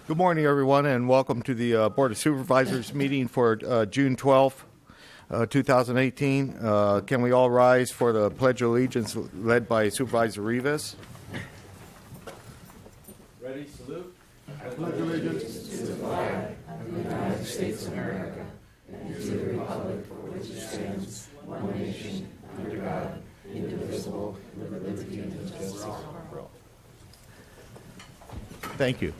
Good morning, everyone, and welcome to the Board of Supervisors meeting for June 12th, 2018. Can we all rise for the Pledge of Allegiance led by Supervisor Rivas? Ready, salute. I pledge allegiance to the flag of the United States of America and to the republic for which it stands, one nation, under God, indivisible, with liberty and justice for all. Thank you.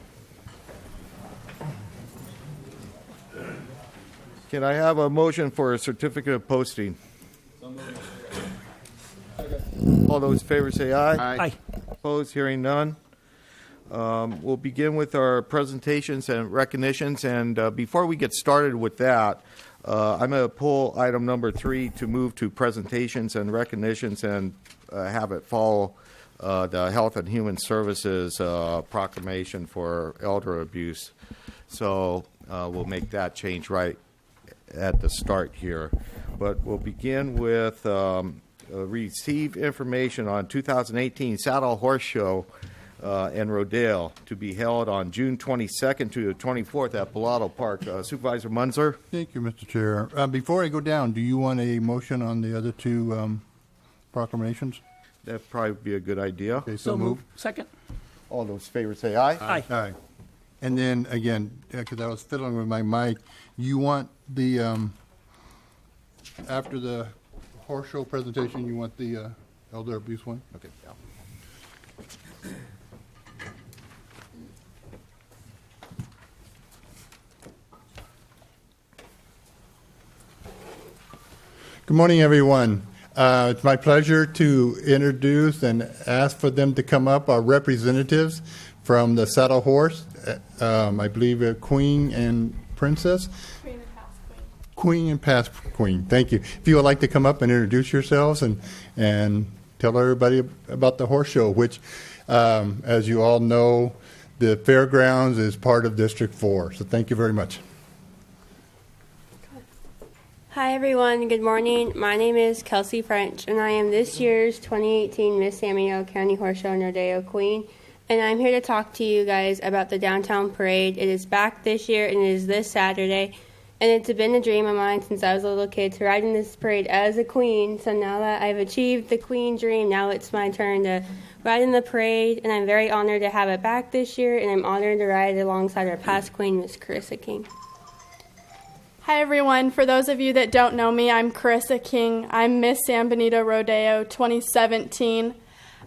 Can I have a motion for a certificate of posting? All those in favor say aye. Aye. Opposed? Hearing none. We'll begin with our presentations and recognitions. And before we get started with that, I'm going to pull item number 3 to move to presentations and recognitions and have it follow the Health and Human Services proclamation for elder abuse. So we'll make that change right at the start here. But we'll begin with receive information on 2018 Saddle Horse Show and Rodale to be held on June 22nd to the 24th at Bellotto Park. Supervisor Munzer? Thank you, Mr. Chair. Before I go down, do you want a motion on the other two proclamations? That'd probably be a good idea. Okay, so move. Second. All those in favor say aye. Aye. Aye. And then, again, because I was fiddling with my mic, you want the, after the horse show presentation, you want the elder abuse one? Okay. Yeah. Good morning, everyone. It's my pleasure to introduce and ask for them to come up, our representatives from the Saddle Horse, I believe Queen and Princess? Queen and Past Queen. Queen and Past Queen, thank you. If you would like to come up and introduce yourselves and tell everybody about the horse show, which, as you all know, the fairgrounds is part of District 4. So thank you very much. Hi everyone, good morning. My name is Kelsey French and I am this year's 2018 Miss San Benito County Horse Show and Rodeo Queen. And I'm here to talk to you guys about the downtown parade. It is back this year and it is this Saturday. And it's been a dream of mine since I was a little kid to ride in this parade as a queen. So now that I've achieved the queen dream, now it's my turn to ride in the parade. And I'm very honored to have it back this year. And I'm honored to ride alongside our past queen, Miss Carissa King. Hi everyone, for those of you that don't know me, I'm Carissa King. I'm Miss San Benito Rodeo 2017.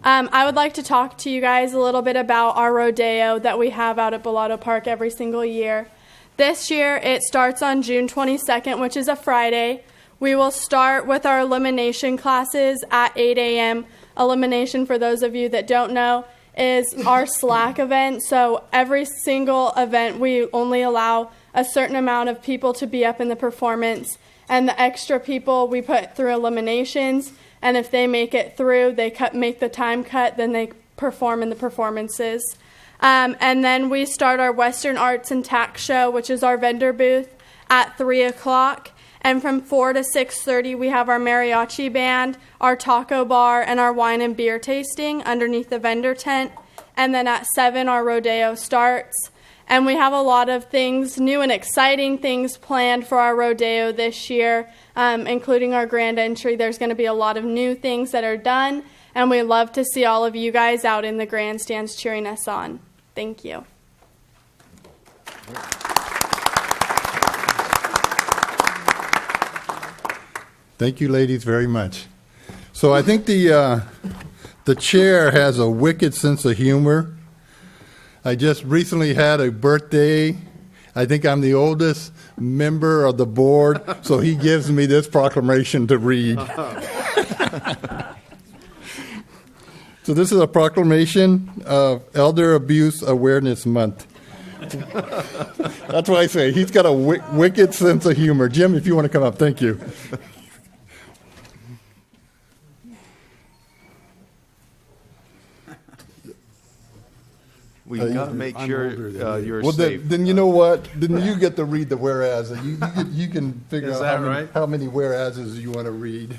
I would like to talk to you guys a little bit about our rodeo that we have out at Bellotto Park every single year. This year it starts on June 22nd, which is a Friday. We will start with our elimination classes at 8 a.m. Elimination, for those of you that don't know, is our slack event. So every single event we only allow a certain amount of people to be up in the performance, and the extra people we put through eliminations, and if they make it through, they make the time cut, then they perform in the performances. And then we start our Western Arts and Tax Show, which is our vendor booth, at 3 o'clock. And from 4 to 6:30, we have our mariachi band, our taco bar, and our wine and beer tasting underneath the vendor tent. And then at 7, our rodeo starts. And we have a lot of things, new and exciting things planned for our rodeo this year, including our grand entry. There's going to be a lot of new things that are done, and we love to see all of you guys out in the grandstands cheering us on. Thank you. Thank you, ladies, very much. So I think the chair has a wicked sense of humor. I just recently had a birthday. I think I'm the oldest member of the board, so he gives me this proclamation to read. So this is a proclamation of Elder Abuse Awareness Month. That's what I say. He's got a wicked sense of humor. Jim, if you want to come up, thank you. We got to make sure you're well, safe. Then you know what? Then you get to read the whereas. You can figure Is out that how many whereases you want to read.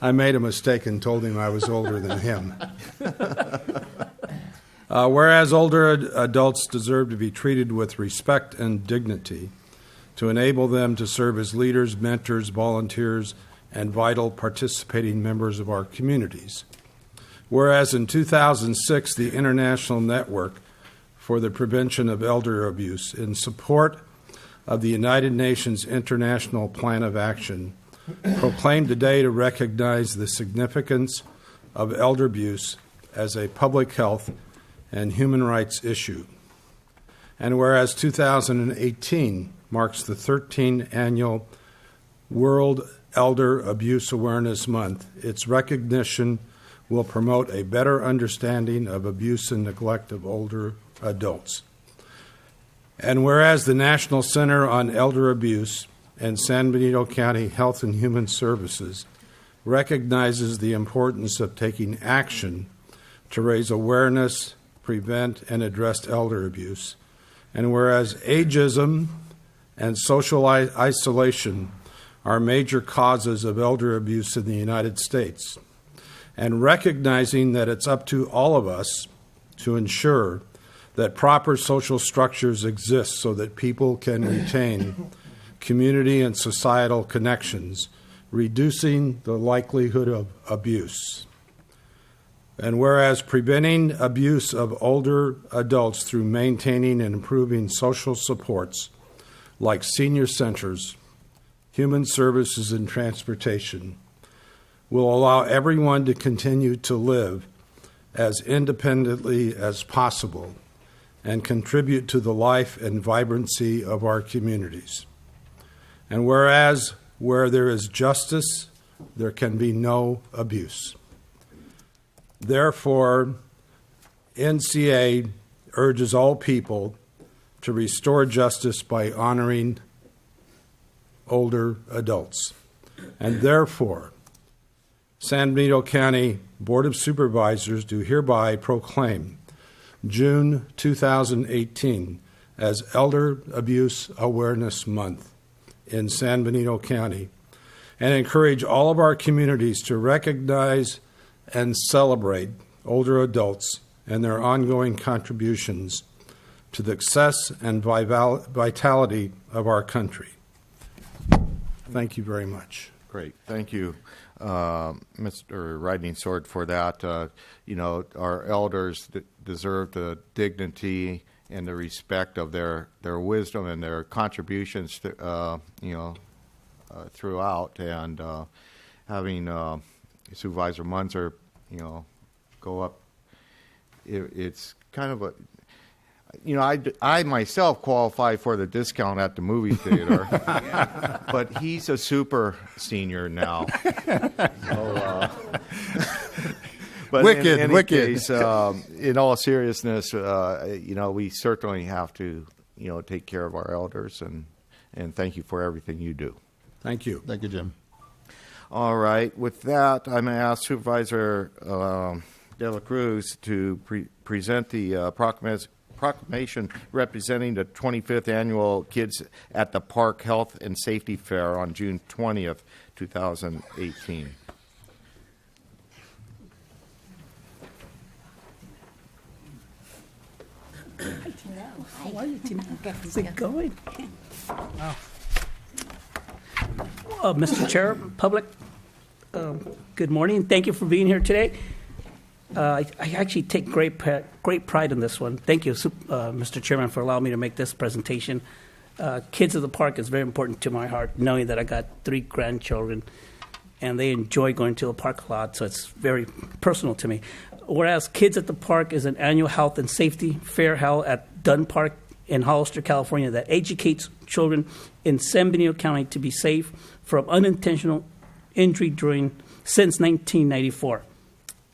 I made a mistake and told him I was older than him. Whereas older adults deserve to be treated with respect and dignity, to enable them to serve as leaders, mentors, volunteers, and vital participating members of our communities. Whereas in 2006, the International Network for the Prevention of Elder Abuse, in support of the United Nations International Plan of Action, proclaimed today to recognize the significance of elder abuse as a public health and human rights issue. And whereas 2018 marks the 13th annual World Elder Abuse Awareness Month, its recognition will promote a better understanding of abuse and neglect of older adults. And whereas the National Center on Elder Abuse and San Benito County Health and Human Services recognizes the importance of taking action to raise awareness, prevent, and address elder abuse. And whereas ageism and social isolation are major causes of elder abuse in the United States, and recognizing that it's up to all of us to ensure that proper social structures exist so that people can retain community and societal connections, reducing the likelihood of abuse. And whereas preventing abuse of older adults through maintaining and improving social supports like senior centers, human services, and transportation will allow everyone to continue to live as independently as possible and contribute to the life and vibrancy of our communities. And whereas where there is justice, there can be no abuse. Therefore, NCA urges all people to restore justice by honoring older adults. And therefore, San Benito County Board of Supervisors do hereby proclaim June 2018 as Elder Abuse Awareness Month in San Benito County, and encourage all of our communities to recognize and celebrate older adults and their ongoing contributions to the success and vitality of our country. Thank you very much. Great. Thank you, Mr. Riding Sword, for that. Our elders deserve the dignity and the respect of their wisdom and their contributions, throughout. And having Supervisor Munzer, go up, it's kind of a, I myself qualify for the discount at the movie theater, but he's a super senior now. So, but Wicked, in any wicked. case, in all seriousness, we certainly have to, take care of our elders, and thank you for everything you do. Thank you. Thank you, Jim. All right. With that, I'm going to ask Supervisor De La Cruz to present the proclamation representing the 25th Annual Kids at the Park Health and Safety Fair on June 20th, 2018. How are you, Tina? How's it going? Mr. Chair, public, good morning. Thank you for being here today. I actually take great pride in this one. Thank you, Mr. Chairman, for allowing me to make this presentation. Kids at the Park is very important to my heart, knowing that I got 3 grandchildren, and they enjoy going to the park a lot, so it's very personal to me. Whereas Kids at the Park is an annual health and safety fair held at Dunn Park in Hollister, California, that educates children in San Benito County to be safe from unintentional injury since 1994.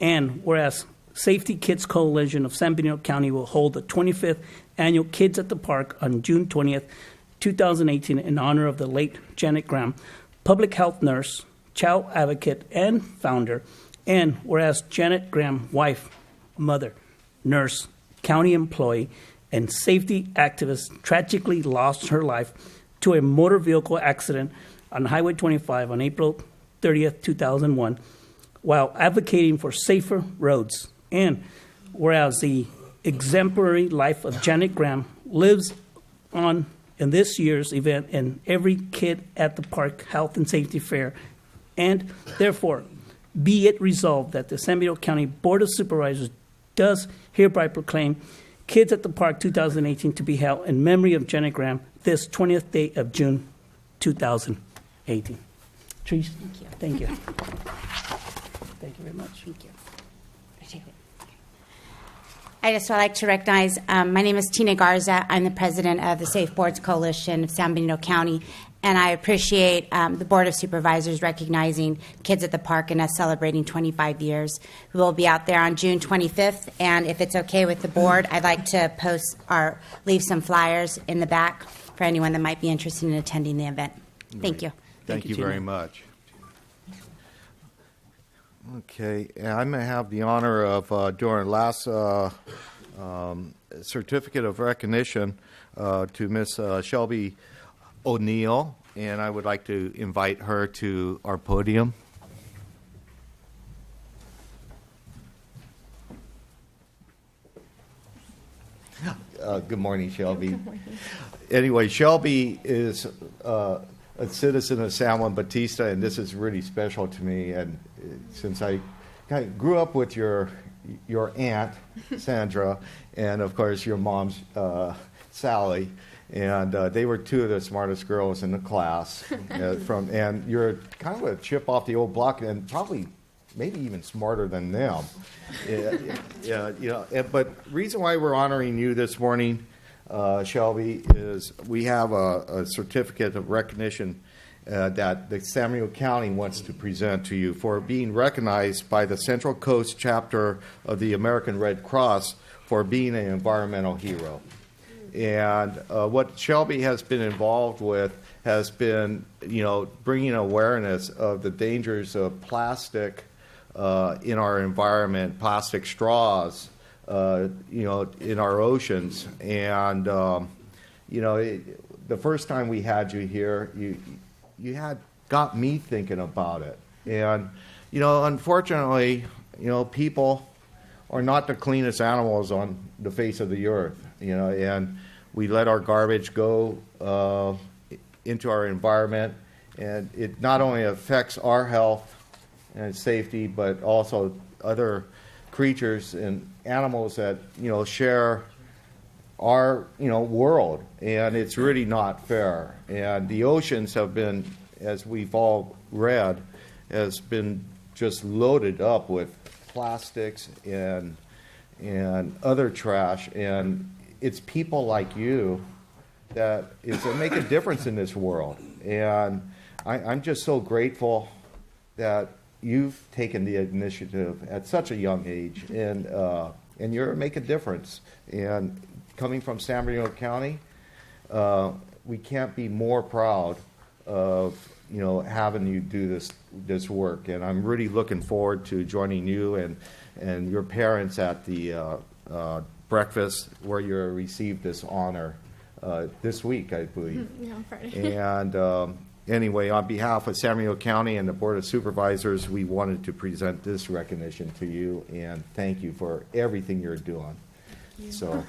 And whereas Safety Kids Coalition of San Benito County will hold the 25th Annual Kids at the Park on June 20th, 2018 in honor of the late Janet Graham, public health nurse, child advocate, and founder. And whereas Janet Graham, wife, mother, nurse, county employee, and safety activist tragically lost her life to a motor vehicle accident on Highway 25 on April 30th, 2001, while advocating for safer roads. And whereas the exemplary life of Janet Graham lives on in this year's event and every Kid at the Park Health and Safety Fair. And therefore, be it resolved that the San Benito County Board of Supervisors does hereby proclaim Kids at the Park 2018 to be held in memory of Janet Graham this 20th day of June 2018. Trish, thank you. Thank you very much. Thank you. Appreciate it. I just would like to recognize, my name is Tina Garza. I'm the president of the Safe Boards Coalition of San Benito County, and I appreciate the Board of Supervisors recognizing Kids at the Park and us celebrating 25 years. We will be out there on June 25th, and if it's okay with the board, I'd like to post or leave some flyers in the back for anyone that might be interested in attending the event. Thank you. Thank you very much. Okay, and I'm going to have the honor of doing last certificate of recognition to Miss Shelby O'Neill, and I would like to invite her to our podium. Good morning, Shelby. Good morning. Anyway, Shelby is a citizen of San Juan Bautista, and this is really special to me. And since I kind of grew up with your aunt, Sandra, and of course your mom's Sally, and they were two of the smartest girls in the class. And you're kind of a chip off the old block, and probably maybe even smarter than them. But reason why we're honoring you this morning, Shelby, is we have a certificate of recognition that the San Benito County wants to present to you for being recognized by the Central Coast chapter of the American Red Cross for being an environmental hero. And what Shelby has been involved with has been, bringing awareness of the dangers of plastic in our environment, plastic straws, in our oceans. And, the first time we had you here, you had got me thinking about it. And, unfortunately, people are not the cleanest animals on the face of the earth, and we let our garbage go into our environment, and it not only affects our health and safety, but also other creatures and animals that share our world, and it's really not fair. And the oceans have been, as we've all read, has been just loaded up with plastics and other trash, and it's people like you that make a difference in this world. And I'm just so grateful that you've taken the initiative at such a young age, and you're making a difference. And coming from San Bernardino County, we can't be more proud of having you do this work. And I'm really looking forward to joining you and your parents at the breakfast where you received this honor this week, I believe. Yeah, on Friday. And anyway, on behalf of San Bernardino County and the Board of Supervisors, we wanted to present this recognition to you and thank you for everything you're doing. So.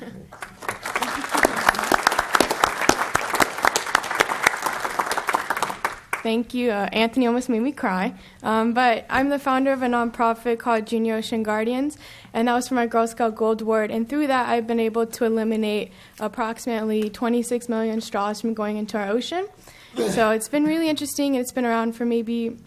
Thank you. Anthony almost made me cry. But I'm the founder of a nonprofit called Junior Ocean Guardians, and that was for my Girl Scout Gold Award. And through that, I've been able to eliminate approximately 26 million straws from going into our ocean. So it's been really interesting, and it's been around for maybe,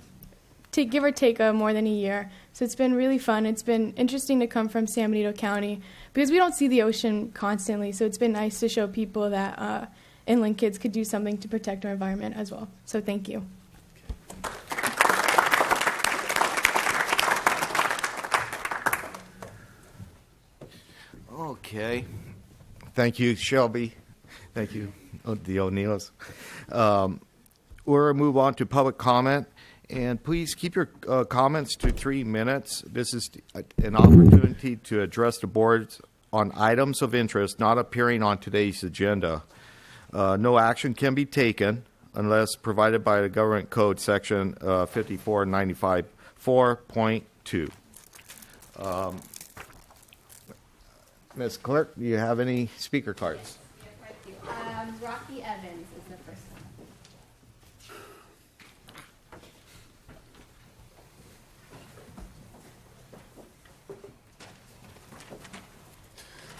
give or take, more than a year. So it's been really fun. It's been interesting to come from San Benito County because we don't see the ocean constantly. So it's been nice to show people that inland kids could do something to protect our environment as well. So thank you. Okay. Thank you, Shelby. Thank you, the O'Neills. We'll move on to public comment. And please keep your comments to 3 minutes. This is an opportunity to address the board on items of interest not appearing on today's agenda. No action can be taken unless provided by the Government Code Section 5495 4.2. Ms. Clerk, do you have any speaker cards? Rocky Evans is the first one.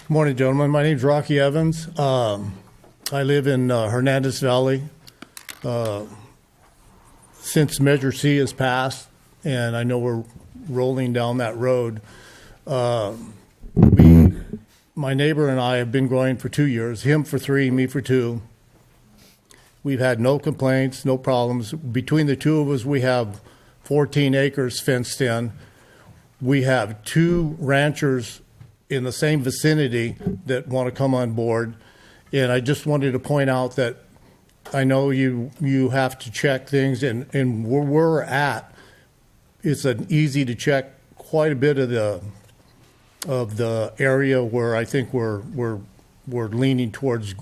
Good morning, gentlemen. My name's Rocky Evans. I live in Hernandez Valley. Since Measure C has passed, and I know we're rolling down that road, my neighbor and I have been growing for 2 years, him for 3, me for 2. We've had no complaints, no problems. Between the two of us, we have 14 acres fenced in. We have 2 ranchers in the same vicinity that want to come on board. And I just wanted to point out that I know you have to check things, and where we're at, it's an easy to check quite a bit of the area where I think we're leaning towards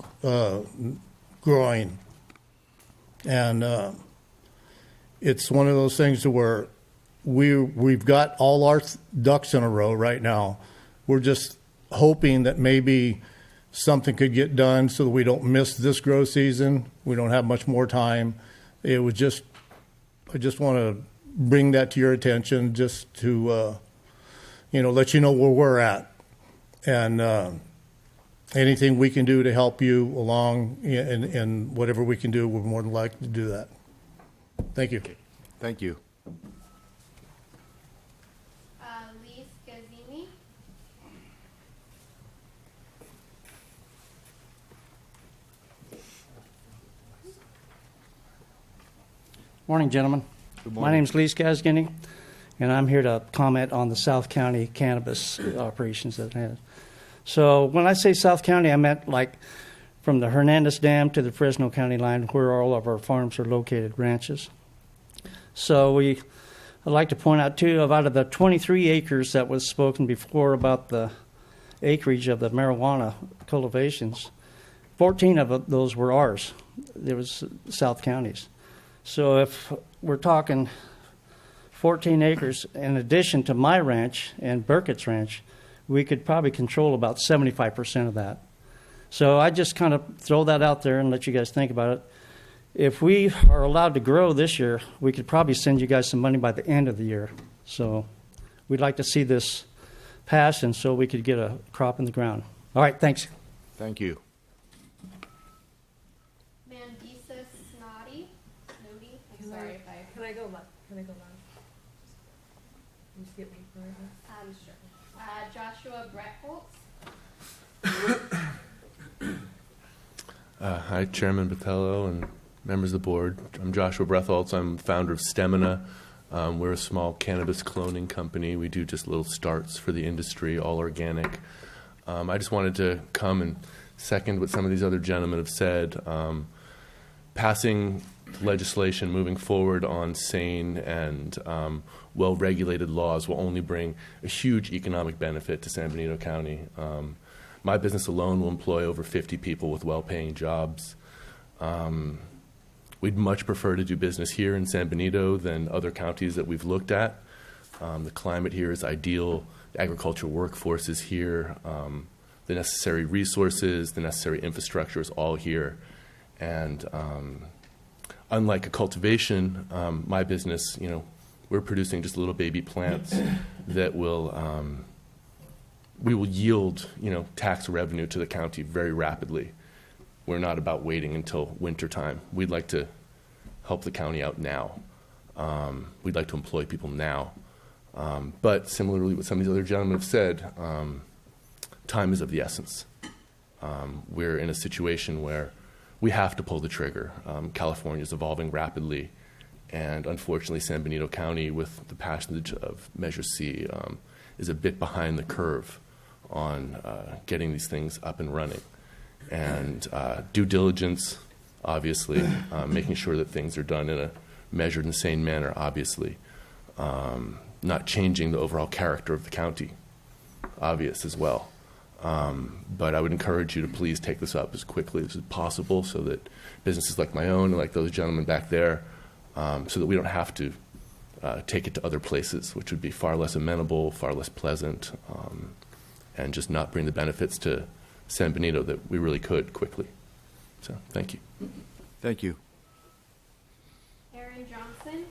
growing. And it's one of those things to where we've got all our ducks in a row right now. We're just hoping that maybe something could get done so that we don't miss this grow season. We don't have much more time. I just want to bring that to your attention, just to let you know where we're at, and anything we can do to help you along, and whatever we can do, we're more than likely to do that. Thank you. Thank you. Lee Scazzini. Morning, gentlemen. My name is Lee Skazgini, and I'm here to comment on the South County cannabis operations that it has. So when I say South County, I meant like from the Hernandez Dam to the Fresno County line, where all of our farms are located, ranches. So I'd like to point out, too, out of the 23 acres that was spoken before about the acreage of the marijuana cultivations, 14 of those were ours. There was South County's. So if we're talking 14 acres in addition to my ranch and Burkett's ranch, we could probably control about 75% of that. So I just kind of throw that out there and let you guys think about it. If we are allowed to grow this year, we could probably send you guys some money by the end of the year. So we'd like to see this pass, and so we could get a crop in the ground. All right, thanks. Thank you. Mandisa Snoddy. I'm sorry if I... Can I go live? Can I go live? You skip me for a minute? Sure. Joshua Brettholtz. Hi, Chairman Botello and members of the board. I'm Joshua Brettholtz. I'm the founder of Stemina. We're a small cannabis cloning company. We do just little starts for the industry, all organic. I just wanted to come and second what some of these other gentlemen have said. Passing legislation moving forward on sane and well-regulated laws will only bring a huge economic benefit to San Benito County. My business alone will employ over 50 people with well-paying jobs. We'd much prefer to do business here in San Benito than other counties that we've looked at. The climate here is ideal. The agricultural workforce is here. The necessary resources, the necessary infrastructure is all here. And unlike a cultivation, my business, we're producing just little baby plants that will we will yield, tax revenue to the county very rapidly. We're not about waiting until winter time. We'd like to help the county out now. We'd like to employ people now. But similarly, what some of these other gentlemen have said, time is of the essence. We're in a situation where we have to pull the trigger. California is evolving rapidly, and unfortunately, San Benito County, with the passage of Measure C, is a bit behind the curve on getting these things up and running. And due diligence, obviously, making sure that things are done in a measured and sane manner, obviously, not changing the overall character of the county, obvious as well. But I would encourage you to please take this up as quickly as possible so that businesses like my own and like those gentlemen back there, so that we don't have to take it to other places, which would be far less amenable, far less pleasant. and just not bring the benefits to San Benito that we really could quickly. So thank you. Thank you. Aaron Johnson.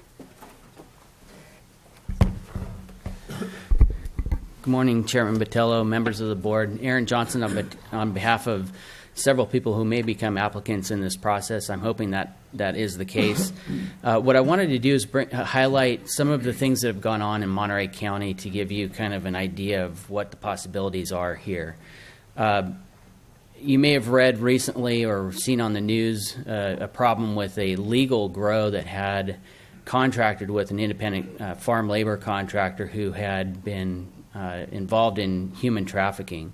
Good morning, Chairman Botello, members of the board. Aaron Johnson, on behalf of several people who may become applicants in this process. I'm hoping that that is the case. What I wanted to do is highlight some of the things that have gone on in Monterey County to give you kind of an idea of what the possibilities are here. You may have read recently or seen on the news a problem with a legal grow that had contracted with an independent farm labor contractor who had been involved in human trafficking.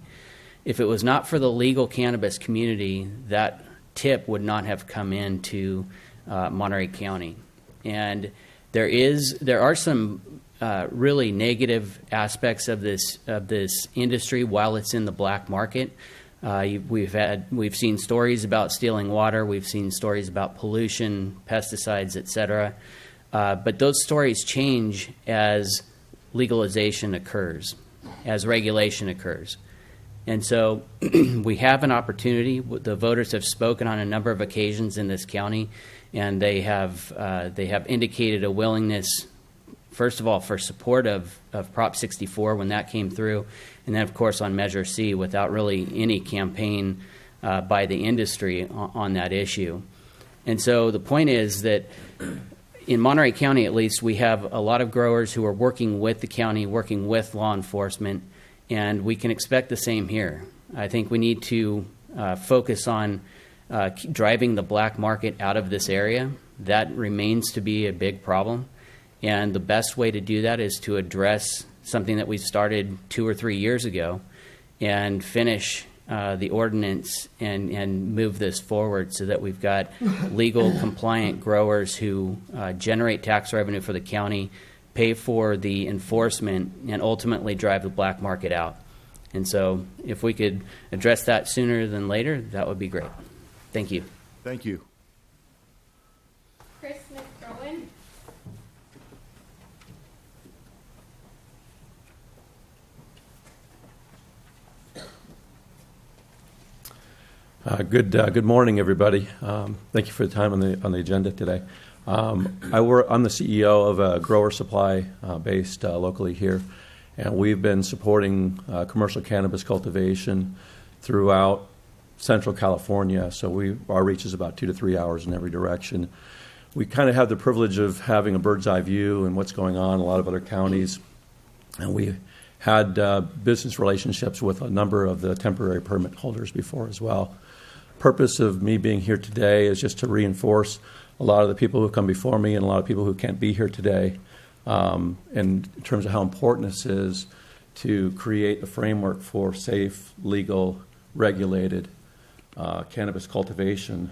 If it was not for the legal cannabis community, that tip would not have come into Monterey County. And there are some really negative aspects of this industry while it's in the black market. We've seen stories about stealing water. We've seen stories about pollution, pesticides, etc. But those stories change as legalization occurs, as regulation occurs. And so we have an opportunity. The voters have spoken on a number of occasions in this county, and they have indicated a willingness, first of all, for support of Prop 64 when that came through, and then, of course, on Measure C without really any campaign by the industry on that issue. And so the point is that in Monterey County, at least, we have a lot of growers who are working with the county, working with law enforcement, and we can expect the same here. I think we need to focus on driving the black market out of this area. That remains to be a big problem. And the best way to do that is to address something that we started 2 or 3 years ago and finish the ordinance and move this forward so that we've got legal, compliant growers who generate tax revenue for the county, pay for the enforcement, and ultimately drive the black market out. And so if we could address that sooner than later, that would be great. Thank you. Thank you. Chris McGowan. Good morning, everybody. Thank you for the time on the agenda today. I'm the CEO of a grower supply based locally here, and we've been supporting commercial cannabis cultivation throughout Central California. So our reach is about 2 to 3 hours in every direction. We kind of have the privilege of having a bird's eye view and what's going on in a lot of other counties, and we had business relationships with a number of the temporary permit holders before as well. Purpose of me being here today is just to reinforce a lot of the people who come before me and a lot of people who can't be here today, in terms of how important this is to create a framework for safe, legal, regulated cannabis cultivation,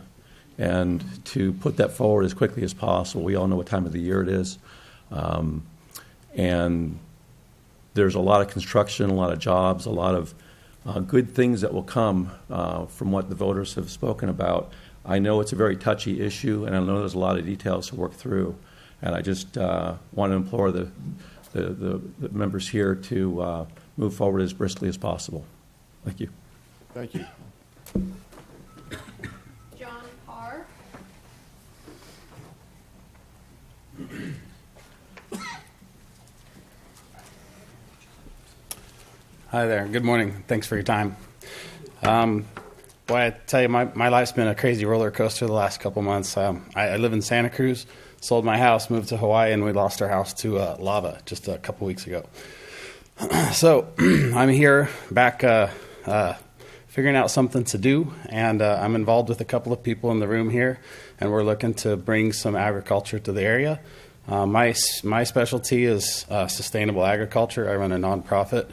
and to put that forward as quickly as possible. We all know what time of the year it is, and there's a lot of construction, a lot of jobs, a lot of good things that will come from what the voters have spoken about. I know it's a very touchy issue, and I know there's a lot of details to work through. And I just want to implore the members here to move forward as briskly as possible. Thank you. Thank you. John Parr. Hi there. Good morning. Thanks for your time. Boy, I tell you, my life's been a crazy roller coaster the last couple months. I live in Santa Cruz, sold my house, moved to Hawaii, and we lost our house to lava just a couple weeks ago. So I'm here back figuring out something to do, and I'm involved with a couple of people in the room here, and we're looking to bring some agriculture to the area. My specialty is sustainable agriculture. I run a nonprofit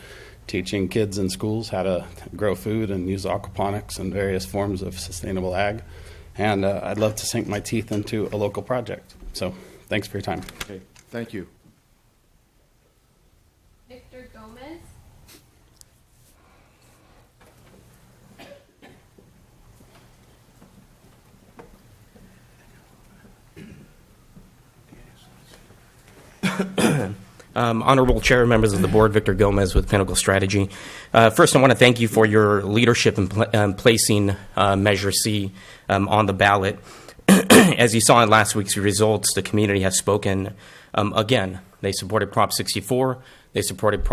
teaching kids in schools how to grow food and use aquaponics and various forms of sustainable ag. And I'd love to sink my teeth into a local project. So thanks for your time. Okay. Thank you. Victor Gomez. Honorable Chair, members of the board, Victor Gomez with Pinnacle Strategy. First, I want to thank you for your leadership in placing Measure C on the ballot. As you saw in last week's results, the community has spoken again. They supported Prop 64. They supported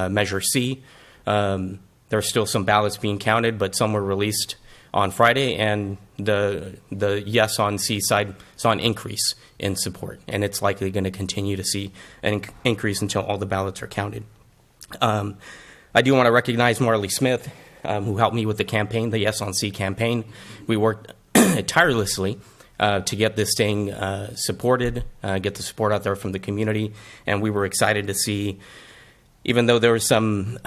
Measure C. There are still some ballots being counted, but some were released on Friday, and the yes on C side saw an increase in support, and it's likely going to continue to see an increase until all the ballots are counted. I do want to recognize Marley Smith, who helped me with the campaign, the Yes on C campaign. We worked tirelessly to get this thing supported, get the support out there from the community, and we were excited to see, even though there were some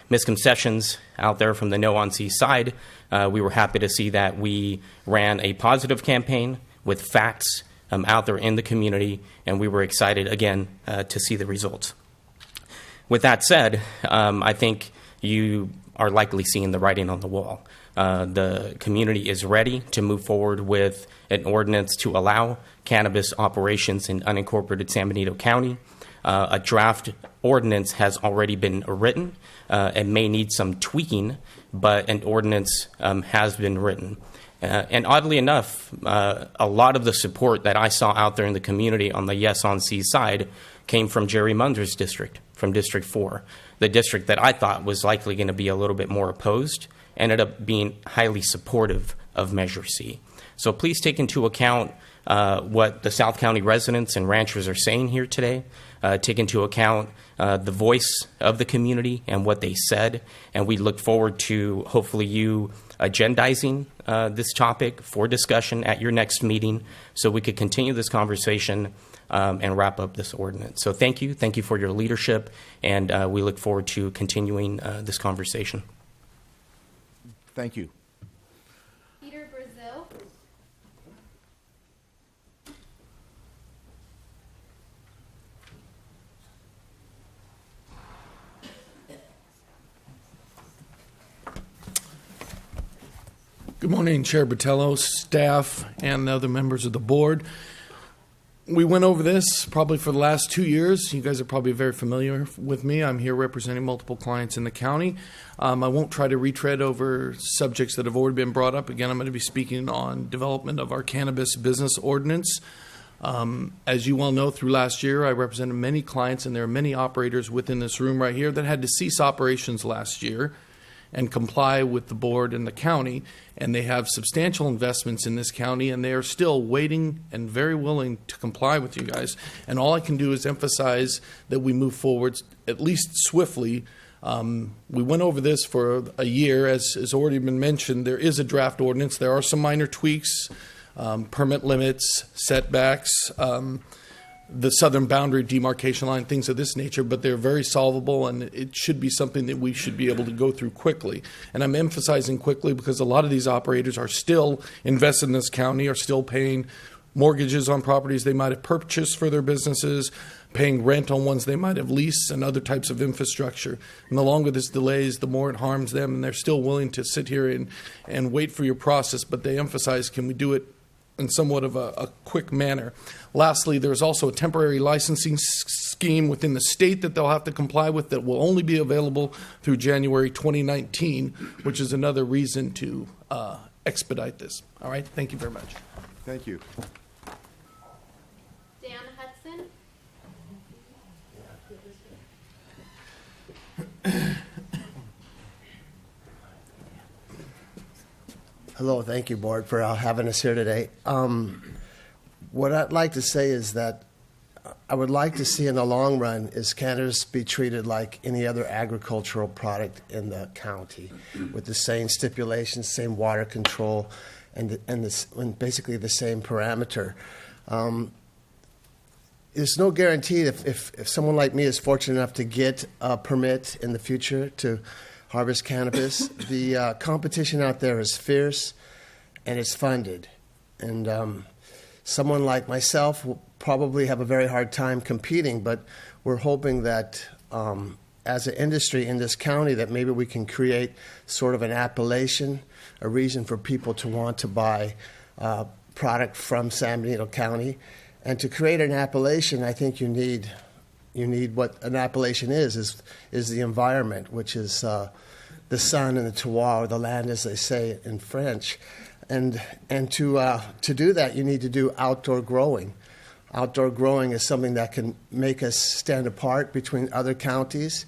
misconceptions out there from the No on C side, we were happy to see that we ran a positive campaign with facts out there in the community, and we were excited, again, to see the results. With that said, I think you are likely seeing the writing on the wall. The community is ready to move forward with an ordinance to allow cannabis operations in unincorporated San Benito County. A draft ordinance has already been written. It may need some tweaking, but an ordinance has been written. And oddly enough, a lot of the support that I saw out there in the community on the Yes on C side came from Jerry Munder's district, from District 4. The district that I thought was likely going to be a little bit more opposed ended up being highly supportive of Measure C. So please take into account what the South County residents and ranchers are saying here today. Take into account the voice of the community and what they said, and we look forward to hopefully you agendizing this topic for discussion at your next meeting so we could continue this conversation and wrap up this ordinance. So thank you for your leadership, and we look forward to continuing this conversation. Thank you. Peter Brazil. Good morning, Chair Botello, staff, and other members of the board. We went over this probably for the last 2 years. You guys are probably very familiar with me. I'm here representing multiple clients in the county. I won't try to retread over subjects that have already been brought up. Again, I'm going to be speaking on development of our cannabis business ordinance. As you well know, through last year, I represented many clients, and there are many operators within this room right here that had to cease operations last year and comply with the board and the county, and they have substantial investments in this county, and they are still waiting and very willing to comply with you guys. And all I can do is emphasize that we move forward at least swiftly. We went over this for a year. As has already been mentioned, there is a draft ordinance. There are some minor tweaks, permit limits, setbacks, the southern boundary demarcation line, things of this nature, but they're very solvable, and it should be something that we should be able to go through quickly. And I'm emphasizing quickly because a lot of these operators are still invested in this county, are still paying mortgages on properties they might have purchased for their businesses, paying rent on ones they might have leased, and other types of infrastructure. And the longer this delays, the more it harms them, and they're still willing to sit here and wait for your process, but they emphasize, can we do it in somewhat of a quick manner? Lastly, there's also a temporary licensing scheme within the state that they'll have to comply with that will only be available through January 2019, which is another reason to expedite this. All right, thank you very much. Thank you. Dan Hudson. Hello, thank you, Board, for having us here today. What I'd like to say is that I would like to see in the long run is cannabis be treated like any other agricultural product in the county with the same stipulations, same water control, and basically the same parameter. There's no guarantee if someone like me is fortunate enough to get a permit in the future to harvest cannabis. The competition out there is fierce, and it's funded. And someone like myself will probably have a very hard time competing, but we're hoping that as an industry in this county that maybe we can create sort of an appellation, a reason for people to want to buy product from San Benito County. And to create an appellation, I think you need You need what an appellation is the environment, which is the sun and the terroir, or the land, as they say in French. And to do that, you need to do outdoor growing. Outdoor growing is something that can make us stand apart between other counties.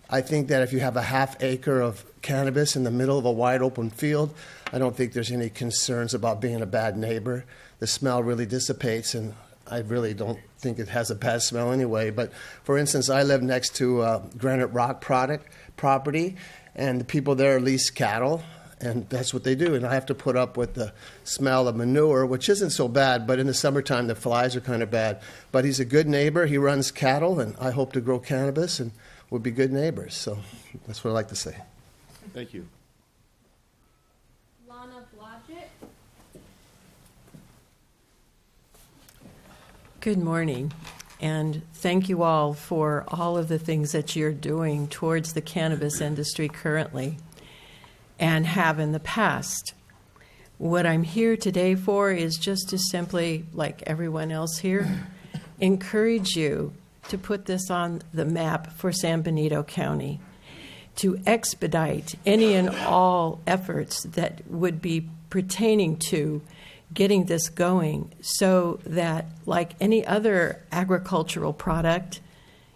I think that if you have a half acre of cannabis in the middle of a wide open field, I don't think there's any concerns about being a bad neighbor. The smell really dissipates, and I really don't think it has a bad smell anyway. But for instance, I live next to Granite Rock property, and the people there lease cattle, and that's what they do. And I have to put up with the smell of manure, which isn't so bad, but in the summertime the flies are kind of bad. But he's a good neighbor. He runs cattle, and I hope to grow cannabis, and we'll be good neighbors. So that's what I like to say. Thank you. Lana Blodgett. Good morning, and thank you all for all of the things that you're doing towards the cannabis industry currently and have in the past. What I'm here today for is just to simply, like everyone else here, encourage you to put this on the map for San Benito County, to expedite any and all efforts that would be pertaining to getting this going so that, like any other agricultural product,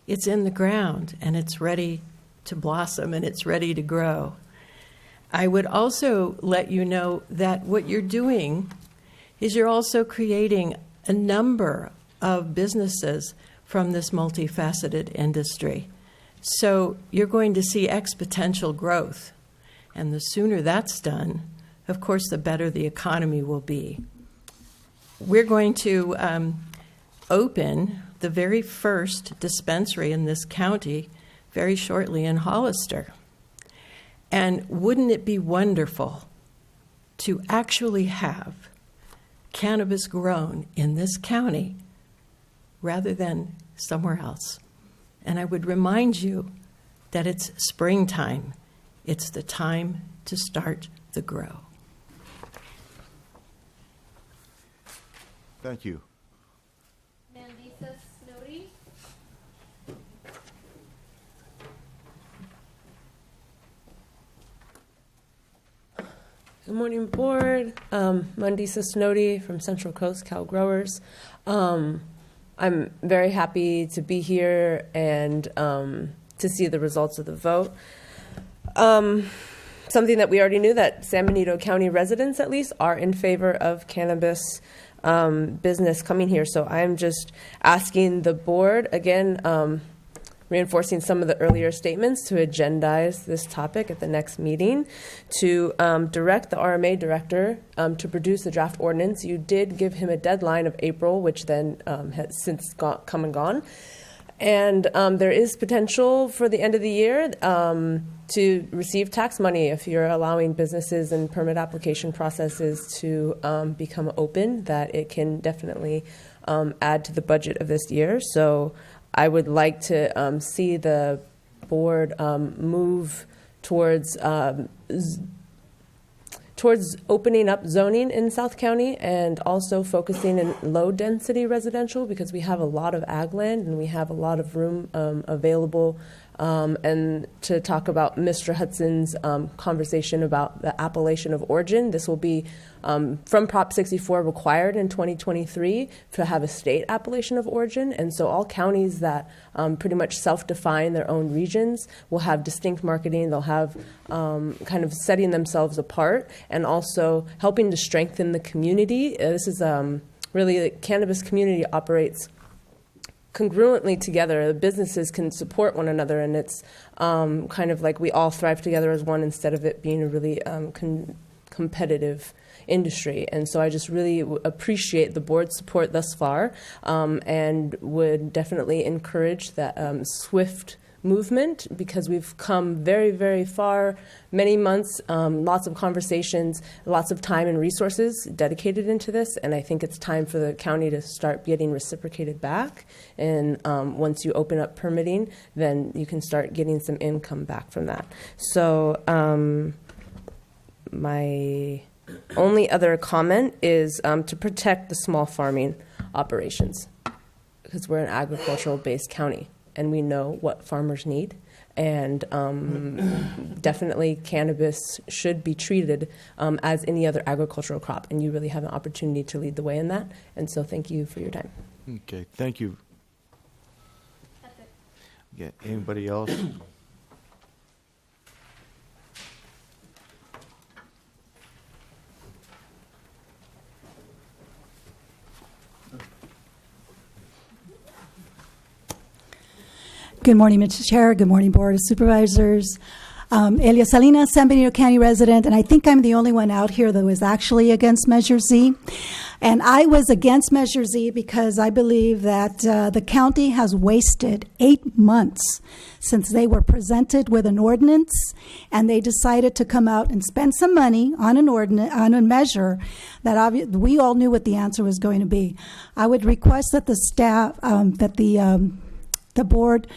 it's in the ground and it's ready to blossom and it's ready to grow. I would also let you know that what you're doing is you're also creating a number of businesses from this multifaceted industry. So you're going to see exponential growth. And the sooner that's done, of course, the better the economy will be. We're going to open the very first dispensary in this county very shortly in Hollister. And wouldn't it be wonderful to actually have cannabis grown in this county rather than somewhere else? And I would remind you that it's springtime. It's the time to start the grow. Thank you. Mandisa Snowdy. Good morning, board. Mandisa Snowdy from Central Coast Cow Growers. I'm very happy to be here and to see the results of the vote. Something that we already knew, that San Benito County residents, at least, are in favor of cannabis business coming here. So I'm just asking the board, again, reinforcing some of the earlier statements, to agendize this topic at the next meeting, to direct the RMA director to produce the draft ordinance. You did give him a deadline of April, which then has since come and gone. And there is potential for the end of the year to receive tax money if you're allowing businesses and permit application processes to become open, that it can definitely add to the budget of this year. So I would like to see the board move towards opening up zoning in South County and also focusing in low-density residential, because we have a lot of ag land and we have a lot of room available. And to talk about Mr. Hudson's conversation about the appellation of origin, this will be from Prop 64 required in 2023 to have a state appellation of origin. And so all counties that pretty much self-define their own regions will have distinct marketing. They'll have kind of setting themselves apart and also helping to strengthen the community. This is really, the cannabis community operates congruently together. The businesses can support one another, and it's kind of like we all thrive together as one instead of it being a really competitive industry. And so I just really appreciate the board's support thus far, and would definitely encourage that swift movement, because we've come very, very far, many months, lots of conversations, lots of time and resources dedicated into this, and I think it's time for the county to start getting reciprocated back. And once you open up permitting, then you can start getting some income back from that. So my only other comment is to protect the small farming operations, because we're an agricultural-based county. and we know what farmers need. And definitely cannabis should be treated as any other agricultural crop, and you really have an opportunity to lead the way in that. And so thank you for your time. Okay, thank you. That's it. Yeah, anybody else? Good morning, Mr. Chair. Good morning, Board of Supervisors. Elia Salinas, San Benito County resident, and I think I'm the only one out here that was actually against Measure Z. And I was against Measure Z because I believe that the county has wasted 8 months since they were presented with an ordinance, and they decided to come out and spend some money on on a measure that we all knew what the answer was going to be. I would request that the staff, the board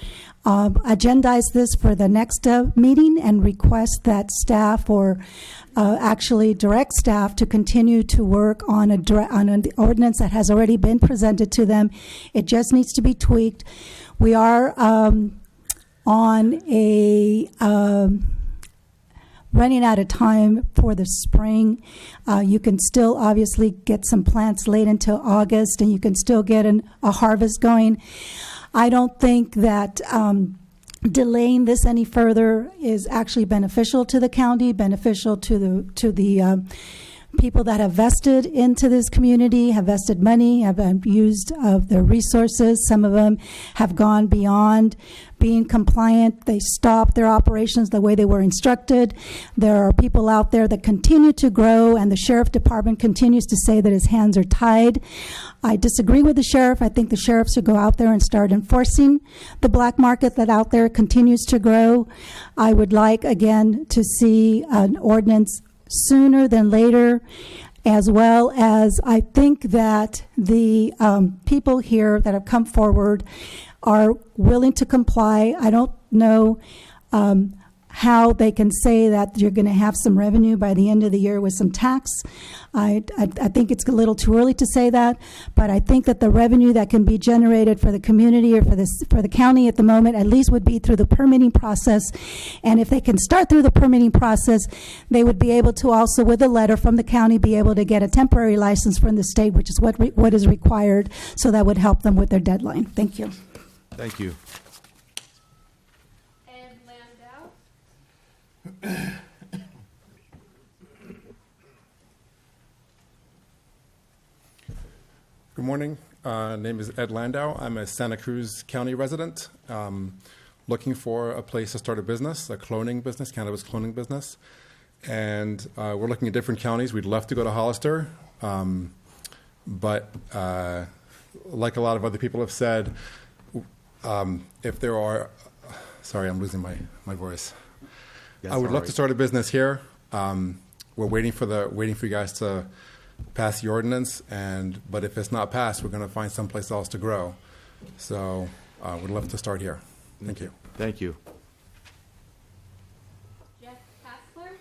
agendize this for the next meeting and request that staff or actually direct staff to continue to work on an ordinance that has already been presented to them. It just needs to be tweaked. We are on a running out of time for the spring. You can still obviously get some plants late until August, and you can still get a harvest going. I don't think that delaying this any further is actually beneficial to the county, beneficial to the people that have vested into this community, have vested money, have used of their resources. Some of them have gone beyond being compliant. They stopped their operations the way they were instructed. There are people out there that continue to grow, and the sheriff department continues to say that his hands are tied. I disagree with the sheriff. I think the sheriff should go out there and start enforcing the black market that out there continues to grow. I would like, again, to see an ordinance sooner than later, as well as I think that the people here that have come forward are willing to comply. I don't know how they can say that you're going to have some revenue by the end of the year with some tax. I think it's a little too early to say that, but I think that the revenue that can be generated for the community or for the county at the moment at least would be through the permitting process. And if they can start through the permitting process, they would be able to also, with a letter from the county, be able to get a temporary license from the state, which is what is required. So that would help them with their deadline. Thank you. Thank you. Good morning. Name is Ed Landau. I'm a Santa Cruz County resident, looking for a place to start a business, a cloning business, cannabis cloning business. And we're looking at different counties. We'd love to go to Hollister, but like a lot of other people have said, if there are, sorry, I'm losing my voice. I would love to start a business here. We're waiting for you guys to pass the ordinance, but if it's not passed, we're going to find someplace else to grow. So we'd love to start here. Thank you. Thank you. Jeff Hassler?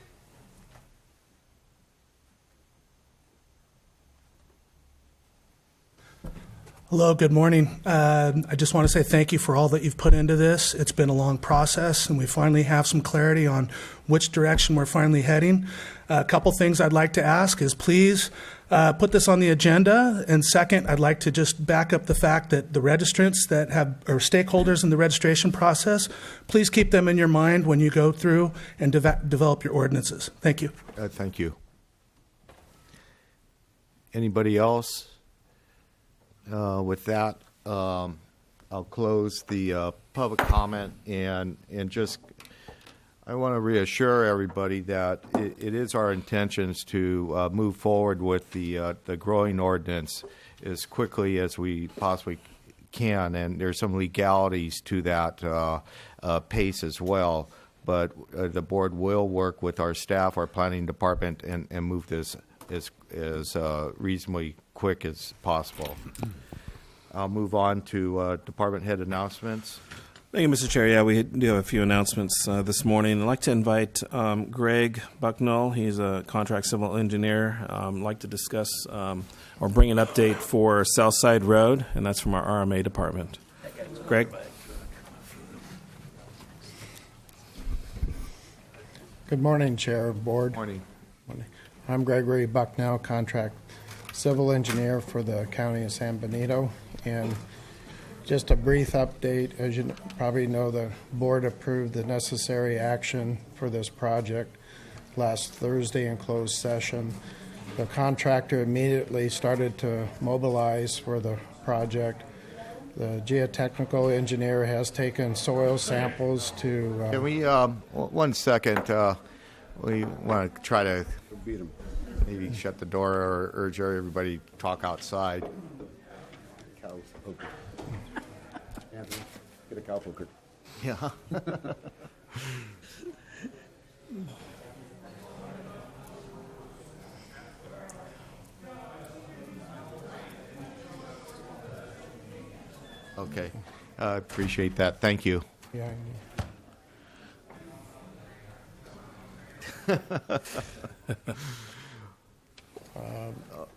Hello, good morning. I just want to say thank you for all that you've put into this. It's been a long process, and we finally have some clarity on which direction we're finally heading. A couple things I'd like to ask is please put this on the agenda. And second, I'd like to just back up the fact that the registrants that are stakeholders in the registration process, please keep them in your mind when you go through and develop your ordinances. Thank you. Thank you. Anybody else? With that, I'll close the public comment and just I want to reassure everybody that it is our intentions to move forward with the growing ordinance as quickly as we possibly can, and there's some legalities to that pace as well. But the board will work with our staff, our planning department, and move this as reasonably quick as possible. I'll move on to department head announcements. Thank you, Mr. Chair. Yeah, we do have a few announcements this morning. I'd like to invite Greg Bucknell. He's a contract civil engineer. I'd like to discuss or bring an update for Southside Road, and that's from our RMA department. Greg? Good morning, Chair, Board. Morning. I'm Gregory Bucknell, contract civil engineer for the County of San Benito. And just a brief update, as you probably know, the board approved the necessary action for this project last Thursday in closed session. The contractor immediately started to mobilize for the project. The geotechnical engineer has taken soil samples to... Can we, 1 second, we want to try to maybe shut the door or urge everybody to talk outside. Get a cow poker. Yeah. Okay. I appreciate that. Thank you. Yeah.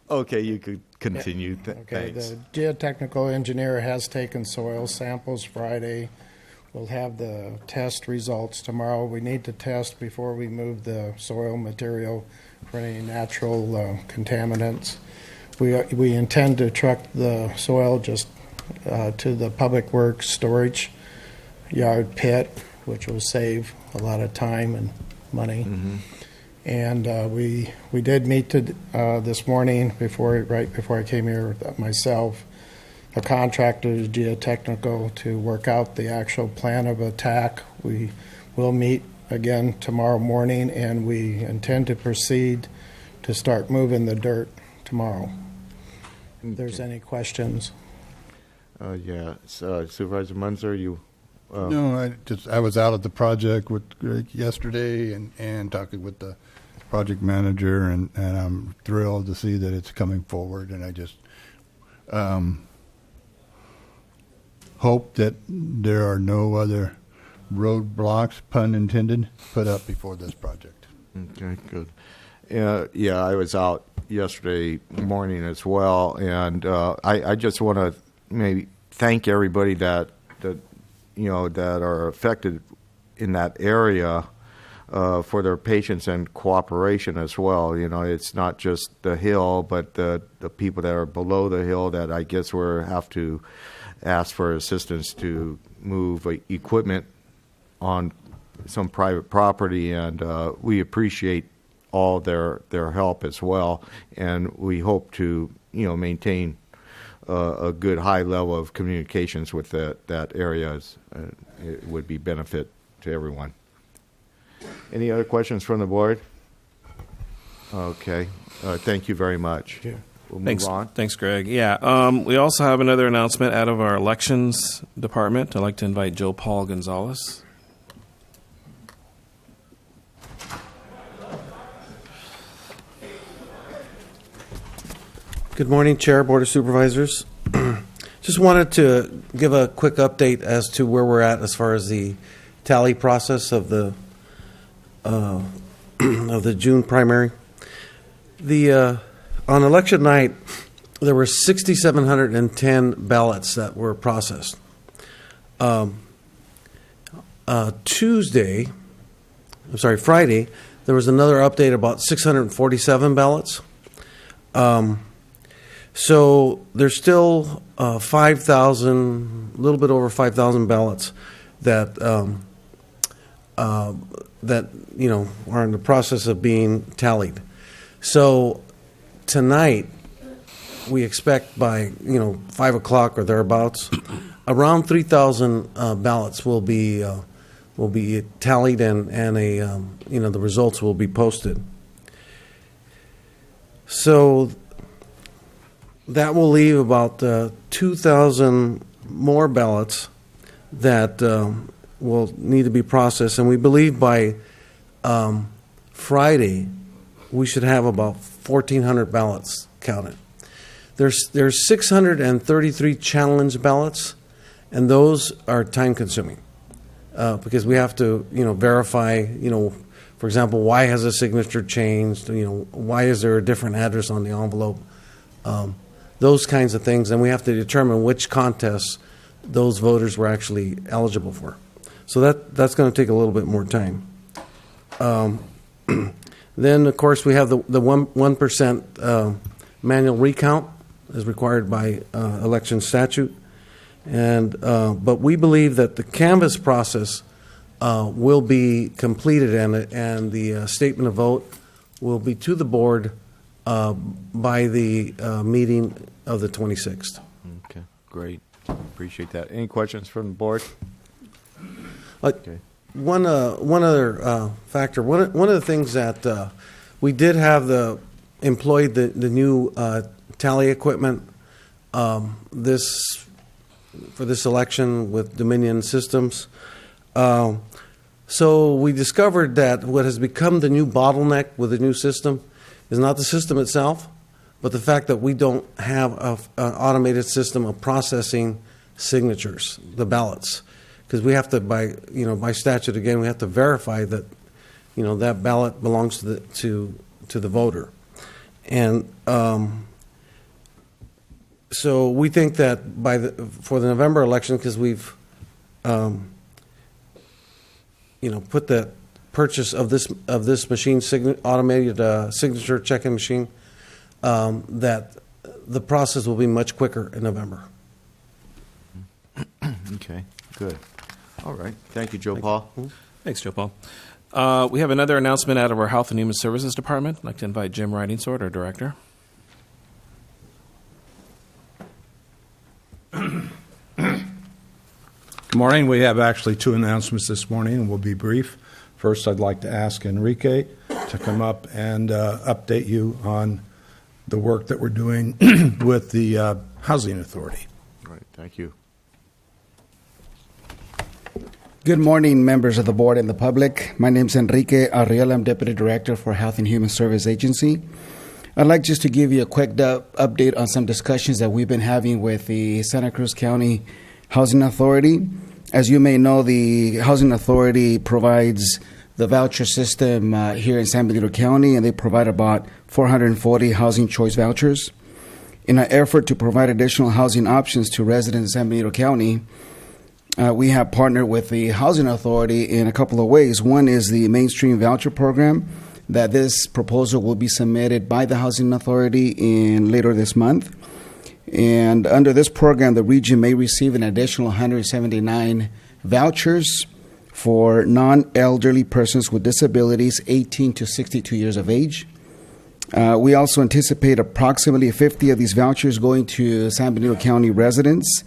Okay, you could continue. Okay, Thanks. the geotechnical engineer has taken soil samples Friday. We'll have the test results tomorrow. We need to test before we move the soil material for any natural contaminants. We intend to truck the soil just to the Public Works storage yard pit, which will save a lot of time and money. Mm-hmm. And we did meet this morning right before I came here myself. The contractor's geotechnical to work out the actual plan of attack. We will meet again tomorrow morning, and we intend to proceed to start moving the dirt tomorrow. If there's any questions. Yeah, Supervisor Munzer, you. No, I was out at the project with Greg yesterday and talking with the project manager, and I'm thrilled to see that it's coming forward, and I just hope that there are no other roadblocks, pun intended, put up before this project. Okay, good. Yeah, I was out yesterday morning as well, and I just want to maybe thank everybody that are affected in that area for their patience and cooperation as well. You know, it's not just the hill, but the people that are below the hill that I guess will have to ask for assistance to move equipment on some private property, and we appreciate all their help as well, and we hope to maintain a good high level of communications with that area. It would be benefit to everyone. Any other questions from the board? Okay. Thank you very much. Yeah. We'll move on. Thanks, Greg. Yeah, we also have another announcement out of our elections department. I'd like to invite Joe Paul Gonzalez. Good morning, Chair, Board of Supervisors. Just wanted to give a quick update as to where we're at as far as the tally process of the June primary. On election night, there were 6,710 ballots that were processed. Friday, there was another update about 647 ballots. So there's still 5,000, a little bit over 5,000 ballots that are in the process of being tallied. So tonight, we expect by 5 o'clock or thereabouts, around 3,000 ballots will be tallied, and the results will be posted. So that will leave about 2,000 more ballots that will need to be processed, and we believe by Friday we should have about 1,400 ballots counted. There's 633 challenge ballots, and those are time consuming because we have to verify for example, why has a signature changed, why is there a different address on the envelope, those kinds of things, and we have to determine which contests those voters were actually eligible for. So that's going to take a little bit more time. Then, of course, we have the 1% manual recount as required by election statute. But we believe that the canvass process will be completed and the statement of vote will be to the board by the meeting of the 26th. Okay, great. Appreciate that. Any questions from the board? Okay. One other factor. One of the things that we did have employed the new tally equipment for this election with Dominion Systems. So we discovered that what has become the new bottleneck with the new system is not the system itself, but the fact that we don't have an automated system of processing signatures, the ballots, because we have to, by statute again, we have to verify that that ballot belongs to the voter, and so we think that for the November election, because we've put the purchase of this machine, automated signature checking machine, that the process will be much quicker in November. Okay, good. All right. Thank you, Joe Paul. Thanks, Joe Paul. We have another announcement out of our Health and Human Services Department. I'd like to invite Jim Riding-Sword, our director. Good morning. We have actually two announcements this morning, and we'll be brief. First, I'd like to ask Enrique to come up and update you on the work that we're doing with the Housing Authority. All right. Thank you. Good morning, members of the board and the public. My name is Enrique Arriola. I'm Deputy Director for Health and Human Service Agency. I'd like just to give you a quick update on some discussions that we've been having with the Santa Cruz County Housing Authority. As you may know, the Housing Authority provides the voucher system here in San Benito County, and they provide about 440 housing choice vouchers. In an effort to provide additional housing options to residents in San Benito County, we have partnered with the Housing Authority in a couple of ways. One is the Mainstream Voucher Program, that this proposal will be submitted by the Housing Authority later this month. And under this program, the region may receive an additional 179 vouchers for non-elderly persons with disabilities 18 to 62 years of age. We also anticipate approximately 50 of these vouchers going to San Benito County residents.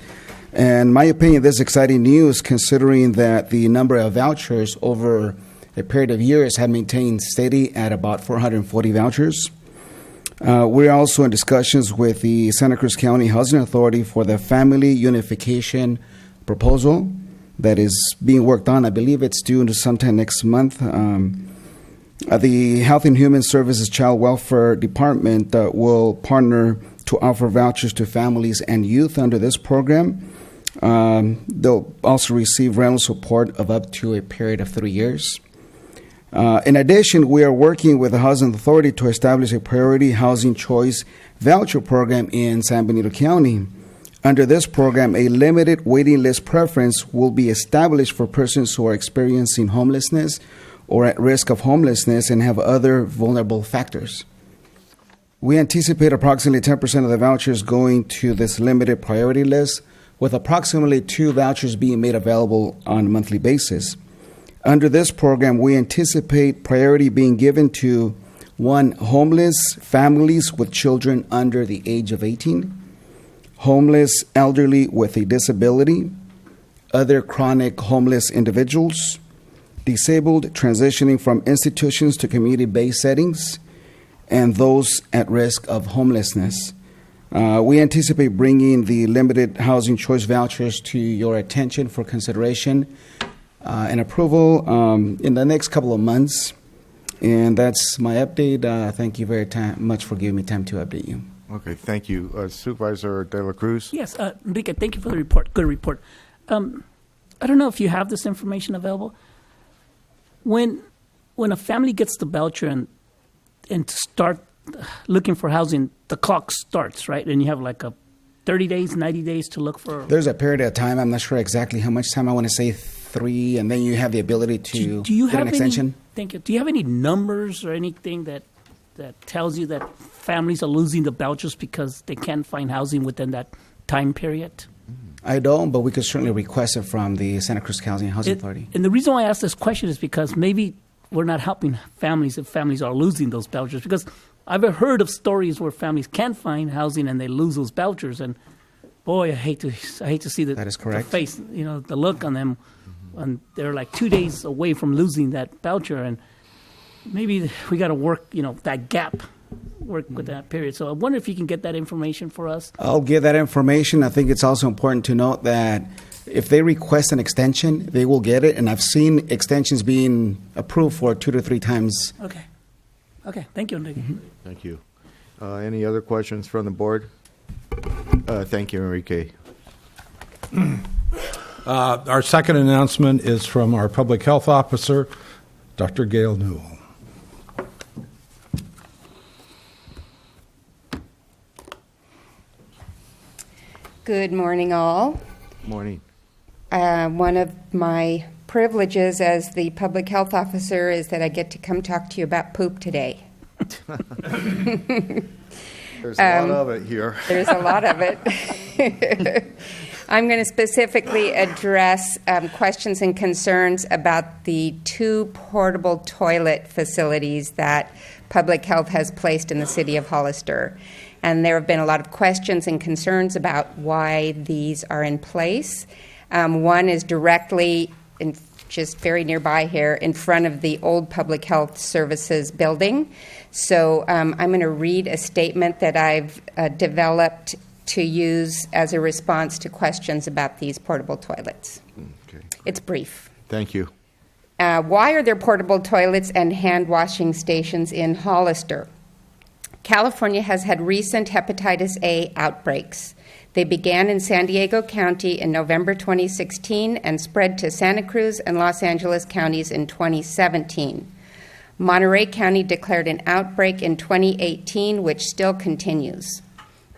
And in my opinion, this is exciting news considering that the number of vouchers over a period of years have maintained steady at about 440 vouchers. We're also in discussions with the Santa Cruz County Housing Authority for the Family Unification proposal that is being worked on. I believe it's due sometime next month. The Health and Human Services Child Welfare Department will partner to offer vouchers to families and youth under this program. They'll also receive rental support of up to a period of 3 years. In addition, we are working with the Housing Authority to establish a priority housing choice voucher program in San Benito County. Under this program, a limited waiting list preference will be established for persons who are experiencing homelessness or at risk of homelessness and have other vulnerable factors. We anticipate approximately 10% of the vouchers going to this limited priority list, with approximately 2 vouchers being made available on a monthly basis. Under this program, we anticipate priority being given to 1, homeless families with children under the age of 18, homeless elderly with a disability, other chronic homeless individuals, disabled transitioning from institutions to community-based settings, and those at risk of homelessness. We anticipate bringing the limited housing choice vouchers to your attention for consideration and approval in the next couple of months. And that's my update. Thank you very much for giving me time to update you. Okay, thank you. Supervisor De La Cruz? Yes, Enrique, thank you for the report. Good report. I don't know if you have this information available. When a family gets the voucher and to start looking for housing, the clock starts, right? And you have like a 30 days, 90 days to look for... There's a period of time. I'm not sure exactly how much time. I want to say 3, and then you have the ability to do you get have an extension. Thank you. Do you have any numbers or anything that tells you that families are losing the vouchers because they can't find housing within that time period? I don't, but we could certainly request it from the Santa Cruz Housing Authority. And the reason why I ask this question is because maybe we're not helping families if families are losing those vouchers. Because I've heard of stories where families can't find housing and they lose those vouchers. And boy, I hate to see That is correct. the face, the look on them, and they're like 2 days away from losing that voucher. And maybe we got to work, that gap. Work with that period. So I wonder if you can get that information for us. I'll give that information. I think it's also important to note that if they request an extension, they will get it. And I've seen extensions being approved for 2 to 3 times. Okay. Thank you, Enrique. Thank you. Any other questions from the board? Thank you, Enrique. Our second announcement is from our public health officer, Dr. Gail Newell. Good morning, all. Morning. One of my privileges as the public health officer is that I get to come talk to you about poop today. There's a lot of it here. There's a lot of it. I'm going to specifically address questions and concerns about the 2 portable toilet facilities that public health has placed in the city of Hollister. And there have been a lot of questions and concerns about why these are in place. One is directly, just very nearby here, in front of the old Public Health Services building. So I'm going to read a statement that I've developed to use as a response to questions about these portable toilets. Okay. It's brief. Thank you. Why are there portable toilets and hand washing stations in Hollister? California has had recent hepatitis A outbreaks. They began in San Diego County in November 2016 and spread to Santa Cruz and Los Angeles counties in 2017. Monterey County declared an outbreak in 2018, which still continues.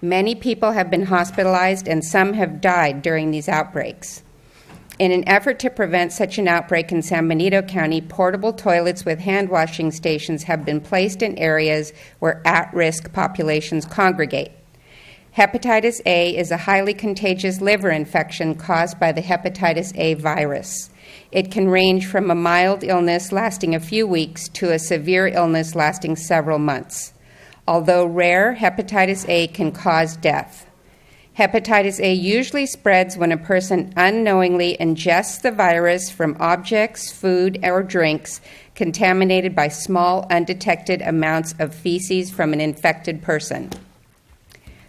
Many people have been hospitalized and some have died during these outbreaks. In an effort to prevent such an outbreak in San Benito County, portable toilets with hand washing stations have been placed in areas where at-risk populations congregate. Hepatitis A is a highly contagious liver infection caused by the hepatitis A virus. It can range from a mild illness lasting a few weeks to a severe illness lasting several months. Although rare, hepatitis A can cause death. Hepatitis A usually spreads when a person unknowingly ingests the virus from objects, food, or drinks contaminated by small, undetected amounts of feces from an infected person.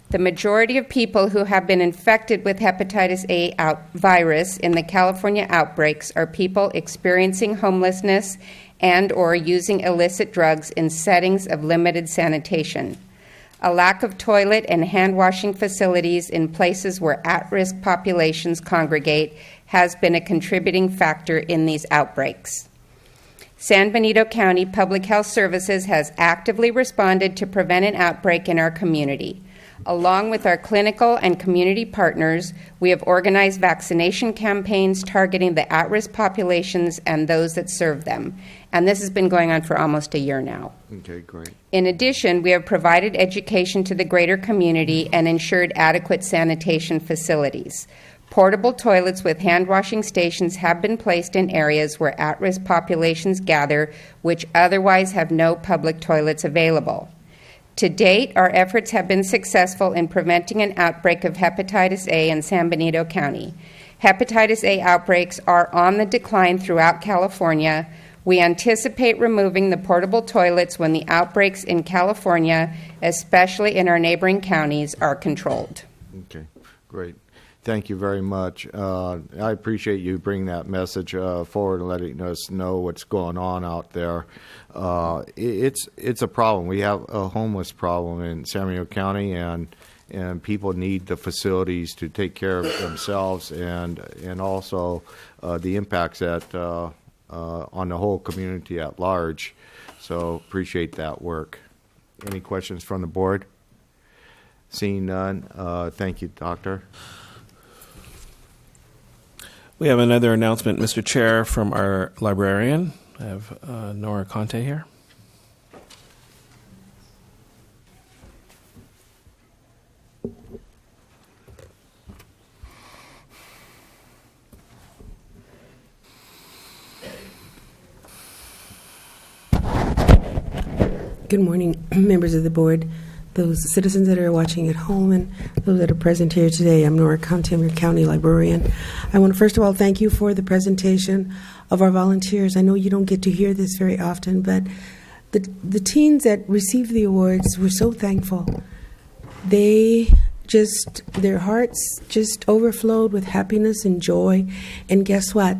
The majority of people who have been infected with hepatitis A virus in the California outbreaks are people experiencing homelessness and or using illicit drugs in settings of limited sanitation. A lack of toilet and hand-washing facilities in places where at-risk populations congregate has been a contributing factor in these outbreaks. San Benito County Public Health Services has actively responded to prevent an outbreak in our community. Along with our clinical and community partners, we have organized vaccination campaigns targeting the at-risk populations and those that serve them. And this has been going on for almost a year now. Okay, great. In addition, we have provided education to the greater community and ensured adequate sanitation facilities. Portable toilets with hand-washing stations have been placed in areas where at-risk populations gather, which otherwise have no public toilets available. To date, our efforts have been successful in preventing an outbreak of hepatitis A in San Benito County. Hepatitis A outbreaks are on the decline throughout California. We anticipate removing the portable toilets when the outbreaks in California, especially in our neighboring counties, are controlled. Okay, great. Thank you very much. I appreciate you bringing that message forward and letting us know what's going on out there. It's a problem. We have a homeless problem in San Benito County, and people need the facilities to take care of themselves and also the impacts that on the whole community at large. So appreciate that work. Any questions from the board? Seeing none, thank you, Doctor. We have another announcement, Mr. Chair, from our librarian. I have Nora Conte here. Good morning, members of the board, those citizens that are watching at home, and those that are present here today. I'm Nora Conte, I'm your county librarian. I want to first of all thank you for the presentation of our volunteers. I know you don't get to hear this very often, but the teens that received the awards were so thankful. Their hearts just overflowed with happiness and joy. And guess what?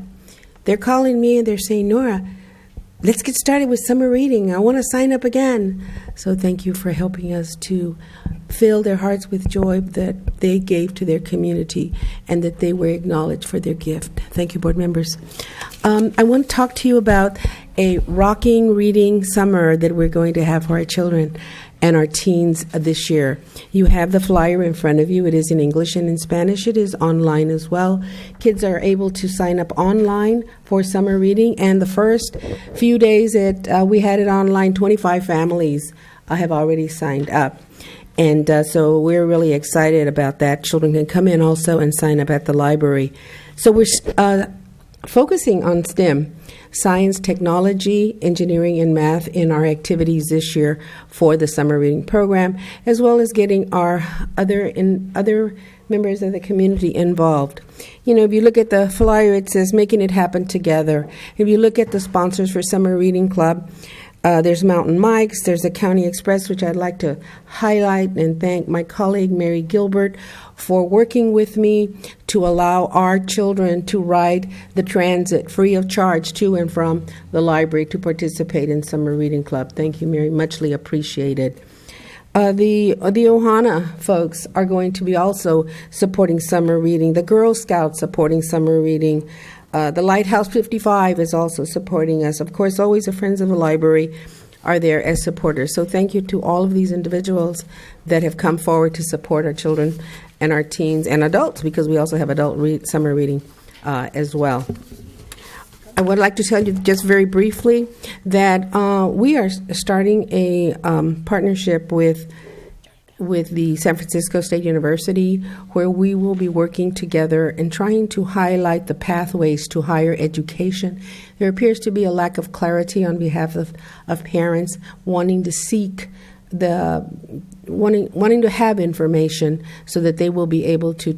They're calling me and they're saying, Nora, let's get started with summer reading. I want to sign up again. So thank you for helping us to fill their hearts with joy that they gave to their community and that they were acknowledged for their gift. Thank you, board members. I want to talk to you about a rocking reading summer that we're going to have for our children and our teens this year. You have the flyer in front of you. It is in English and in Spanish. It is online as well. Kids are able to sign up online for summer reading, and the first few days we had it online, 25 families have already signed up. And so we're really excited about that. Children can come in also and sign up at the library. So we're focusing on STEM, science, technology, engineering, and math in our activities this year for the summer reading program, as well as getting our other members of the community involved. You know, if you look at the flyer, it says making it happen together. If you look at the sponsors for Summer Reading Club, there's Mountain Mike's, there's the County Express, which I'd like to highlight and thank my colleague Mary Gilbert for working with me to allow our children to ride the transit free of charge to and from the library to participate in Summer Reading Club. Thank you, Mary, muchly appreciated. The Ohana folks are going to be also supporting summer reading. The Girl Scouts supporting summer reading. The Lighthouse 55 is also supporting us. Of course, always the Friends of the Library are there as supporters. So thank you to all of these individuals that have come forward to support our children and our teens and adults, because we also have adult summer reading as well. I would like to tell you just very briefly that we are starting a partnership with the San Francisco State University, where we will be working together and trying to highlight the pathways to higher education. There appears to be a lack of clarity on behalf of parents wanting to seek wanting to have information so that they will be able to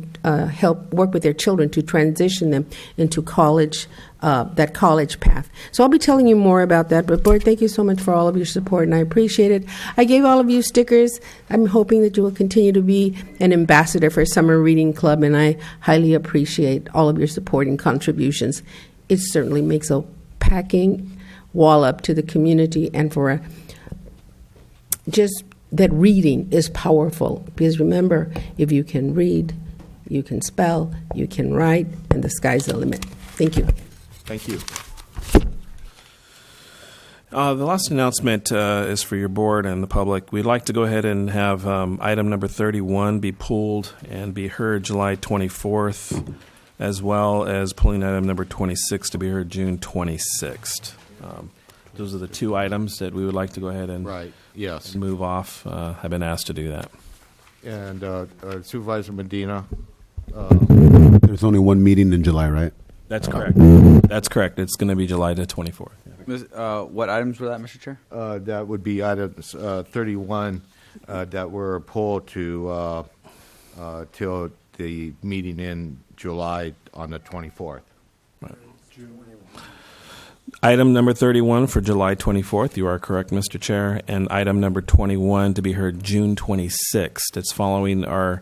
help work with their children to transition them into college, that college path. So I'll be telling you more about that, but board, thank you so much for all of your support, and I appreciate it. I gave all of you stickers. I'm hoping that you will continue to be an ambassador for Summer Reading Club, and I highly appreciate all of your support and contributions. It certainly makes a packing wallop to the community, and for just that reading is powerful, because remember, if you can read, you can spell, you can write, and the sky's the limit. Thank you. Thank you. The last announcement is for your board and the public. We'd like to go ahead and have item number 31 be pulled and be heard July 24th, as well as pulling item number 26 to be heard June 26th. Those are the two items that we would like to go ahead and Yes. move off. I've been asked to do that. And Supervisor Medina. There's only one meeting in July, right? That's correct. That's correct. It's going to be July the 24th. What items were that, Mr. Chair? That would be items 31 that were pulled to till the meeting in July on the 24th. Right. Item number 31 for July 24th. You are correct, Mr. Chair. And item number 21 to be heard June 26th. It's following our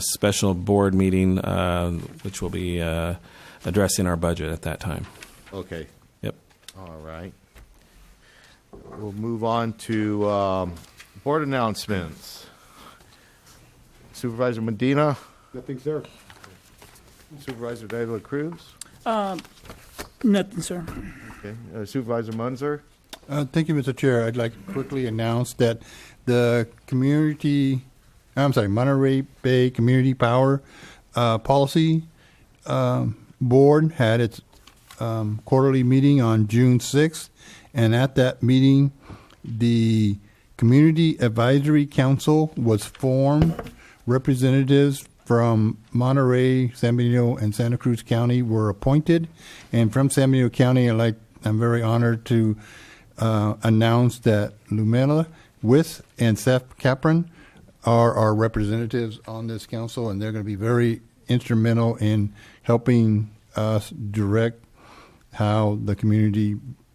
special board meeting, which will be addressing our budget at that time. Okay. Yep. All right. We'll move on to board announcements. Supervisor Medina. Nothing, sir. Supervisor De La Cruz. Nothing, sir. Okay. Supervisor Munzer. Thank you, Mr. Chair. I'd like to quickly announce that the Monterey Bay Community Power Policy Board had its quarterly meeting on June 6th, and at that meeting, the Community Advisory Council was formed. Representatives from Monterey, San Benito, and Santa Cruz County were appointed, and from San Benito County, I'm very honored to announce that Lumela With and Seth Capron are our representatives on this council, and they're going to be very instrumental in helping us direct how the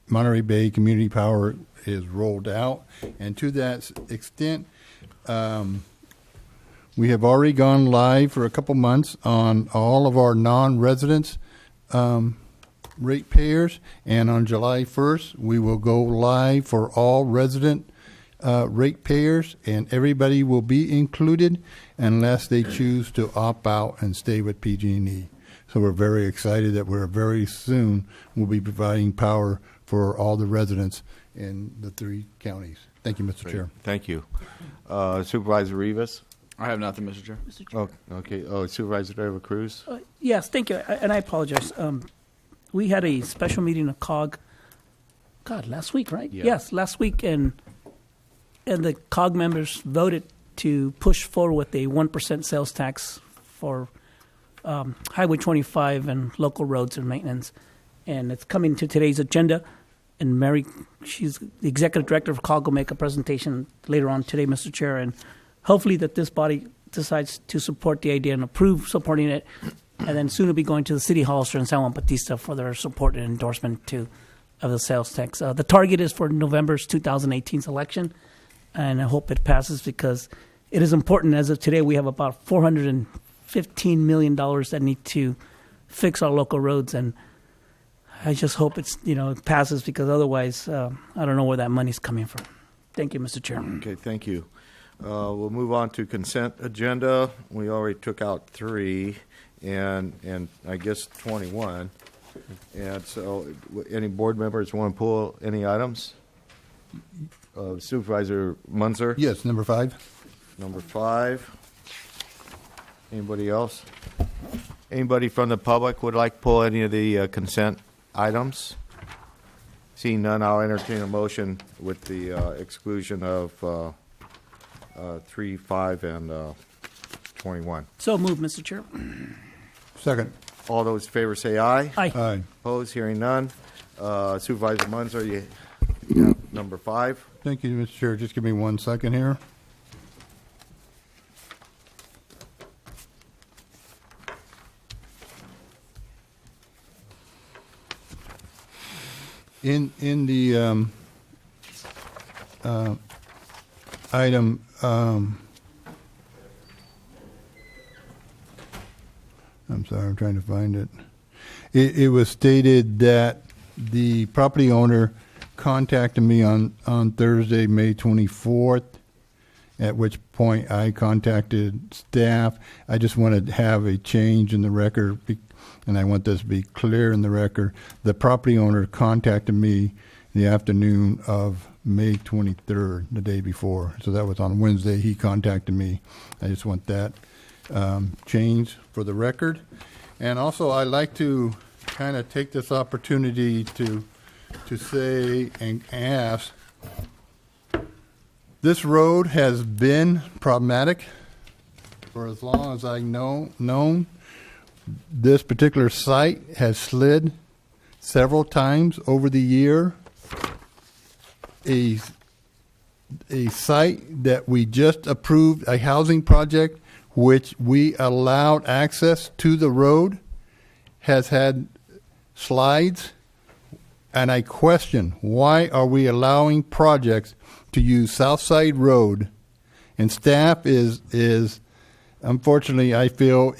Monterey Bay Community Power is rolled out. And to that extent, we have already gone live for a couple months on all of our non-residents ratepayers, and on July 1st, we will go live for all resident ratepayers, and everybody will be included unless they choose to opt out and stay with PG&E. So we're very excited that we're very soon will be providing power for all the residents in the 3 counties. Thank you, Mr. Chair. Thank you. Supervisor Rivas? I have nothing, Mr. Chair. Oh, okay. Oh, Supervisor De La Cruz? Yes, thank you. And I apologize. We had a special meeting of COG, last week, right? Yeah. Yes, last week, and the COG members voted to push forward with a 1% sales tax for Highway 25 and local roads and maintenance. And it's coming to today's agenda. And Mary, she's the executive director of COG, will make a presentation later on today, Mr. Chair. And hopefully that this body decides to support the idea and approve supporting it. And then soon it'll be going to the City Hall in San Juan Bautista for their support and endorsement of the sales tax. The target is for November's 2018's election. And I hope it passes because it is important. As of today, we have about $415 million that need to fix our local roads, and I just hope it passes because otherwise, I don't know where that money's coming from. Thank you, Mr. Chair. Okay, thank you. We'll move on to consent agenda. We already took out 3, and I guess 21. And so, any board members want to pull any items? Supervisor Munzer? Yes, number 5. Number 5. Anybody else? Anybody from the public would like to pull any of the consent items? Seeing none, I'll entertain a motion with the exclusion of 3, 5, and 21. So moved, Mr. Chair. Second. All those in favor say aye. Aye. Aye. Opposed? Hearing none. Supervisor Munzer, you number 5. Thank you, Mr. Chair. Just give me 1 second here. In the item, I'm sorry, I'm trying to find it. It was stated that the property owner contacted me on Thursday, May 24th, at which point I contacted staff. I just wanted to have a change in the record, and I want this to be clear in the record. The property owner contacted me the afternoon of May 23rd, the day before. So that was on Wednesday. He contacted me. I just want that change for the record. And also, I'd like to kind of take this opportunity to say and ask, this road has been problematic for as long as I've known. This particular site has slid several times over the year. A site that we just approved, a housing project, which we allowed access to the road, has had slides. And I question, why are we allowing projects to use Southside Road? And staff is unfortunately, I feel,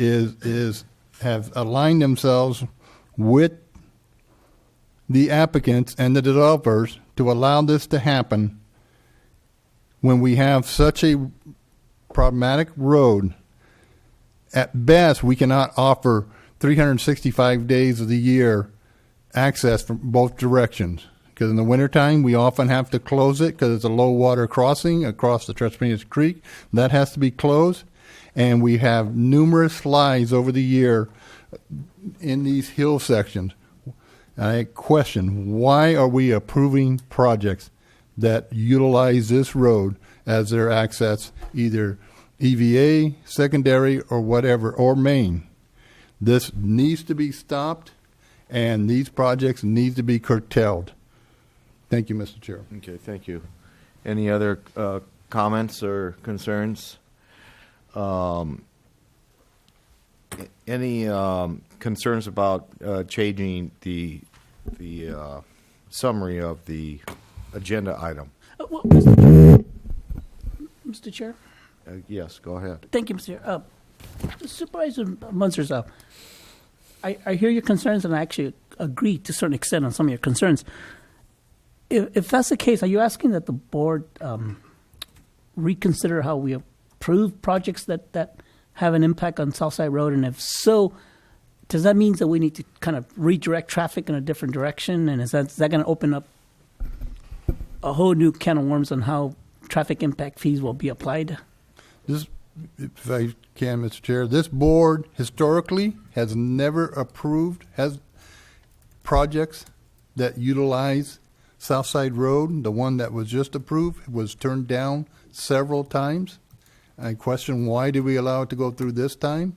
have aligned themselves with the applicants and the developers to allow this to happen when we have such a problematic road. At best, we cannot offer 365 days of the year access from both directions, because in the wintertime we often have to close it because it's a low water crossing across the Tres Pines Creek. That has to be closed, and we have numerous slides over the year in these hill sections. I question, why are we approving projects that utilize this road as their access, either EVA, secondary, or whatever, or main? This needs to be stopped, and these projects need to be curtailed. Thank you, Mr. Chair. Okay, thank you. Any other comments or concerns? Any concerns about changing the summary of the agenda item? Mr. Chair? Yes, go ahead. Thank you, Mr. Chair. Supervisor Munzer's I hear your concerns, and I actually agree to a certain extent on some of your concerns. If that's the case, are you asking that the board reconsider how we approve projects that have an impact on Southside Road? And if so, does that mean that we need to kind of redirect traffic in a different direction? And is that going to open up a whole new can of worms on how traffic impact fees will be applied? This, if I can, Mr. Chair, this board historically has never approved projects that utilize Southside Road. The one that was just approved was turned down several times. I question, why did we allow it to go through this time?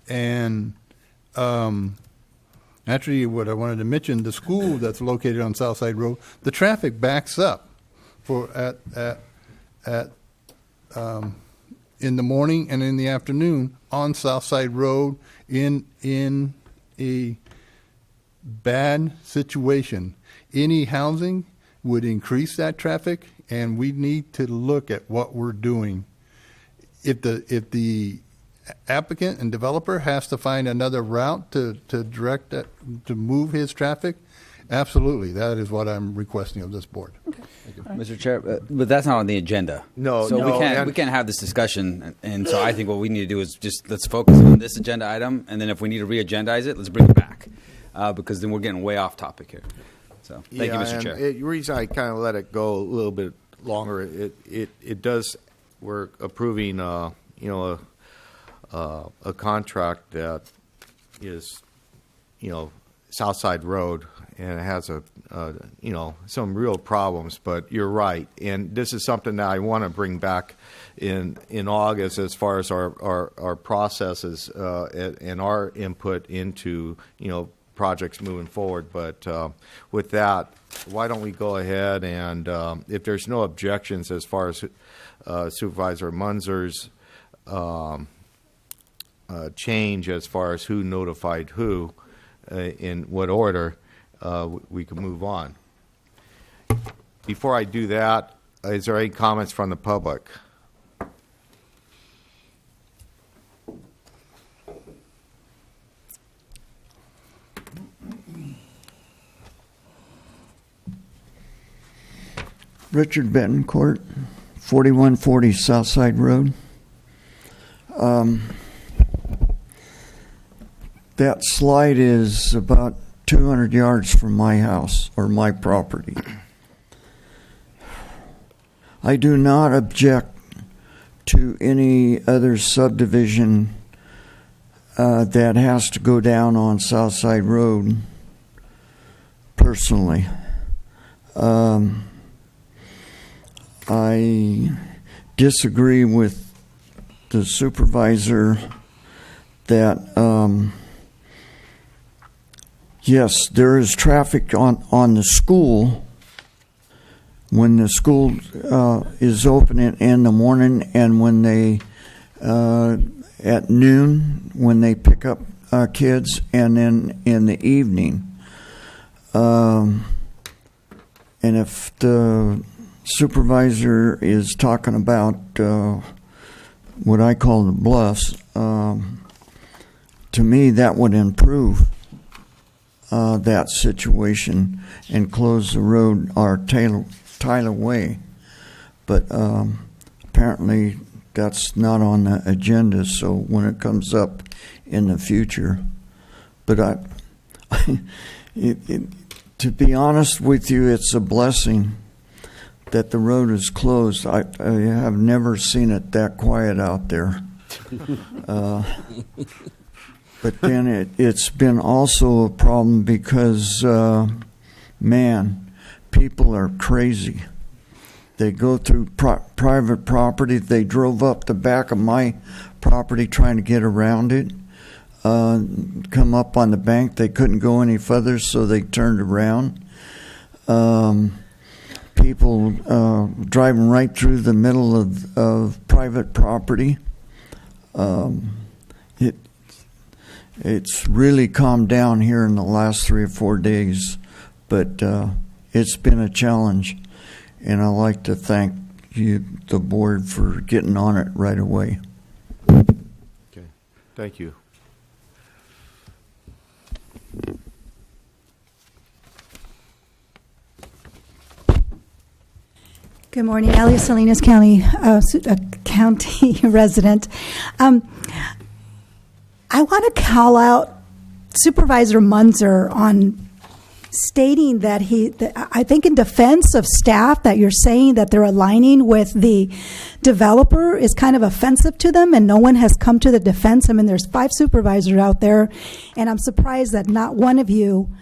And actually, what I wanted to mention, the school that's located on Southside Road, the traffic backs up in the morning and in the afternoon on Southside Road in a bad situation. Any housing would increase that traffic, and we need to look at what we're doing. If the applicant and developer has to find another route to direct that, to move his traffic, absolutely, that is what I'm requesting of this board. Okay. Mr. Chair, but that's not on the agenda. No, so no, we can't have this discussion. And so I think what we need to do is just let's focus on this agenda item, and then if we need to re-agendize it, let's bring it back, because then we're getting way off topic here. So thank you, Mr. Chair. The reason I kind of let it go a little bit longer, it does. We're approving, a contract that is, Southside Road, and it has some real problems. But you're right, and this is something that I want to bring back in August as far as our processes and our input into projects moving forward. But with that, why don't we go ahead and if there's no objections as far as Supervisor Munzer's change as far as who notified who in what order, we can move on. Before I do that, is there any comments from the public? Richard Betancourt, 4140 Southside Road. That slide is about 200 yards from my house or my property. I do not object to any other subdivision that has to go down on Southside Road, personally. I disagree with the supervisor that yes, there is traffic on the school when the school is open in the morning, and when they at noon when they pick up kids, and then in the evening. And if the supervisor is talking about what I call the bluffs, to me that would improve that situation and close the road or Tyler Way. But apparently that's not on the agenda, so when it comes up in the future. But to be honest with you, it's a blessing that the road is closed. I have never seen it that quiet out there. But then it's been also a problem because, man, people are crazy. They go through private property. They drove up the back of my property trying to get around it. Come up on the bank. They couldn't go any further, so they turned around. People driving right through the middle of private property. It's really calmed down here in the last 3 or 4 days, but it's been a challenge, and I'd like to thank you, the board, for getting on it right away. Okay, thank you. Good morning, Ellie Salinas County county resident. I want to call out Supervisor Munzer on stating that I think in defense of staff, that you're saying that they're aligning with the developer is kind of offensive to them, and no one has come to the defense. I mean, there's 5 supervisors out there, and I'm surprised that not one of you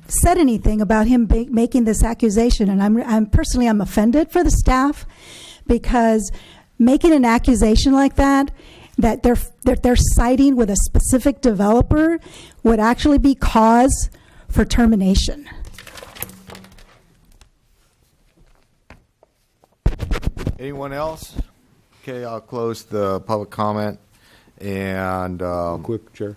said anything about him making this accusation. And I'm personally offended for the staff, because making an accusation like that they're siding with a specific developer would actually be cause for termination. Anyone else? Okay, I'll close the public comment. And quick, Chair.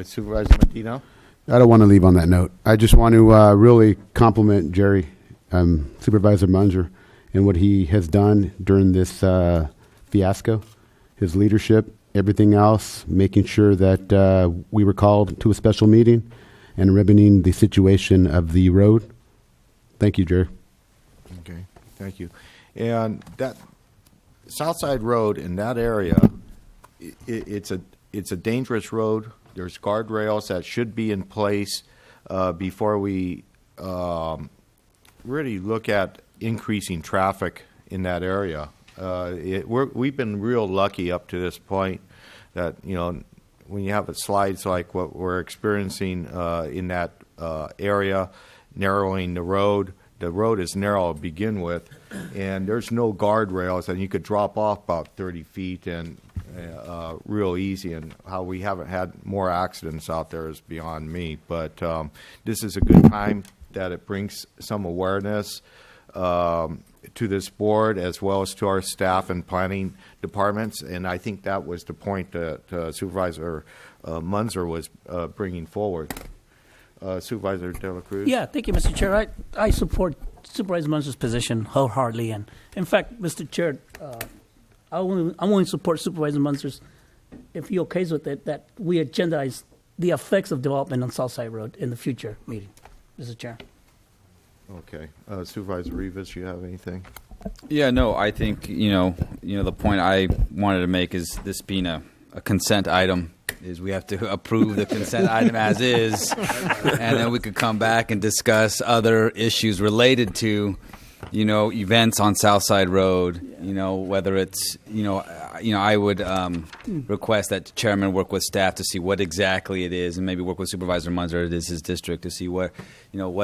Supervisor Medina. I don't want to leave on that note. I just want to really compliment Jerry, Supervisor Munzer, and what he has done during this fiasco, his leadership, everything else, making sure that we were called to a special meeting and ribboning the situation of the road. Thank you, Jerry. Okay, thank you. And that Southside Road in that area, it's a dangerous road. There's guardrails that should be in place before we really look at increasing traffic in that area. We've been real lucky up to this point that, when you have slides like what we're experiencing in that area, narrowing the road is narrow to begin with, and there's no guardrails, and you could drop off about 30 feet and real easy. And how we haven't had more accidents out there is beyond me. But this is a good time that it brings some awareness to this board as well as to our staff and planning departments, and I think that was the point that Supervisor Munzer was bringing forward. Supervisor De La Cruz? Yeah, thank you, Mr. Chair. I support Supervisor Munzer's position wholeheartedly, and in fact, Mr. Chair, I'm willing to support Supervisor Munzer's, if he okays with it, that we agendize the effects of development on Southside Road in the future meeting, Mr. Chair. Okay. Supervisor Rivas, you have anything? Yeah, no, I think, the point I wanted to make is this being a consent item, is we have to approve the consent item as is, and then we could come back and discuss other issues related to, events on Southside Road, whether it's, I would request that the chairman work with staff to see what exactly it is, and maybe work with Supervisor Munzer, it is his district, to see what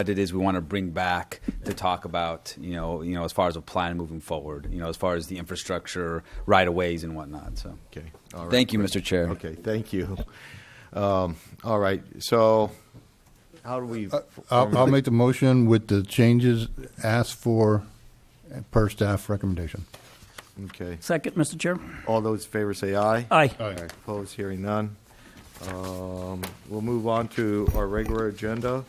it is we want to bring back to talk about, as far as a plan moving forward, as far as the infrastructure, right-of-ways and whatnot. So, okay. All right. Thank you, Mr. Chair. Okay, thank you. All right, so how do we... I'll make the motion with the changes asked for per staff recommendation. Okay. Second, Mr. Chair. All those in favor say aye. Aye. Aye. Opposed, hearing none. We'll move on to our regular agenda.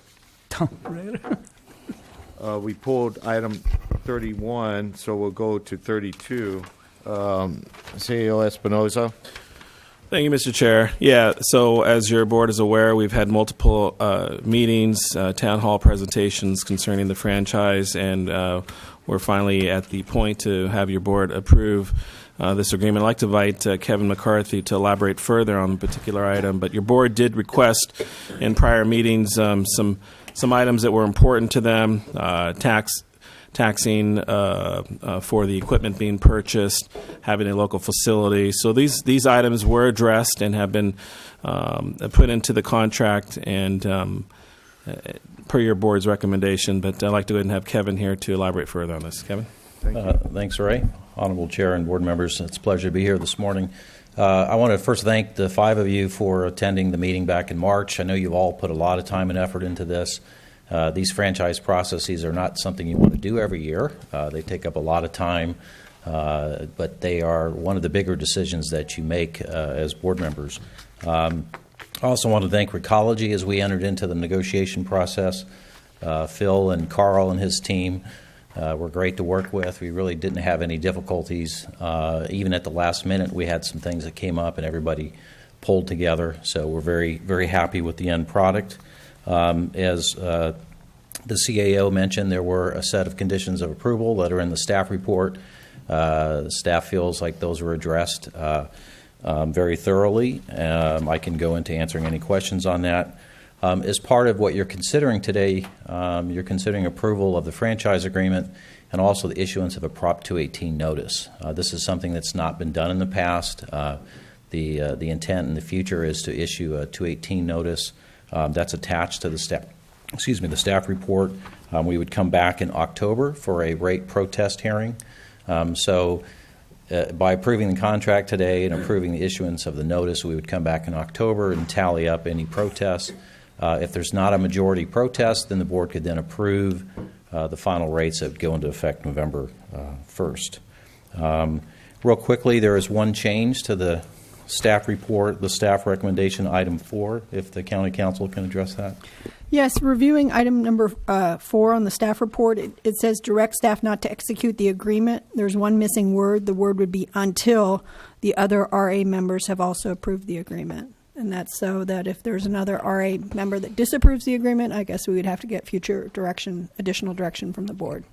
We pulled item 31, so we'll go to 32. CEO Espinoza. Thank you, Mr. Chair. Yeah, so as your board is aware, we've had multiple meetings, town hall presentations concerning the franchise, and we're finally at the point to have your board approve this agreement. I'd like to invite Kevin McCarthy to elaborate further on the particular item, but your board did request in prior meetings some items that were important to them, tax taxing for the equipment being purchased, having a local facility. So these items were addressed and have been put into the contract and per your board's recommendation. But I'd like to go ahead and have Kevin here to elaborate further on this. Kevin? Thanks, Ray. Honorable Chair and board members, it's a pleasure to be here this morning. I want to first thank the 5 of you for attending the meeting back in March. I know you've all put a lot of time and effort into this. These franchise processes are not something you want to do every year. They take up a lot of time, but they are one of the bigger decisions that you make as board members. I also want to thank Recology as we entered into the negotiation process. Phil and Carl and his team were great to work with. We really didn't have any difficulties. Even at the last minute, we had some things that came up and everybody pulled together. So we're very, very happy with the end product. As the CAO mentioned, there were a set of conditions of approval that are in the staff report. The staff feels like those were addressed very thoroughly. I can go into answering any questions on that. As part of what you're considering today, you're considering approval of the franchise agreement and also the issuance of a Prop 218 notice. This is something that's not been done in the past. The intent in the future is to issue a 218 notice that's attached to the staff report. We would come back in October for a rate protest hearing. By approving the contract today and approving the issuance of the notice, we would come back in October and tally up any protests. If there's not a majority protest, then the board could then approve the final rates that go into effect November 1st. Real quickly, there is one change to the staff report, the staff recommendation, item 4, if the county council can address that. Yes, reviewing item number 4 on the staff report, it says direct staff not to execute the agreement. There's one missing word. The word would be until the other RA members have also approved the agreement. And that's so that if there's another RA member that disapproves the agreement, I guess we would have to get future direction, additional direction from the board.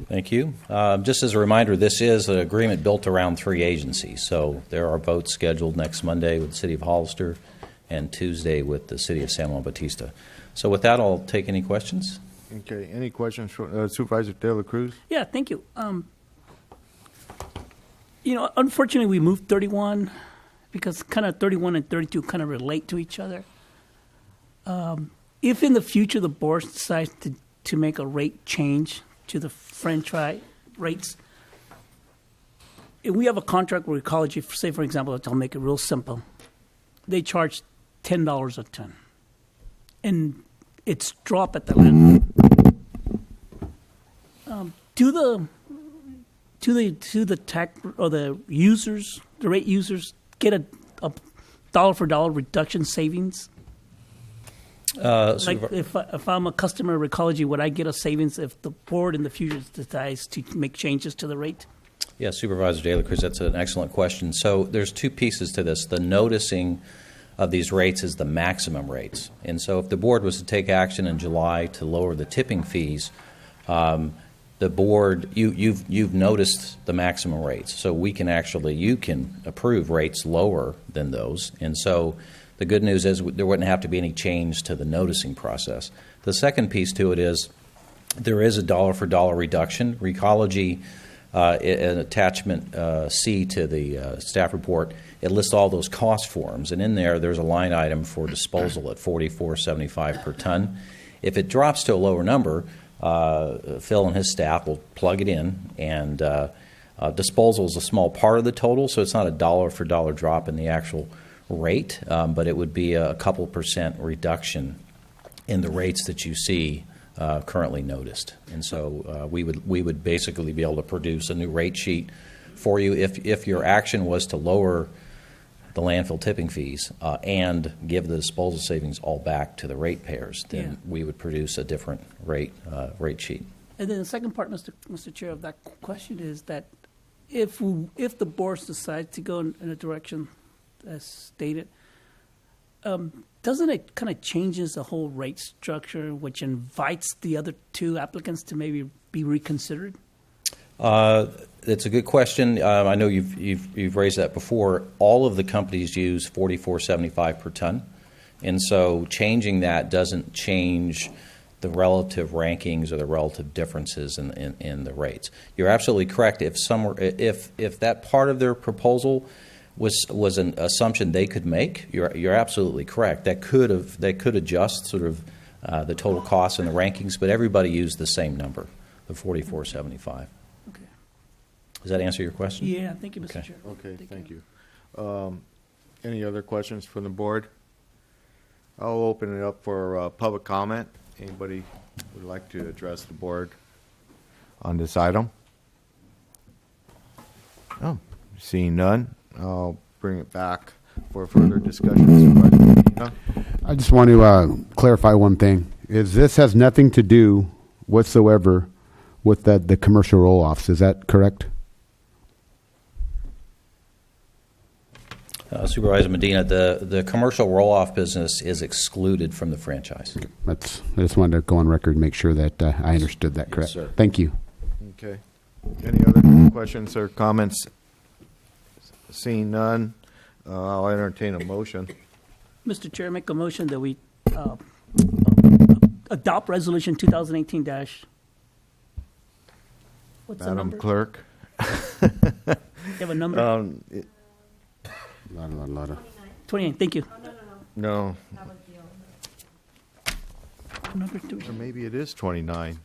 Thank you. Just as a reminder, this is an agreement built around 3 agencies. So there are votes scheduled next Monday with the City of Hollister and Tuesday with the City of San Juan Bautista. So with that, I'll take any questions. Okay. Any questions for Supervisor De La Cruz? Yeah, thank you. Unfortunately, we moved 31 because kind of 31 and 32 kind of relate to each other. If in the future the board decides to make a rate change to the franchise rates, if we have a contract with Ecology, say for example, I'll make it real simple, they charge $10 a ton, and it's drop at the landfill. Do the tech or the users, the rate users, get a dollar for dollar reduction savings? Like if I'm a customer of Recology, would I get a savings if the board in the future decides to make changes to the rate? Yeah, Supervisor De La Cruz, that's an excellent question. So there's 2 pieces to this. The noticing of these rates is the maximum rates. And so if the board was to take action in July to lower the tipping fees, the board, you've noticed the maximum rates. So you can approve rates lower than those. And so the good news is there wouldn't have to be any change to the noticing process. The second piece to it is there is a dollar for dollar reduction. Recology, an attachment C to the staff report, it lists all those cost forms, and in there's a line item for disposal at $44.75 per ton. If it drops to a lower number, Phil and his staff will plug it in, and disposal is a small part of the total, so it's not a dollar for dollar drop in the actual rate, but it would be a couple % reduction in the rates that you see currently noticed. And so we would basically be able to produce a new rate sheet for you if your action was to lower the landfill tipping fees and give the disposal savings all back to the ratepayers, then we would produce a different rate sheet. And then the second part, Mr. Chair, of that question is that if the boards decide to go in a direction as stated, doesn't it kind of changes the whole rate structure, which invites the other 2 applicants to maybe be reconsidered? It's a good question. I know you've raised that before. All of the companies use $44.75 per ton, and so changing that doesn't change the relative rankings or the relative differences in the rates. You're absolutely correct. If that part of their proposal was an assumption they could make, you're absolutely correct. They could adjust sort of the total cost and the rankings, but everybody used the same number, the 4475. Okay. Does that answer your question? Yeah, thank you, Mr. Okay. Chair. Okay, thank you. Any other questions from the board? I'll open it up for public comment. Anybody would like to address the board on this item? Oh, seeing none, I'll bring it back for further discussion. I just want to clarify one thing. This has nothing to do whatsoever with the commercial roll-offs. Is that correct? Supervisor Medina, the commercial roll-off business is excluded from the franchise. I just wanted to go on record and make sure that I understood that correct. Yes, sir. Thank you. Okay. Any other questions or comments? Seeing none, I'll entertain a motion. Mr. Chair, make a motion that we adopt Resolution 2018 what's the Madam number? Clerk. You have a number? Lot of. 28, thank you. No. Number two. Or maybe it is 29.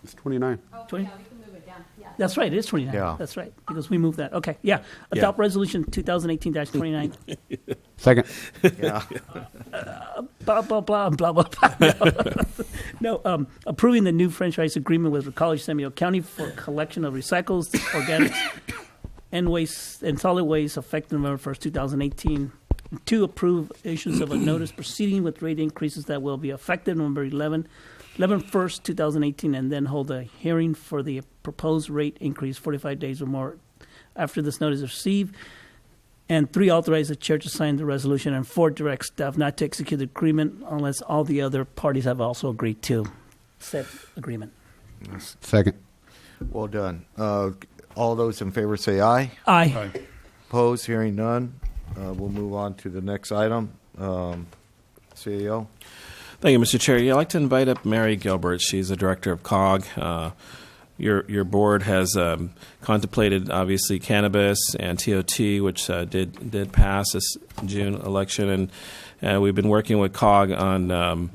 It's 29. 20? That's right, it is 29. Yeah. That's right, because we moved that. Okay, yeah. Adopt Resolution 2018-29. Second. Yeah. Blah, blah, blah, blah, blah, blah. No, approving the new franchise agreement with College San Benito County for collection of recycles, organics, and waste and solid waste effective November 1st, 2018. To approve issuance of a notice proceeding with rate increases that will be effective November 1st, 2018, and then hold a hearing for the proposed rate increase 45 days or more after this notice is received. And 3, authorize the chair to sign the resolution, and 4, direct staff not to execute the agreement unless all the other parties have also agreed to said agreement. Second. Well done. All those in favor say aye. Aye. Opposed, hearing none. We'll move on to the next item. CEO. Thank you, Mr. Chair. I'd like to invite up Mary Gilbert. She's the director of COG. Your board has contemplated, obviously, cannabis and TOT, which did pass this June election, and we've been working with COG on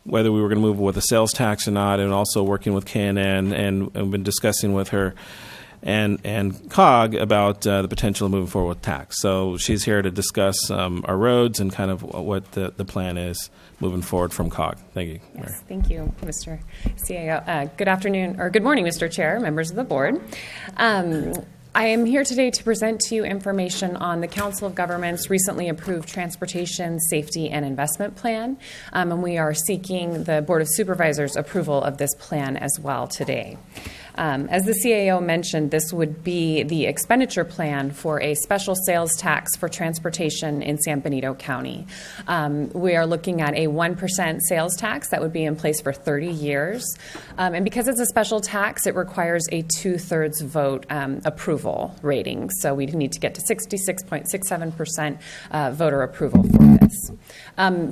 whether we were going to move with a sales tax or not, and also working with KNN, and we've been discussing with her and COG about the potential of moving forward with tax. So she's here to discuss our roads and kind of what the plan is moving forward from COG. Thank you, Mary. Yes, thank you, Mr. CAO. Good afternoon, or good morning, Mr. Chair, members of the board. I am here today to present to you information on the Council of Governments' recently approved Transportation, Safety, and Investment Plan, and we are seeking the Board of Supervisors' approval of this plan as well today. As the CAO mentioned, this would be the expenditure plan for a special sales tax for transportation in San Benito County. We are looking at a 1% sales tax that would be in place for 30 years. And because it's a special tax, it requires a 2/3 vote approval rating. So we need to get to 66.67% voter approval for this.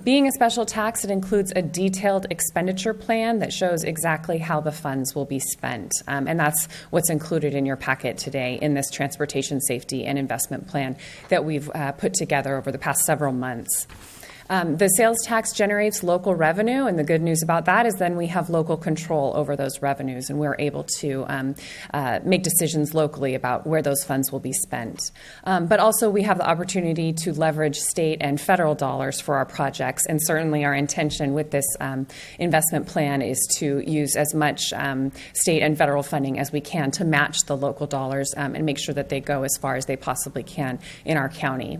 Being a special tax, it includes a detailed expenditure plan that shows exactly how the funds will be spent. And that's what's included in your packet today in this Transportation Safety and Investment Plan that we've put together over the past several months. The sales tax generates local revenue, and the good news about that is then we have local control over those revenues, and we're able to make decisions locally about where those funds will be spent. But also we have the opportunity to leverage state and federal dollars for our projects, and certainly our intention with this investment plan is to use as much state and federal funding as we can to match the local dollars and make sure that they go as far as they possibly can in our county.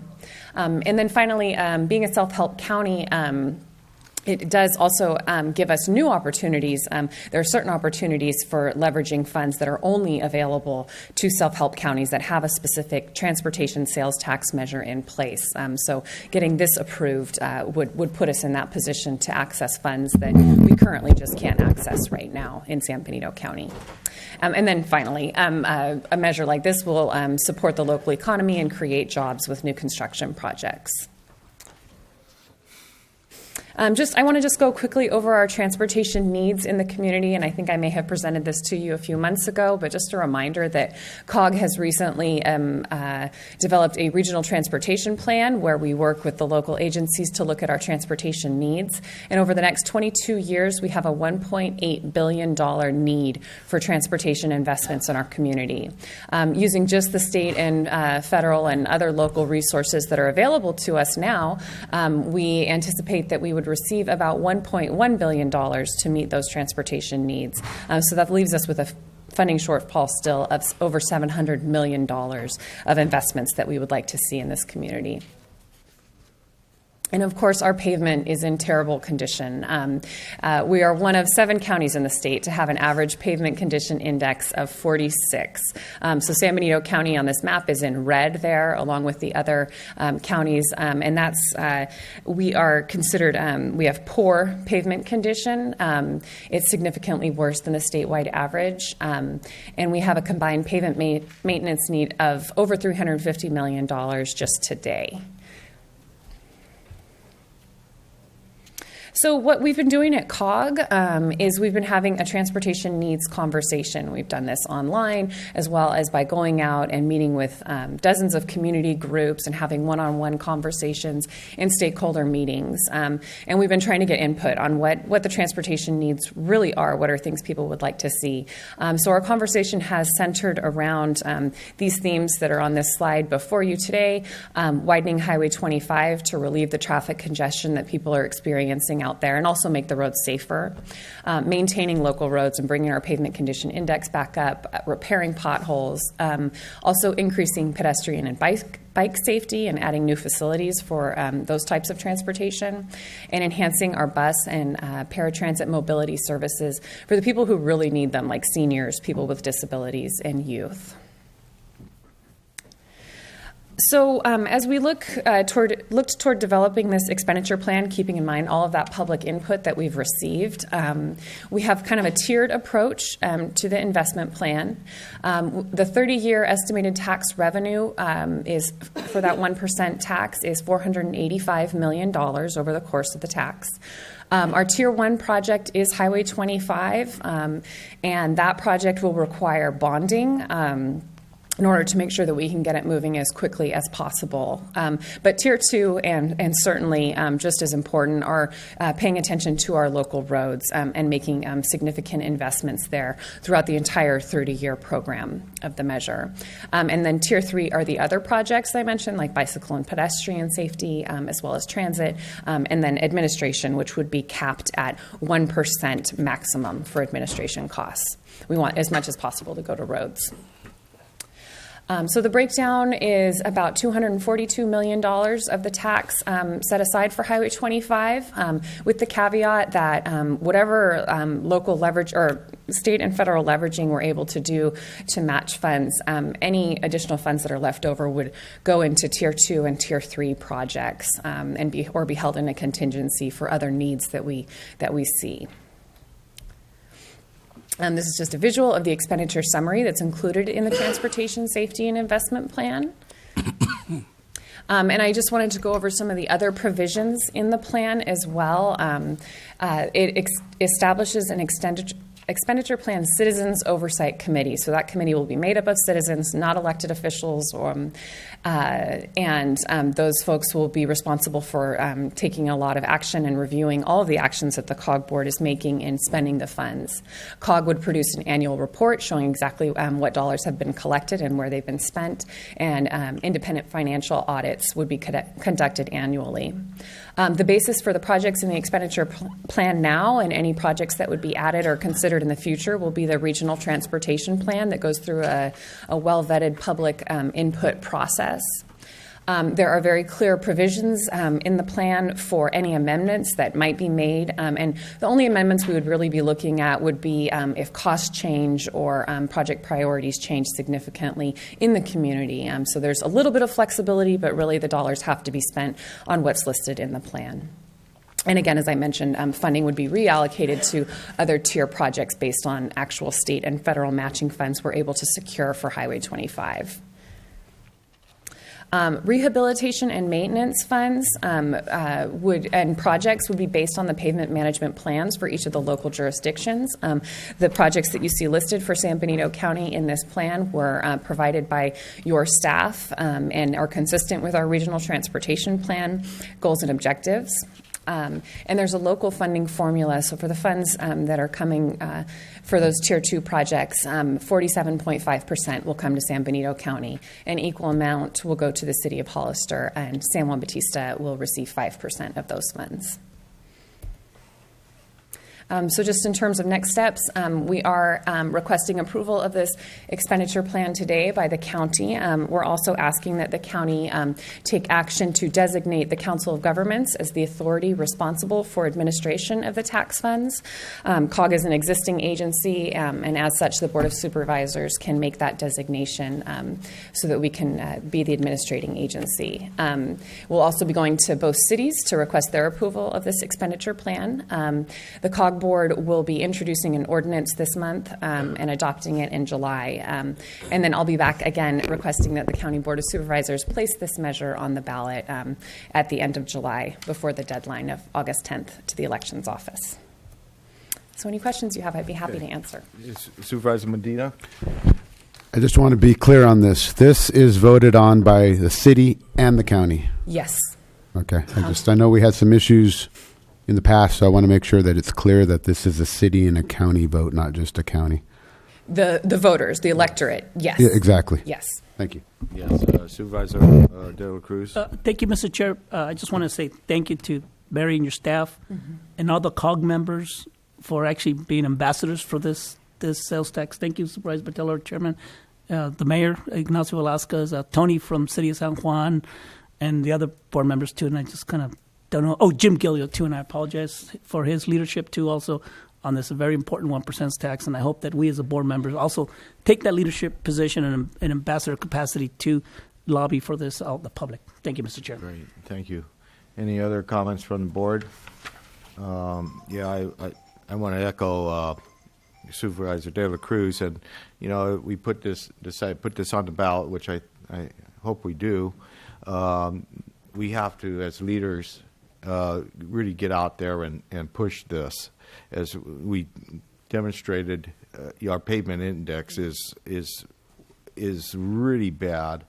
And then finally, being a self-help county, it does also give us new opportunities. There are certain opportunities for leveraging funds that are only available to self-help counties that have a specific transportation sales tax measure in place. So getting this approved would put us in that position to access funds that we currently just can't access right now in San Benito County. And then finally, a measure like this will support the local economy and create jobs with new construction projects. I want to just go quickly over our transportation needs in the community, and I think I may have presented this to you a few months ago, but just a reminder that COG has recently developed a regional transportation plan where we work with the local agencies to look at our transportation needs. And over the next 22 years, we have a $1.8 billion need for transportation investments in our community. Using just the state and federal and other local resources that are available to us now, we anticipate that we would receive about $1.1 billion to meet those transportation needs. So that leaves us with a funding shortfall still of over $700 million of investments that we would like to see in this community. And of course, our pavement is in terrible condition. We are one of 7 counties in the state to have an average pavement condition index of 46. So San Benito County on this map is in red there, along with the other counties. And that's, we are considered, we have poor pavement condition. It's significantly worse than the statewide average. And we have a combined pavement maintenance need of over $350 million just today. So what we've been doing at COG is we've been having a transportation needs conversation. We've done this online as well as by going out and meeting with dozens of community groups and having one-on-one conversations and stakeholder meetings. And we've been trying to get input on what the transportation needs really are, what are things people would like to see. So our conversation has centered around these themes that are on this slide before you today, widening Highway 25 to relieve the traffic congestion that people are experiencing out there and also make the roads safer, maintaining local roads and bringing our pavement condition index back up, repairing potholes, also increasing pedestrian and bike safety and adding new facilities for those types of transportation, and enhancing our bus and paratransit mobility services for the people who really need them, like seniors, people with disabilities, and youth. So as we looked toward developing this expenditure plan, keeping in mind all of that public input that we've received, we have kind of a tiered approach to the investment plan. The 30-year estimated tax revenue is for that 1% tax is $485 million over the course of the tax. Our Tier 1 project is Highway 25, and that project will require bonding in order to make sure that we can get it moving as quickly as possible. But Tier 2 and certainly just as important are paying attention to our local roads and making significant investments there throughout the entire 30-year program of the measure. And then Tier 3 are the other projects I mentioned, like bicycle and pedestrian safety, as well as transit, and then administration, which would be capped at 1% maximum for administration costs. We want as much as possible to go to roads. So the breakdown is about $242 million of the tax set aside for Highway 25, with the caveat that whatever local leverage or state and federal leveraging we're able to do to match funds, any additional funds that are left over would go into Tier 2 and Tier 3 projects and be held in a contingency for other needs that we see. This is just a visual of the expenditure summary that's included in the Transportation Safety and Investment Plan. And I just wanted to go over some of the other provisions in the plan as well. It establishes an expenditure plan citizens oversight committee. So that committee will be made up of citizens, not elected officials, and those folks will be responsible for taking a lot of action and reviewing all of the actions that the COG board is making in spending the funds. COG would produce an annual report showing exactly what dollars have been collected and where they've been spent, and independent financial audits would be conducted annually. The basis for the projects in the expenditure plan now and any projects that would be added or considered in the future will be the regional transportation plan that goes through a well-vetted public input process. There are very clear provisions in the plan for any amendments that might be made, and the only amendments we would really be looking at would be if costs change or project priorities change significantly in the community. So there's a little bit of flexibility, but really the dollars have to be spent on what's listed in the plan. And again, as I mentioned, funding would be reallocated to other tier projects based on actual state and federal matching funds we're able to secure for Highway 25. Rehabilitation and maintenance funds and projects would be based on the pavement management plans for each of the local jurisdictions. The projects that you see listed for San Benito County in this plan were provided by your staff and are consistent with our regional transportation plan goals and objectives. And there's a local funding formula. So for the funds that are coming for those Tier 2 projects, 47.5% will come to San Benito County. An equal amount will go to the city of Hollister, and San Juan Bautista will receive 5% of those funds. So just in terms of next steps, we are requesting approval of this expenditure plan today by the county. We're also asking that the county take action to designate the Council of Governments as the authority responsible for administration of the tax funds. COG is an existing agency, and as such, the Board of Supervisors can make that designation so that we can be the administrating agency. We'll also be going to both cities to request their approval of this expenditure plan. The COG Board will be introducing an ordinance this month and adopting it in July. And then I'll be back again requesting that the County Board of Supervisors place this measure on the ballot at the end of July before the deadline of August 10th to the Elections Office. So any questions you have, I'd be happy to answer. Supervisor Medina? I just want to be clear on this. This is voted on by the city and the county. Yes. Okay. I know we had some issues in the past, so I want to make sure that it's clear that this is a city and a county vote, not just a county. The voters, the electorate, yes. Yeah, exactly. Yes. Thank you. Yes, Supervisor De La Cruz. Thank you, Mr. Chair. I just want to say thank you to Barry and your staff and all the COG members for actually being ambassadors for this sales tax. Thank you, Supervisor Patello, Chairman, the Mayor, Ignacio Velasquez, Tony from City of San Juan, and the other board members, too. And I just kind of don't know. Oh, Jim Gilliot, too, and I apologize for his leadership, too, also on this very important 1% tax. And I hope that we as a board members also take that leadership position in an ambassador capacity to lobby for this out in the public. Thank you, Mr. Chair. Great. Thank you. Any other comments from the board? I want to echo Supervisor De La Cruz. And, we put this on the ballot, which I hope we do. We have to, as leaders, really get out there and push this. As we demonstrated, our pavement index is really bad.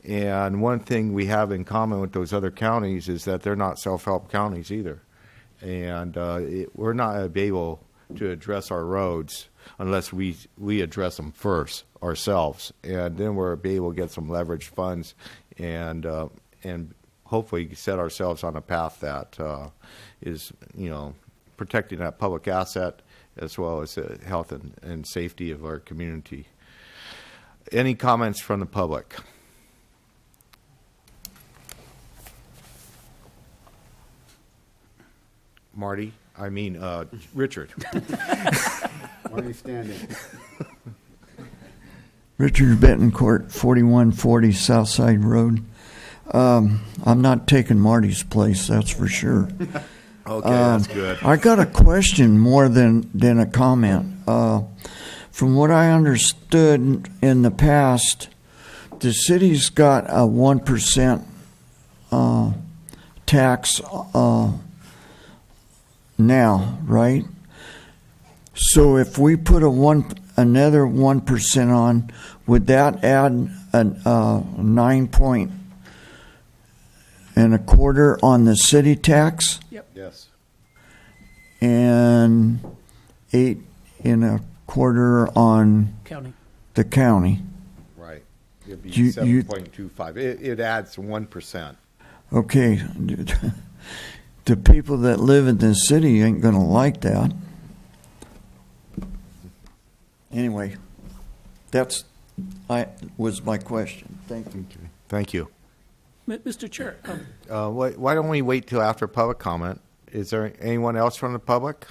And one thing we have in common with those other counties is that they're not self-help counties either. And we're not able to address our roads unless we address them first ourselves. And then we'll be able to get some leveraged funds and hopefully set ourselves on a path that is, protecting that public asset as well as the health and safety of our community. Any comments from the public? Richard. Marty standing. Richard Betancourt, 4140 Southside Road. I'm not taking Marty's place, that's for sure. Okay, that's good. I got a question more than a comment. From what I understood in the past, the city's got a 1% tax now, right? So if we put another 1% on, would that add a 9 and a quarter on the city tax? Yep. Yes. And 8 and a quarter on County. the county. Right. It'd be 7.25. It adds 1%. Okay. The people that live in the city ain't going to like that. Anyway, was my question. Thank you. Thank you. Mr. Chair. Why don't we wait till after public comment? Is there anyone else from the public?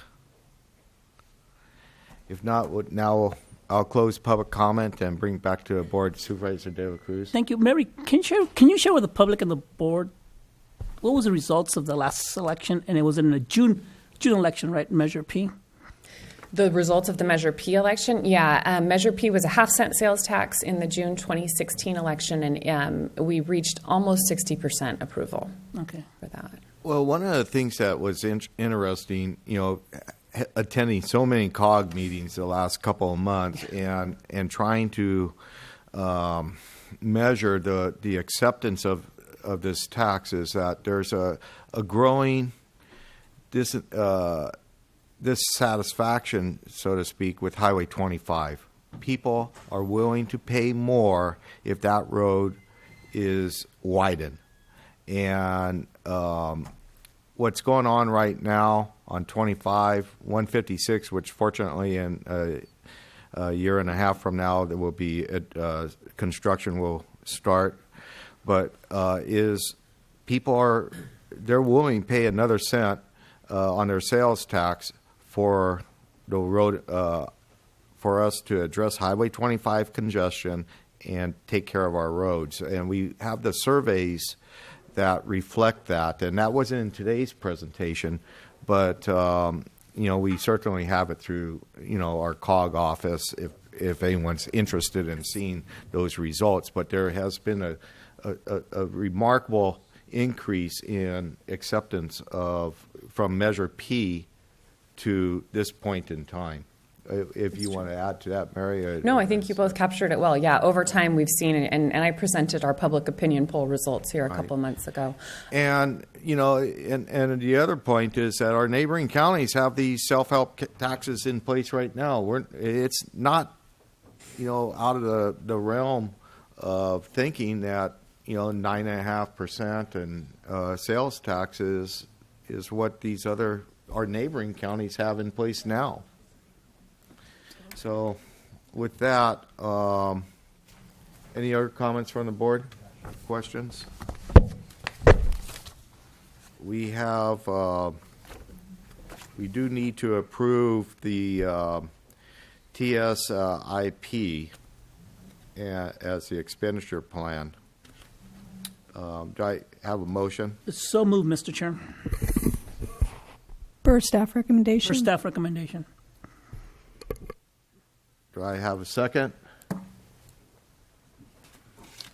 If not, now I'll close public comment and bring back to the board Supervisor De La Cruz. Thank you. Mary, can you share with the public and the board what was the results of the last election? And it was in the June election, right, Measure P? The results of the Measure P election? Yeah, Measure P was a half-cent sales tax in the June 2016 election, and we reached almost 60% approval for that. Well, one of the things that was interesting, attending so many COG meetings the last couple of months and trying to measure the acceptance of this tax is that there's a growing dissatisfaction, so to speak, with Highway 25. People are willing to pay more if that road is widened. And what's going on right now on 25, 156, which fortunately in a year and a half from now there will be construction will start, but is people they're willing to pay another cent on their sales tax for the road for us to address Highway 25 congestion and take care of our roads. And we have the surveys that reflect that, and that wasn't in today's presentation, but we certainly have it through our COG office if anyone's interested in seeing those results. But there has been a remarkable increase in acceptance from Measure P to this point in time. If you want to add to that, Mary. No, I think you both captured it well. Yeah, over time we've seen it, and I presented our public opinion poll results here a couple of months ago. And, and the other point is that our neighboring counties have these self-help taxes in place right now. It's not, out of the realm of thinking that, 9.5% and sales taxes is what our neighboring counties have in place now. So with that, any other comments from the board? Questions? We have, we do need to approve the TSIP as the expenditure plan. Do I have a motion? So moved, Mr. Chair. Per staff recommendation. For staff recommendation. Do I have a second?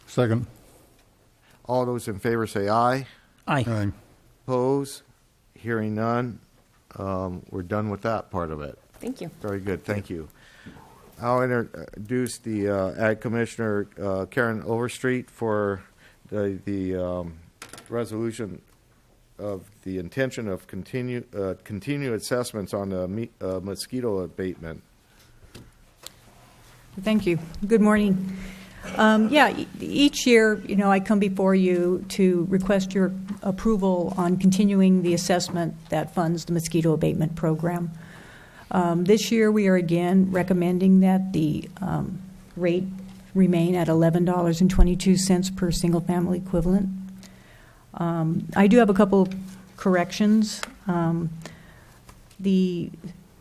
Second. All those in favor say aye. Aye. Aye. Oppose? Hearing none. We're done with that part of it. Thank you. Very good. Thank you. I'll introduce the Ag Commissioner Karen Overstreet for the resolution of the intention of continue assessments on the mosquito abatement. Thank you. Good morning. Each year, I come before you to request your approval on continuing the assessment that funds the mosquito abatement program. This year, we are again recommending that the rate remain at $11.22 per single-family equivalent. I do have a couple corrections. The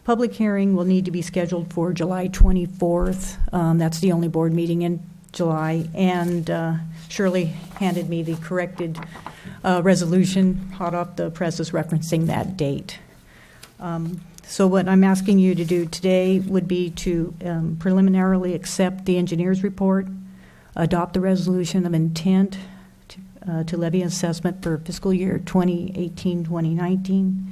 public hearing will need to be scheduled for July 24th. That's the only board meeting in July. And Shirley handed me the corrected resolution hot off the presses referencing that date. So what I'm asking you to do today would be to preliminarily accept the engineer's report, adopt the resolution of intent to levy assessment for fiscal year 2018-2019,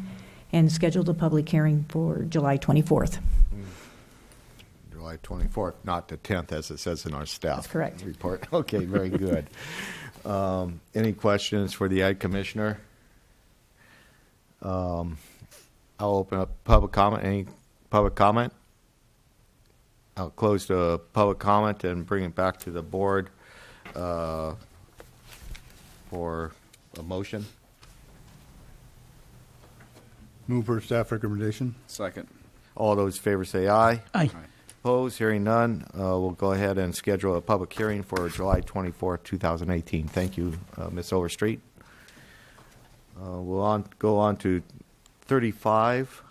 and schedule the public hearing for July 24th. July 24th, not the 10th, as it says in our staff That's correct. report. Okay, very good. Any questions for the Ag Commissioner? I'll open up public comment. Any public comment? I'll close the public comment and bring it back to the board for a motion. Move for staff recommendation. Second. All those in favor say aye. Aye. Opposed? Hearing none. We'll go ahead and schedule a public hearing for July 24th, 2018. Thank you, Ms. Overstreet. We'll go on to 35.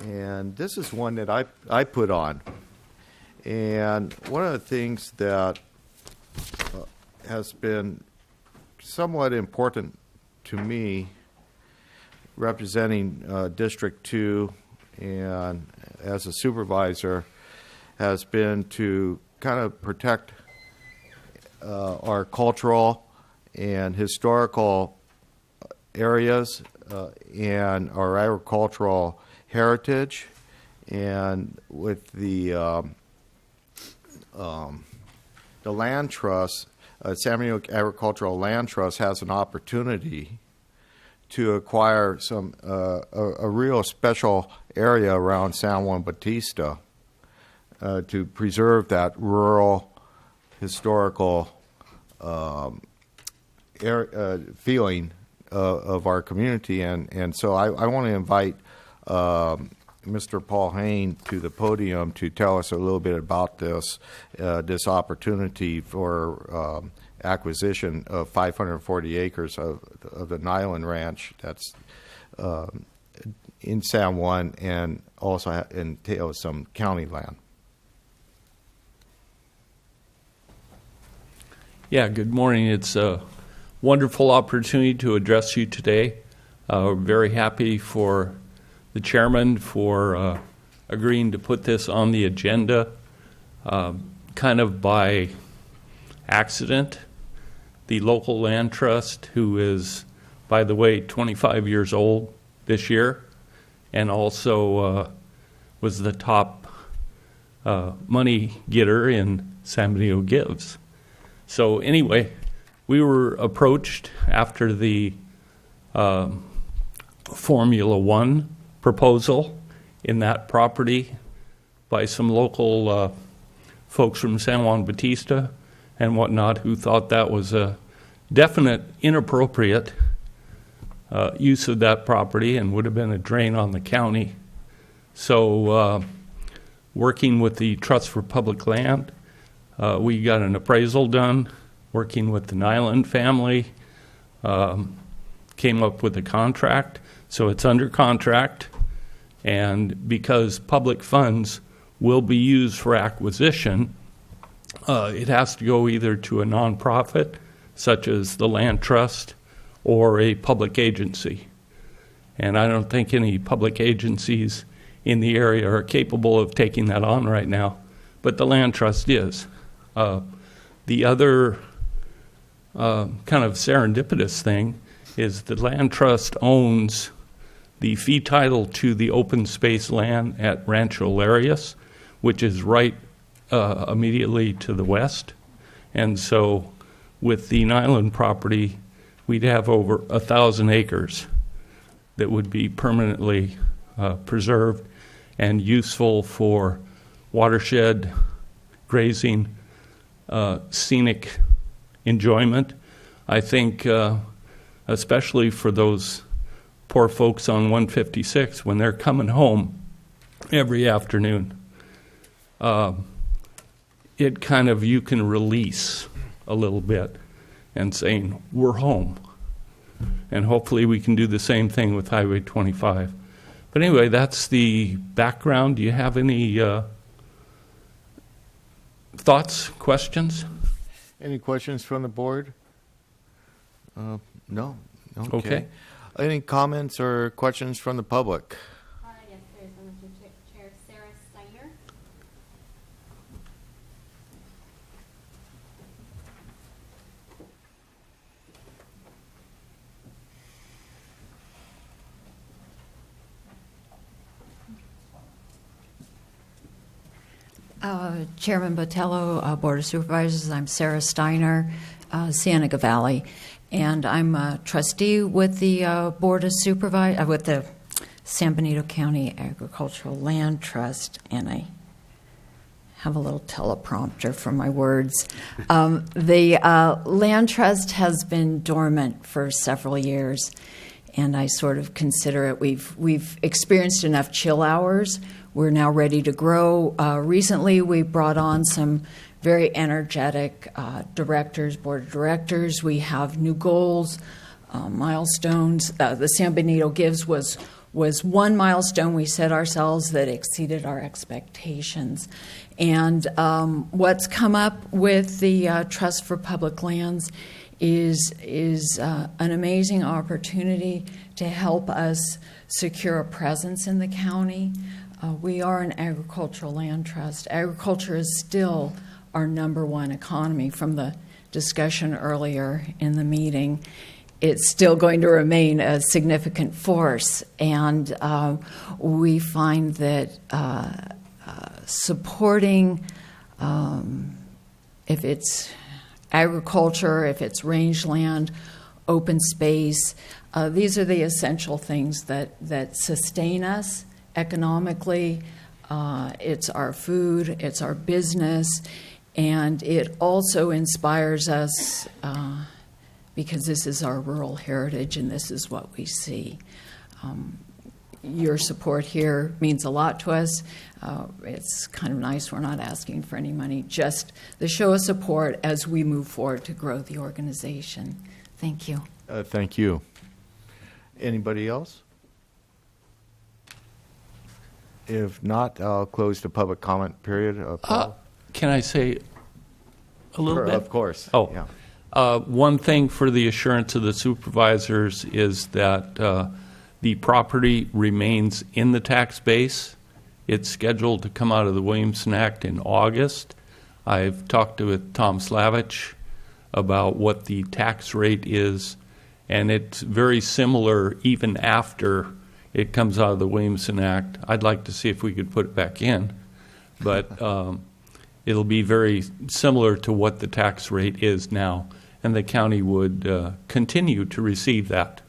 And this is one that I put on. And one of the things that has been somewhat important to me representing District 2 and as a supervisor has been to kind of protect our cultural and historical areas and our agricultural heritage. And with the land trust, San Benito Agricultural Land Trust has an opportunity to acquire some a real special area around San Juan Bautista to preserve that rural historical feeling of our community, and so I want to invite Mr. Paul Hain to the podium to tell us a little bit about this opportunity for acquisition of 540 acres of the Nyland Ranch that's in San Juan, and also entails some county land. Yeah, good morning. It's a wonderful opportunity to address you today. We're very happy for the chairman for agreeing to put this on the agenda kind of by accident. The local land trust, who is, by the way, 25 years old this year, and also was the top money getter in San Benito Gives. So anyway, we were approached after the Formula One proposal in that property by some local folks from San Juan Bautista and whatnot, who thought that was a definite inappropriate use of that property and would have been a drain on the county. So working with the Trust for Public Land, we got an appraisal done, working with the Nyland family, came up with a contract. So it's under contract, and because public funds will be used for acquisition, it has to go either to a nonprofit, such as the Land Trust, or a public agency. And I don't think any public agencies in the area are capable of taking that on right now, but the Land Trust is. The other kind of serendipitous thing is the Land Trust owns the fee title to the open space land at Rancho Larios, which is right immediately to the west. And so with the Nyland property, we'd have over 1,000 acres that would be permanently preserved and useful for watershed, grazing, scenic enjoyment. I think especially for those poor folks on 156 when they're coming home every afternoon, it kind of, you can release a little bit and saying, we're home. And hopefully we can do the same thing with Highway 25. But anyway, that's the background. Do you have any thoughts, questions? Any questions from the board? No? Okay. Any comments or questions from the public? Yes, there's Mr. Chair, Sarah Steiner. Chairman Botello, Board of Supervisors, I'm Sarah Steiner, Cienega Valley, and I'm a trustee with the Board of Supervisors, with the San Benito County Agricultural Land Trust, and I have a little teleprompter for my words. The Land Trust has been dormant for several years, and I sort of consider it, we've experienced enough chill hours. We're now ready to grow. Recently, we brought on some very energetic directors, board of directors. We have new goals, milestones. The San Benito Gives was one milestone we set ourselves that exceeded our expectations. And what's come up with the Trust for Public Lands is an amazing opportunity to help us secure a presence in the county. We are an agricultural land trust. Agriculture is still our number one economy. From the discussion earlier in the meeting, it's still going to remain a significant force, and we find that supporting, if it's agriculture, if it's rangeland, open space, these are the essential things that sustain us economically. It's our food, it's our business, and it also inspires us because this is our rural heritage and this is what we see. Your support here means a lot to us. It's kind of nice we're not asking for any money, just the show of support as we move forward to grow the organization. Thank you. Thank you. Anybody else? If not, I'll close the public comment period. Paul? Can I say a little bit? Of course. Oh, yeah. One thing for the assurance of the supervisors is that the property remains in the tax base. It's scheduled to come out of the Williamson Act in August. I've talked with Tom Slavich about what the tax rate is, and it's very similar even after it comes out of the Williamson Act. I'd like to see if we could put it back in, but it'll be very similar to what the tax rate is now, and the county would continue to receive that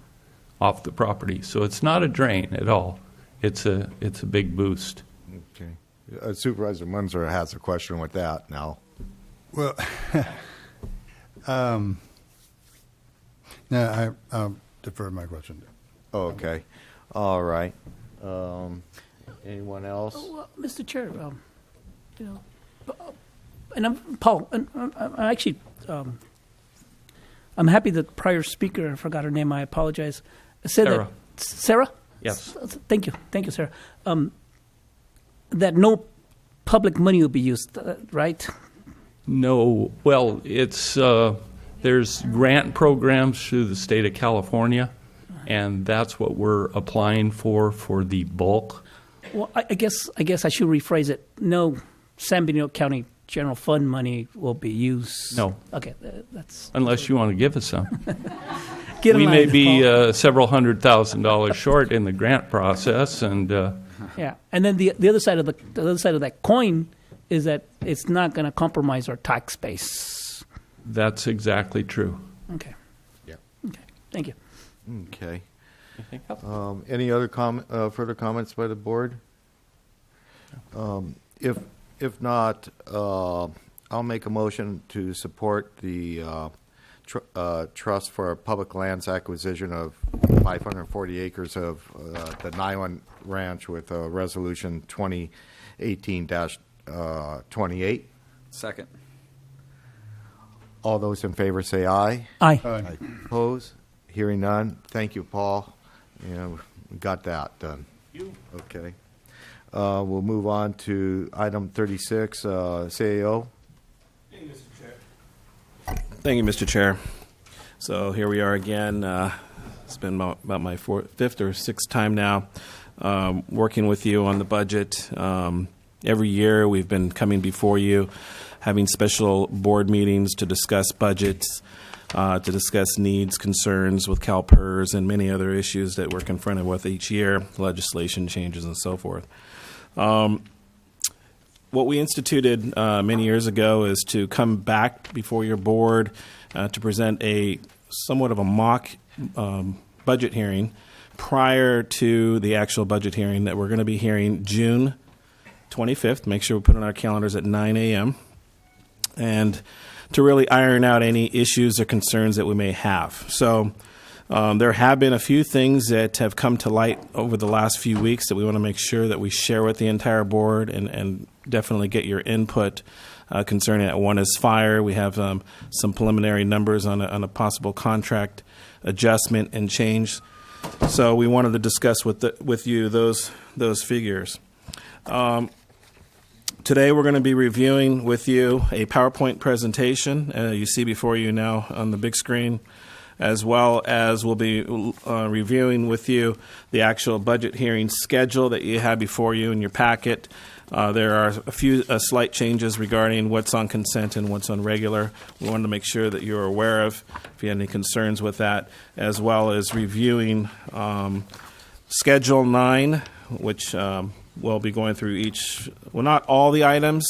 off the property. So it's not a drain at all. It's a big boost. Okay. Supervisor Munzer has a question with that now. Well, no, I'll defer my question. Oh, okay. All right. Anyone else? Well, Mr. Chair, you know, and I'm Paul, and I actually, I'm happy that the prior speaker, I forgot her name. I apologize. Said Sarah. That Sarah. Yes. Thank you, Sarah. That no public money will be used, right? No. Well, it's there's grant programs through the state of California, and that's what we're applying for the bulk. Well, I guess I should rephrase it. No, San Benito County General Fund money will be used. No. Okay, that's unless you want to give us some. We may be several $100,000 short in the grant process, and yeah. And then the other side of the other side of that coin is that it's not going to compromise our tax base. That's exactly true. Okay. Yeah. Okay. Thank you. Okay. Any other further comments by the board? If not, I'll make a motion to support the trust for public lands acquisition of 540 acres of the Nyland Ranch with Resolution 2018-28. Second. All those in favor say aye. Aye. Aye. Opposed? Hearing none. Thank you, Paul. We got that done. Okay. We'll move on to item 36, CAO. Thank you, Mr. Chair. So here we are again. It's been about my fifth or sixth time now working with you on the budget. Every year we've been coming before you, having special board meetings to discuss budgets, to discuss needs, concerns with CalPERS, and many other issues that we're confronted with each year, legislation changes and so forth. What we instituted many years ago is to come back before your board to present a somewhat of a mock budget hearing prior to the actual budget hearing that we're going to be hearing June 25th. Make sure we put it on our calendars at 9 a.m. and to really iron out any issues or concerns that we may have. So there have been a few things that have come to light over the last few weeks that we want to make sure that we share with the entire board and definitely get your input concerning it. One is fire. We have some preliminary numbers on a possible contract adjustment and change. So we wanted to discuss with you those figures. Today we're going to be reviewing with you a PowerPoint presentation you see before you now on the big screen, as well as we'll be reviewing with you the actual budget hearing schedule that you have before you in your packet. There are a few slight changes regarding what's on consent and what's on regular. We wanted to make sure that you're aware of if you have any concerns with that, as well as reviewing Schedule 9, which we'll be going through each, well, not all the items,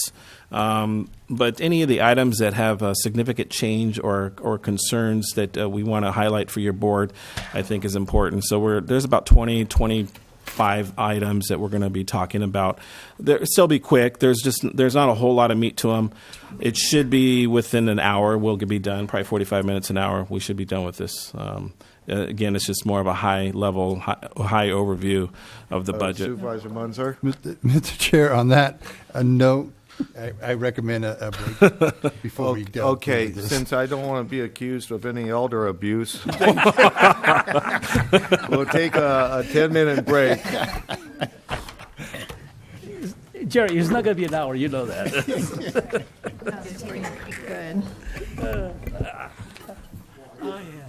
but any of the items that have significant change or concerns that we want to highlight for your board, I think is important. So there's about 25 items that we're going to be talking about. They'll still be quick. There's not a whole lot of meat to them. It should be within an hour. We'll be done, probably 45 minutes, an hour. We should be done with this. Again, it's just more of a high-level, high overview of the budget. Supervisor Munzer? Mr. Chair, on that note, I recommend a break before we go. Okay, since I don't want to be accused of any elder abuse, we'll take a 10-minute break. Jerry, it's not going to be an hour. You know that. That's pretty good. Oh, yeah.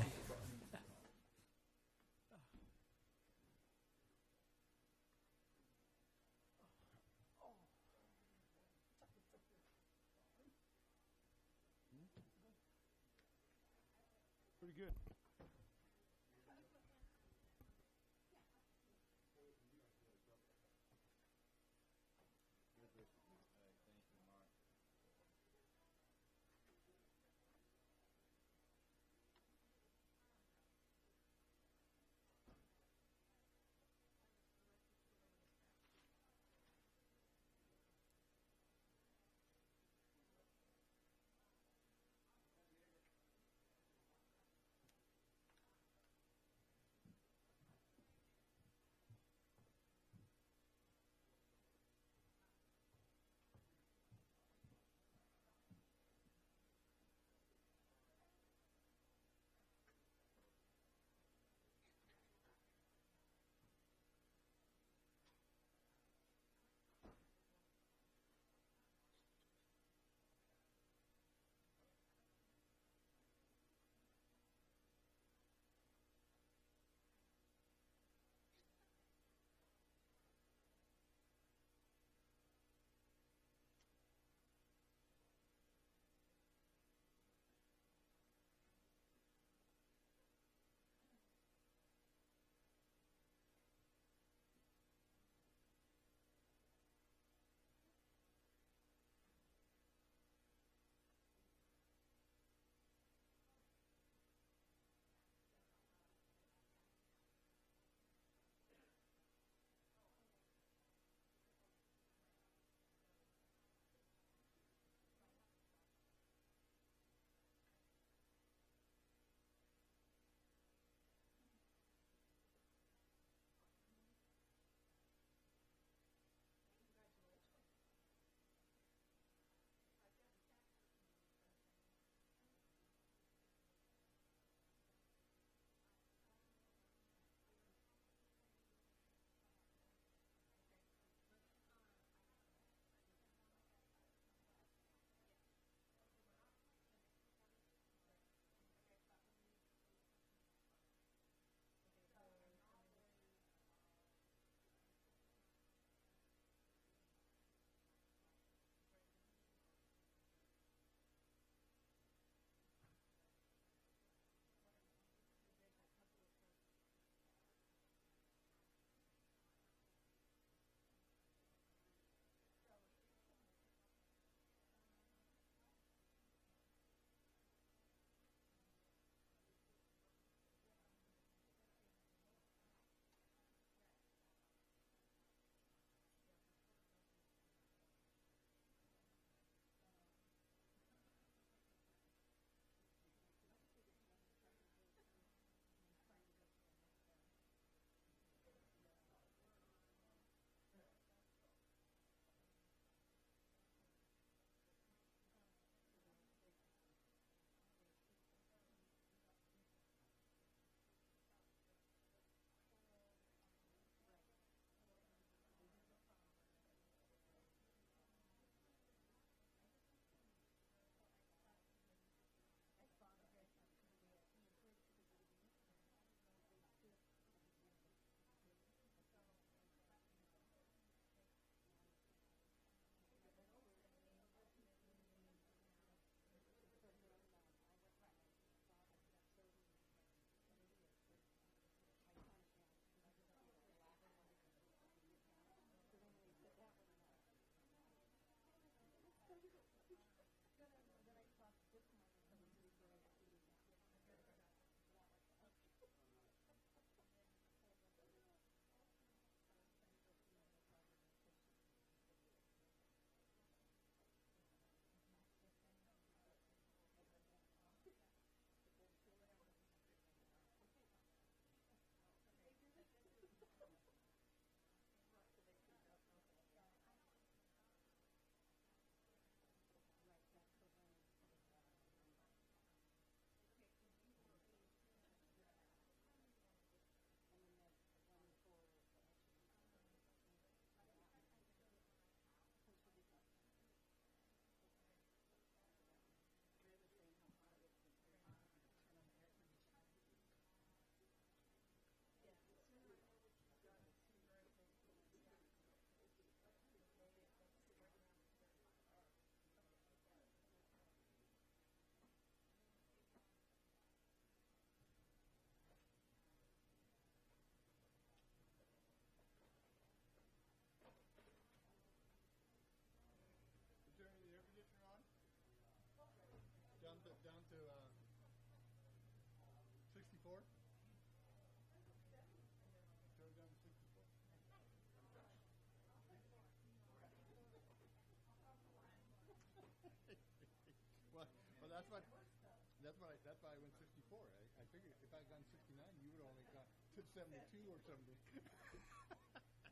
That's why I went 64. I figured if I had gone 69, you would have only gone to 72 or something.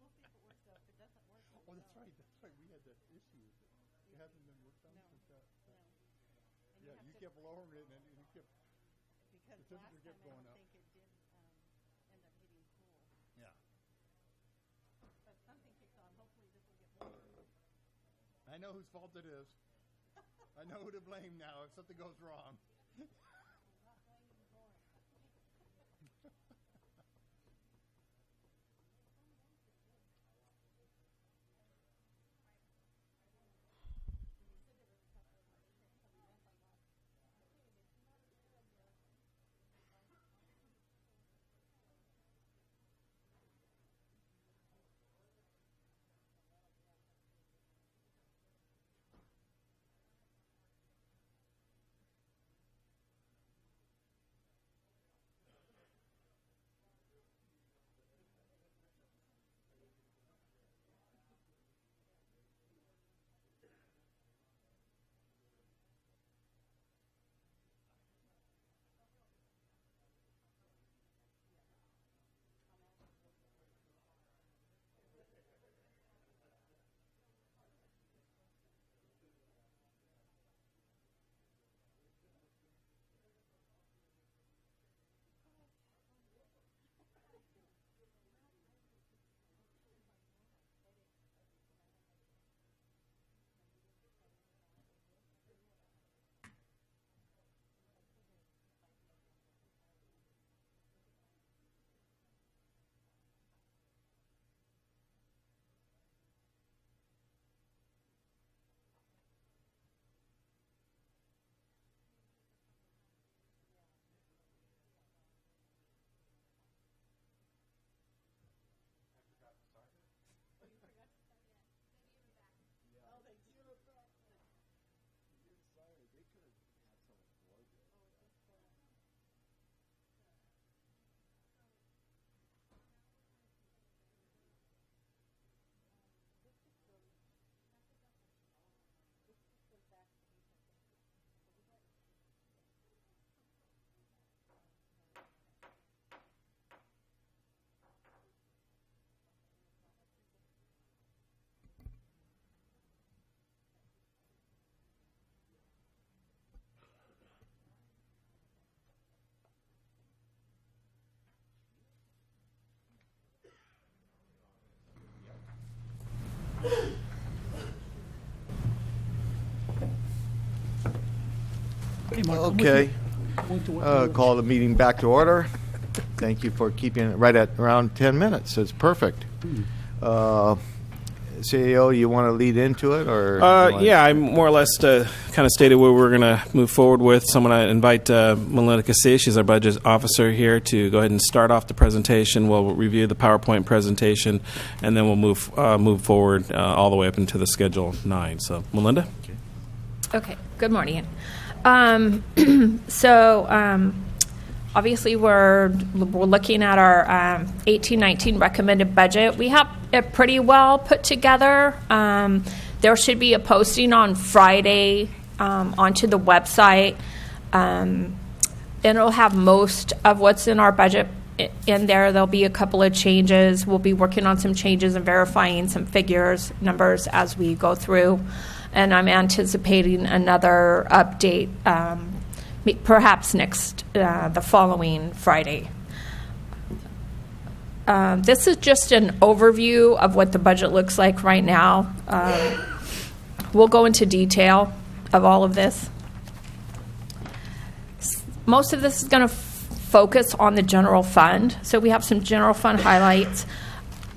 We'll see if it works out. If it doesn't work, Oh, that's right. That's right. We had that issue. It hasn't been worked on since that. And Yeah, you kept lowering it, and it kept. because the last temperature kept time going I up. don't think it did end up hitting cool. Yeah. But something kicked on. Hopefully this will get more. I know whose fault it is. I know who to blame now if something goes wrong. Okay. Call the meeting back to order. Thank you for keeping it right at around 10 minutes. It's perfect. CEO, you want to lead into it, or? Yeah, I more or less kind of stated where we're going to move forward with. So I'm going to invite Melinda Cassie, she's our budget officer here, to go ahead and start off the presentation. We'll review the PowerPoint presentation, and then we'll move forward all the way up into the Schedule 9. So, Melinda? Okay, good morning. Obviously, we're looking at our 18-19 recommended budget. We have it pretty well put together. There should be a posting on Friday onto the website. And it'll have most of what's in our budget in there. There'll be a couple of changes. We'll be working on some changes and verifying some figures, numbers as we go through. And I'm anticipating another update perhaps the following Friday. This is just an overview of what the budget looks like right now. We'll go into detail of all of this. Most of this is going to focus on the general fund. So we have some general fund highlights,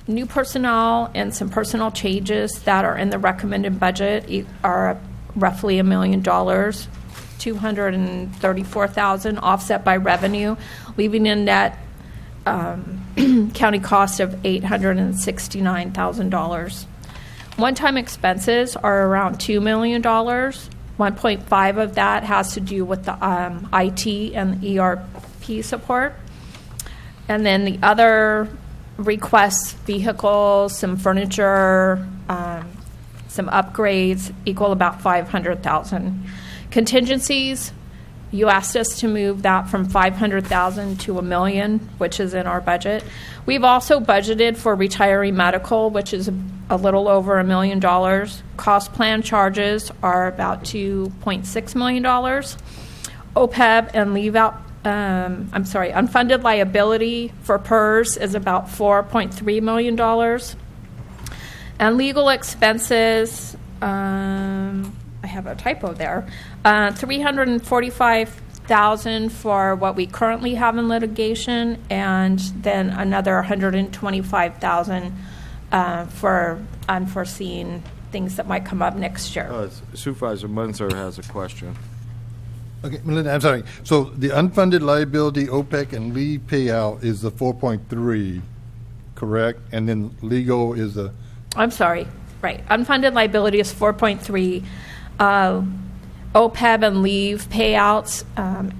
new personnel, and some personnel changes that are in the recommended budget are roughly $1 million. $234,000 offset by revenue, leaving in net county cost of $869,000. One-time expenses are around $2 million. 1.5 of that has to do with the IT and the ERP support. And then the other requests, vehicles, some furniture, some upgrades, equal about $500,000. Contingencies, You asked us to move that from $500,000 to $1 million, which is in our budget. We've also budgeted for retiree medical, which is a little over $1 million. Cost plan charges are about $2.6 million. OPEB and unfunded liability for PERS is about $4.3 million. And legal expenses, I have a typo there, $345,000 for what we currently have in litigation, and then another $125,000 for unforeseen things that might come up next year. Supervisor Munzer has a question. Okay, Melinda, I'm sorry. So the unfunded liability, OPEC, and leave payout is the 4.3, correct? And then legal is the... I'm sorry, right. Unfunded liability is 4.3. OPEB and leave payouts,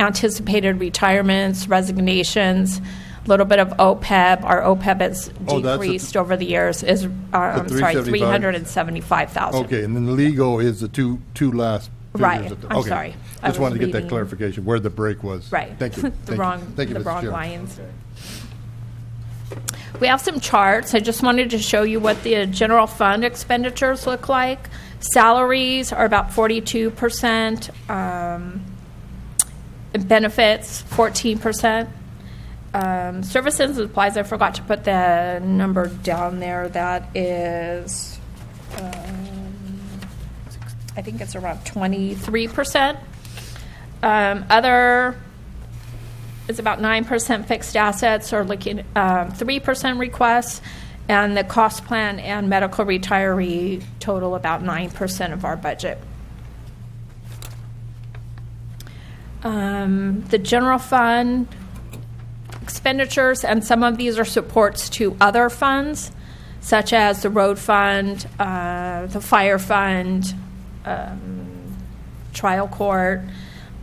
anticipated retirements, resignations, a little bit of OPEB. Our OPEB has decreased over the years. Is $375,000. Okay, and then legal is the two last figures. Right. Of the, I'm okay. sorry. Just wanted to get that clarification where the break was. Right. Thank you. the wrong Mr. Chair. lines. We have some charts. I just wanted to show you what the general fund expenditures look like. Salaries are about 42%. Benefits, 14%. Services and supplies, I forgot to put the number down there. That is, I think it's around 23%. Other is about 9% fixed assets, or looking 3% requests, and the cost plan and medical retiree total about 9% of our budget. The general fund expenditures, and some of these are supports to other funds, such as the road fund, the fire fund, trial court.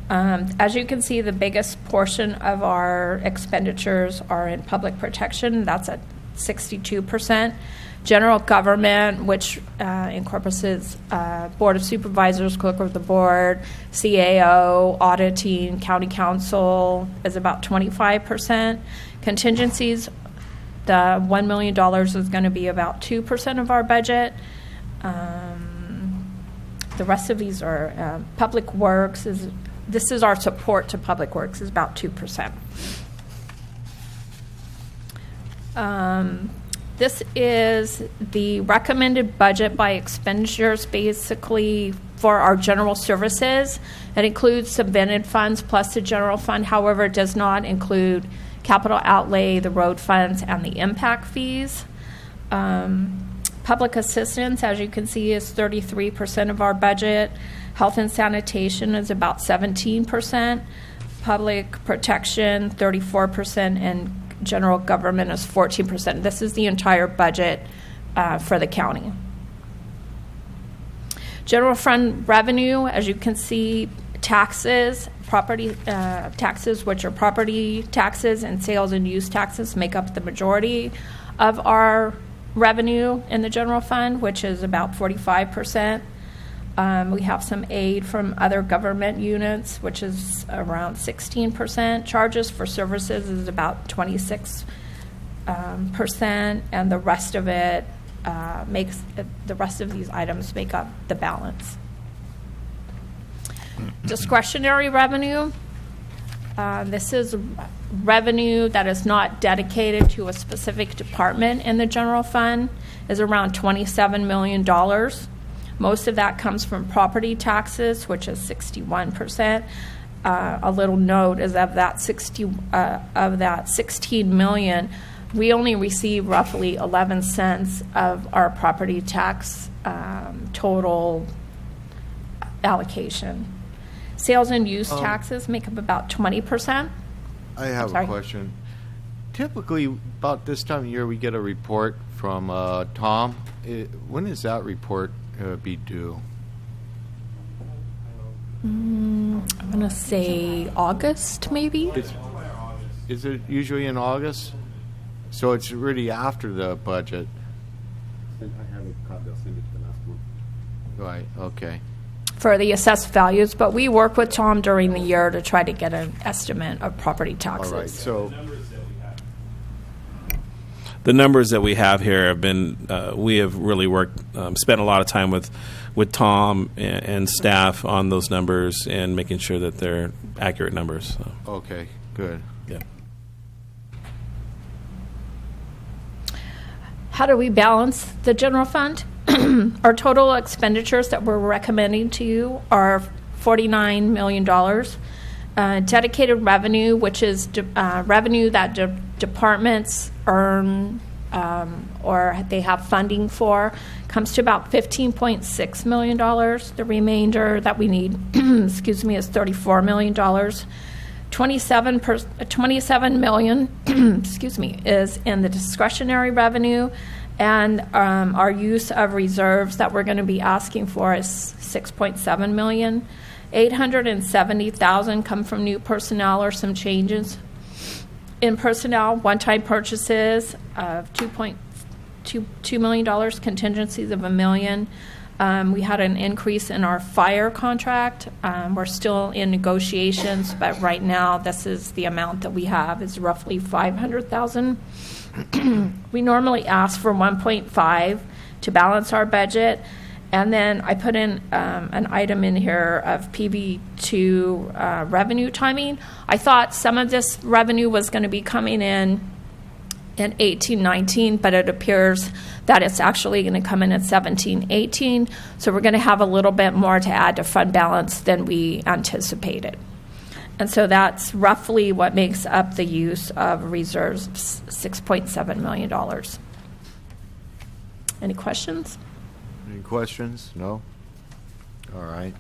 As you can see, the biggest portion of our expenditures are in public protection. That's at 62%. General government, which encompasses Board of Supervisors, Clerk of the Board, CAO, auditing, county council, is about 25%. Contingencies, the $1 million is going to be about 2% of our budget. The rest of these are public works. This is our support to public works, is about 2%. This is the recommended budget by expenditures, basically for our general services. It includes subvented funds plus the general fund. However, it does not include capital outlay, the road funds, and the impact fees. Public assistance, as you can see, is 33% of our budget. Health and sanitation is about 17%. Public protection, 34%, and general government is 14%. This is the entire budget for the county. General fund revenue, as you can see, taxes, property taxes, which are property taxes, and sales and use taxes, make up the majority of our revenue in the general fund, which is about 45%. We have some aid from other government units, which is around 16%. Charges for services is about 26%, and the rest of it the rest of these items make up the balance. Discretionary revenue. This is revenue that is not dedicated to a specific department in the general fund, is around $27 million. Most of that comes from property taxes, which is 61%. A little note is of that 16 million, we only receive roughly 11 cents of our property tax total allocation. Sales and use taxes make up about 20%. I have a question. Typically, about this time of year, we get a report from Tom. When is that report be due? I'm going to say August, maybe? Is it usually in August? So it's really after the budget. I have a copy. I'll send it to the last one. Right, okay. for the assessed values, but we work with Tom during the year to try to get an estimate of property taxes. All right, so The numbers that we have here have been, we have really worked, spent a lot of time with Tom and staff on those numbers and making sure that they're accurate numbers. So. okay, good. Yeah. How do we balance the general fund? Our total expenditures that we're recommending to you are $49 million. Dedicated revenue, which is revenue that departments earn or they have funding for, comes to about $15.6 million. The remainder that we need, excuse me, is $34 million. 27 million, excuse me, is in the discretionary revenue, and our use of reserves that we're going to be asking for is $6.7 million. $870,000 come from new personnel or some changes in personnel, one-time purchases of $2 million, contingencies of $1 million. We had an increase in our fire contract. We're still in negotiations, but right now this is the amount that we have is roughly $500,000. We normally ask for 1.5 to balance our budget, and then I put in an item in here of PB2 revenue timing. I thought some of this revenue was going to be coming in 18-19, but it appears that it's actually going to come in at 17-18. So we're going to have a little bit more to add to fund balance than we anticipated. And so that's roughly what makes up the use of reserves, $6.7 million. Any questions? Any questions? No? All right.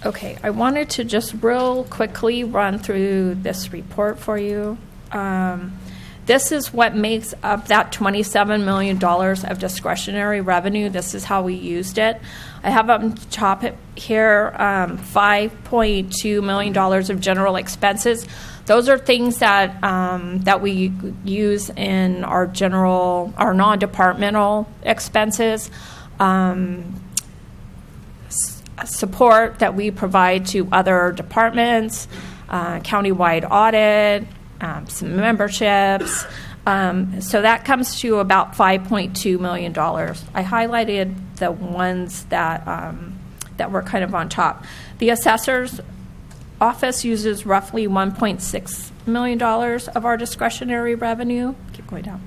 Okay, I wanted to just real quickly run through this report for you. This is what makes up that $27 million of discretionary revenue. This is how we used it. I have on top here $5.2 million of general expenses. Those are things that that we use in our non-departmental expenses. Support that we provide to other departments, countywide audit, some memberships. So that comes to about $5.2 million. I highlighted the ones that that were kind of on top. The assessor's office uses roughly $1.6 million of our discretionary revenue. Keep going down.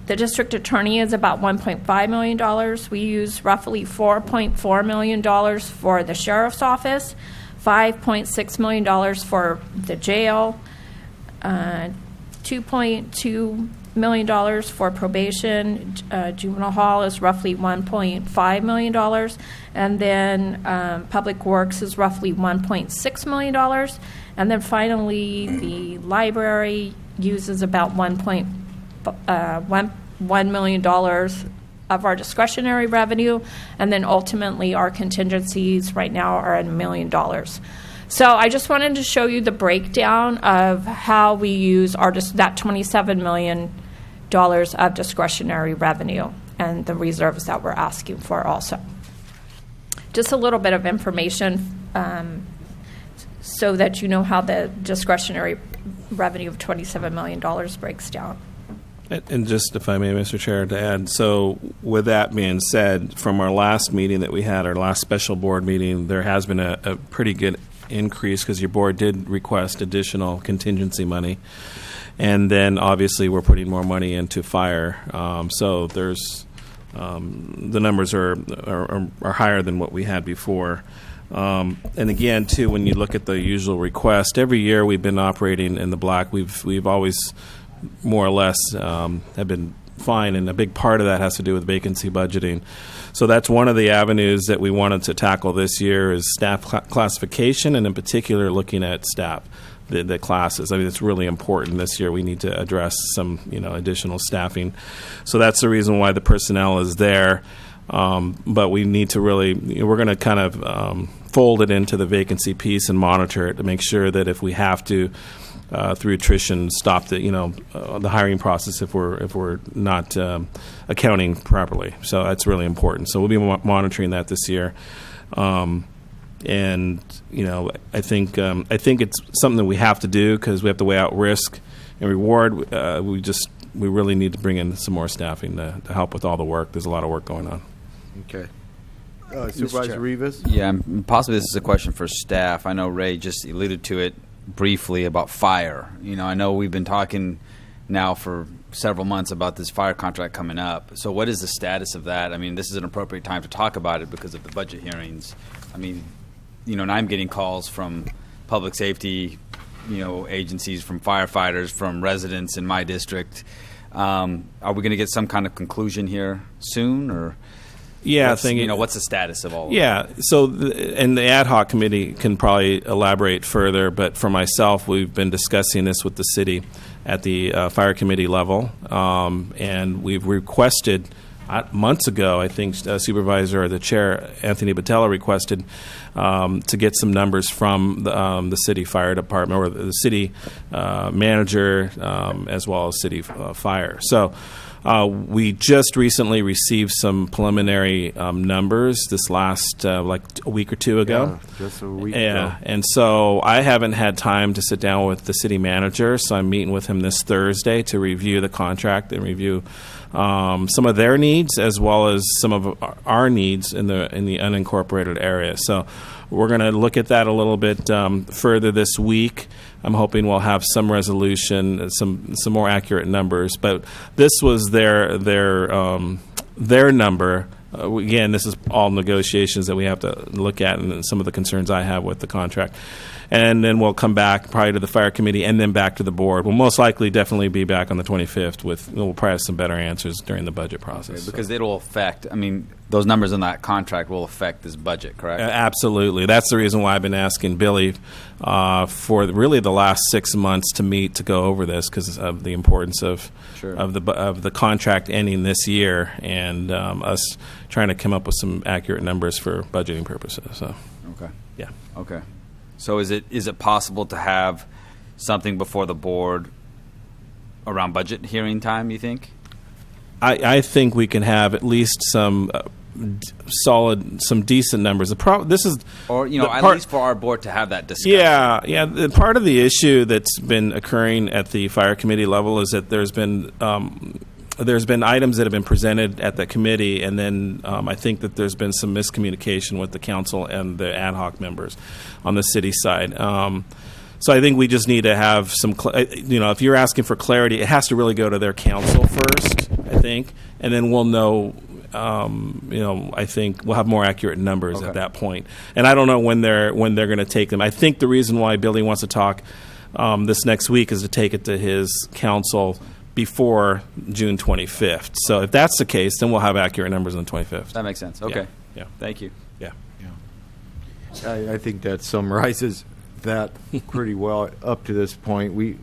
The district attorney is about $1.5 million. We use roughly $4.4 million for the sheriff's office, $5.6 million for the jail, $2.2 million for probation. Juvenile hall is roughly $1.5 million. And then public works is roughly $1.6 million. And then finally, the library uses about $1 million of our discretionary revenue, and then ultimately our contingencies right now are at $1 million. So I just wanted to show you the breakdown of how we use that $27 million of discretionary revenue and the reserves that we're asking for also. Just a little bit of information so that you know how the discretionary revenue of $27 million breaks down. And just, if I may, Mr. Chair, to add, so with that being said, from our last meeting that we had, our last special board meeting, there has been a pretty good increase because your board did request additional contingency money. And then, obviously, we're putting more money into fire. So there's the numbers are higher than what we had before. And again, too, when you look at the usual request, every year we've been operating in the black. We've always more or less have been fine, and a big part of that has to do with vacancy budgeting. So that's one of the avenues that we wanted to tackle this year is staff classification, and in particular looking at staff, the classes. I mean, it's really important this year. We need to address some additional staffing. So that's the reason why the personnel is there. But we need to really, we're going to kind of fold it into the vacancy piece and monitor it to make sure that if we have to through attrition, stop the hiring process if we're not accounting properly. So that's really important. So we'll be monitoring that this year. And I think it's something that we have to do because we have to weigh out risk and reward. We really need to bring in some more staffing to help with all the work. There's a lot of work going on. Okay. Supervisor Rivas? Yeah, possibly this is a question for staff. I know Ray just alluded to it briefly about fire. I know we've been talking now for several months about this fire contract coming up. So what is the status of that? I mean, this is an appropriate time to talk about it because of the budget hearings. I mean, and I'm getting calls from public safety, agencies, from firefighters, from residents in my district. Are we going to get some kind of conclusion here soon, or? Yeah, what's the status of all of that? So, and the ad hoc committee can probably elaborate further, but for myself, we've been discussing this with the city at the fire committee level, and we've requested months ago, I think Supervisor or the Chair, Anthony Botello, requested to get some numbers from the city fire department or the city manager as well as city fire. So we just recently received some preliminary numbers this last like a week or two ago. Yeah, just a week ago. And so I haven't had time to sit down with the city manager, so I'm meeting with him this Thursday to review the contract and review some of their needs as well as some of our needs in the unincorporated area. So we're going to look at that a little bit further this week. I'm hoping we'll have some resolution, some more accurate numbers. But this was their number. Again, this is all negotiations that we have to look at, and some of the concerns I have with the contract. And then we'll come back probably to the fire committee and then back to the board. We'll most likely definitely be back on the 25th we'll probably have some better answers during the budget process. Okay, because it'll affect, those numbers in that contract will affect this budget, correct? Absolutely. That's the reason why I've been asking Billy for really the last 6 months to meet to go over this because of the importance of the contract ending this year and us trying to come up with some accurate numbers for budgeting purposes. So. Okay. Yeah. Okay. So is it possible to have something before the board around budget hearing time, you think? I think we can have at least some some decent numbers. At least for our board to have that discussion. Yeah. Part of the issue that's been occurring at the fire committee level is that there's been items that have been presented at the committee, and then I think that there's been some miscommunication with the council and the ad hoc members on the city side. So I think we just need to have some, if you're asking for clarity, it has to really go to their council first, I think, and then we'll know, I think we'll have more accurate numbers at that point. And I don't know when they're going to take them. I think the reason why Billy wants to talk this next week is to take it to his council before June 25th. So if that's the case, then we'll have accurate numbers on the 25th. That makes sense. Okay. Yeah. Thank you. Yeah. I think that summarizes that pretty well up to this point. We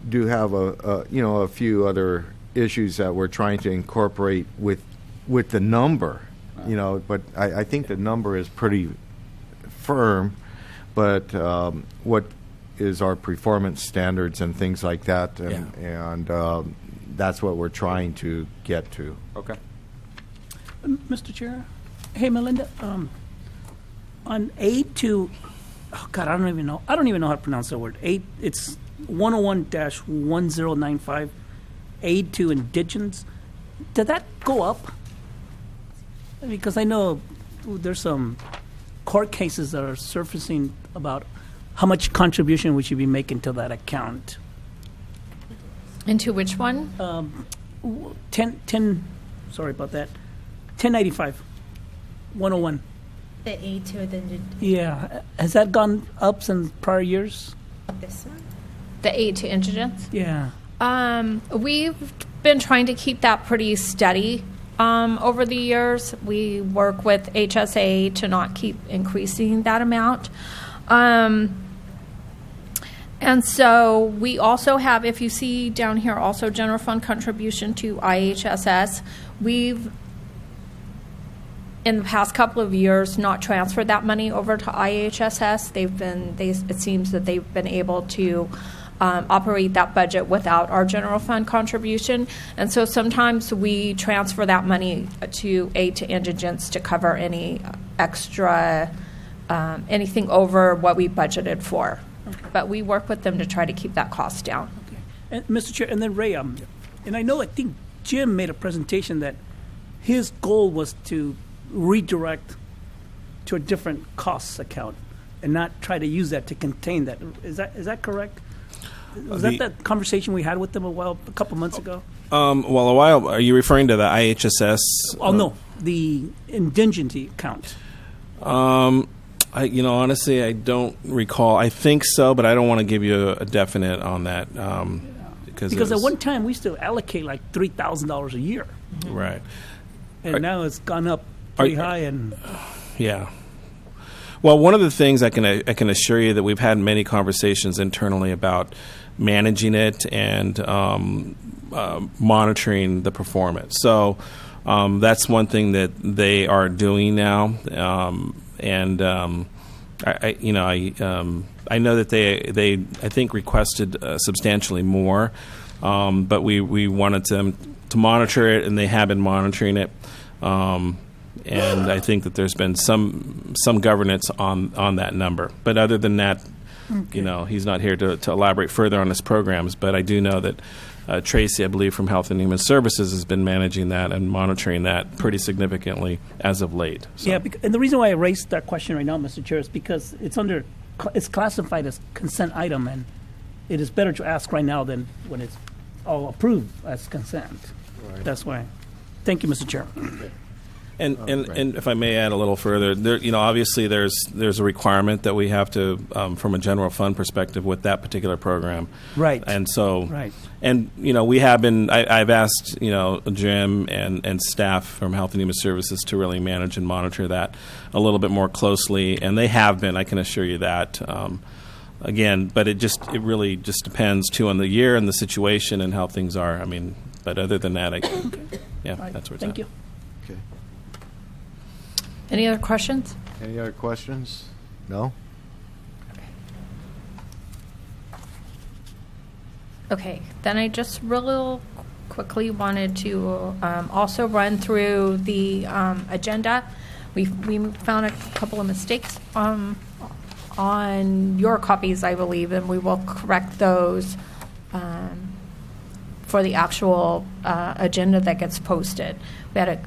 do have a few other issues that we're trying to incorporate with the number, but I think the number is pretty firm. But what is our performance standards and things like that, and that's what we're trying to get to. Okay. Mr. Chair, hey Melinda, on aid to, I don't even know how to pronounce that word. It's 101-1095, aid to indigents. Did that go up? Because I know there's some court cases that are surfacing about how much contribution we should be making to that account. Into which one? 1095, 101. The aid to the Yeah. Has that gone up since prior years? This one? The aid to indigents? Yeah. We've been trying to keep that pretty steady over the years. We work with HSA to not keep increasing that amount. And so we also have, if you see down here, also general fund contribution to IHSS. We've in the past couple of years, not transferred that money over to IHSS. It seems that they've been able to operate that budget without our general fund contribution. And so sometimes we transfer that money to aid to indigents to cover any extra, anything over what we budgeted for. Okay. But we work with them to try to keep that cost down. Okay. And Mr. Chair, and then Ray, and I think Jim made a presentation that his goal was to redirect to a different costs account and not try to use that to contain that. Is that correct? Was that the conversation we had with them a couple months ago? Well, a while. Are you referring to the IHSS? Oh no, the indigency account. Honestly, I don't recall. I think so, but I don't want to give you a definite on that because at one time we used to allocate like $3,000 a year, right? And now it's gone up pretty high. And yeah. Well, one of the things I can assure you that we've had many conversations internally about managing it and monitoring the performance. So that's one thing that they are doing now, and I know that they I think requested substantially more, but we wanted them to monitor it, and they have been monitoring it. And I think that there's been some governance on that number. But other than that, he's not here to elaborate further on his programs. But I do know that Tracy, I believe, from Health and Human Services has been managing that and monitoring that pretty significantly as of late. So. Yeah, and the reason why I raised that question right now, Mr. Chair, is because it's classified as consent item, and it is better to ask right now than when it's all approved as consent. Right. That's why. Thank you, Mr. Chair. Okay. And if I may add a little further, obviously there's a requirement that we have to, from a general fund perspective, with that particular program. Right. And so, right. And we have been. I've asked Jim and staff from Health and Human Services to really manage and monitor that a little bit more closely, and they have been. I can assure you that. Again, but it really just depends too on the year and the situation and how things are. I mean, but other than that, that's where it's at. Thank you. Okay. Any other questions? Any other questions? No? Okay, then I just real quickly wanted to also run through the agenda. We found a couple of mistakes on your copies, I believe, and we will correct those for the actual agenda that gets posted. We had a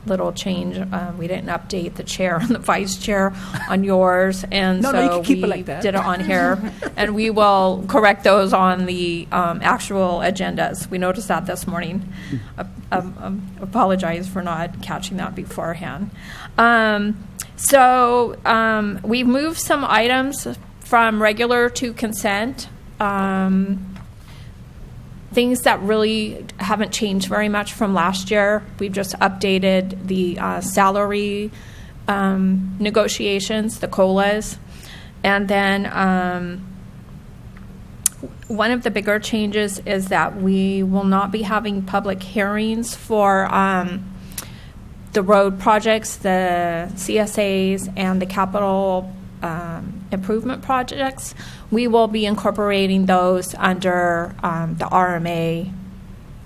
little change. We didn't update the chair and the vice chair on yours, and you so can keep we it like that. did it on here, and we will correct those on the actual agendas. We noticed that this morning. Apologize for not catching that beforehand. So we've moved some items from regular to consent. Things that really haven't changed very much from last year. We've just updated the salary negotiations, the COLAs. And then one of the bigger changes is that we will not be having public hearings for the road projects, the CSAs, and the capital improvement projects. We will be incorporating those under the RMA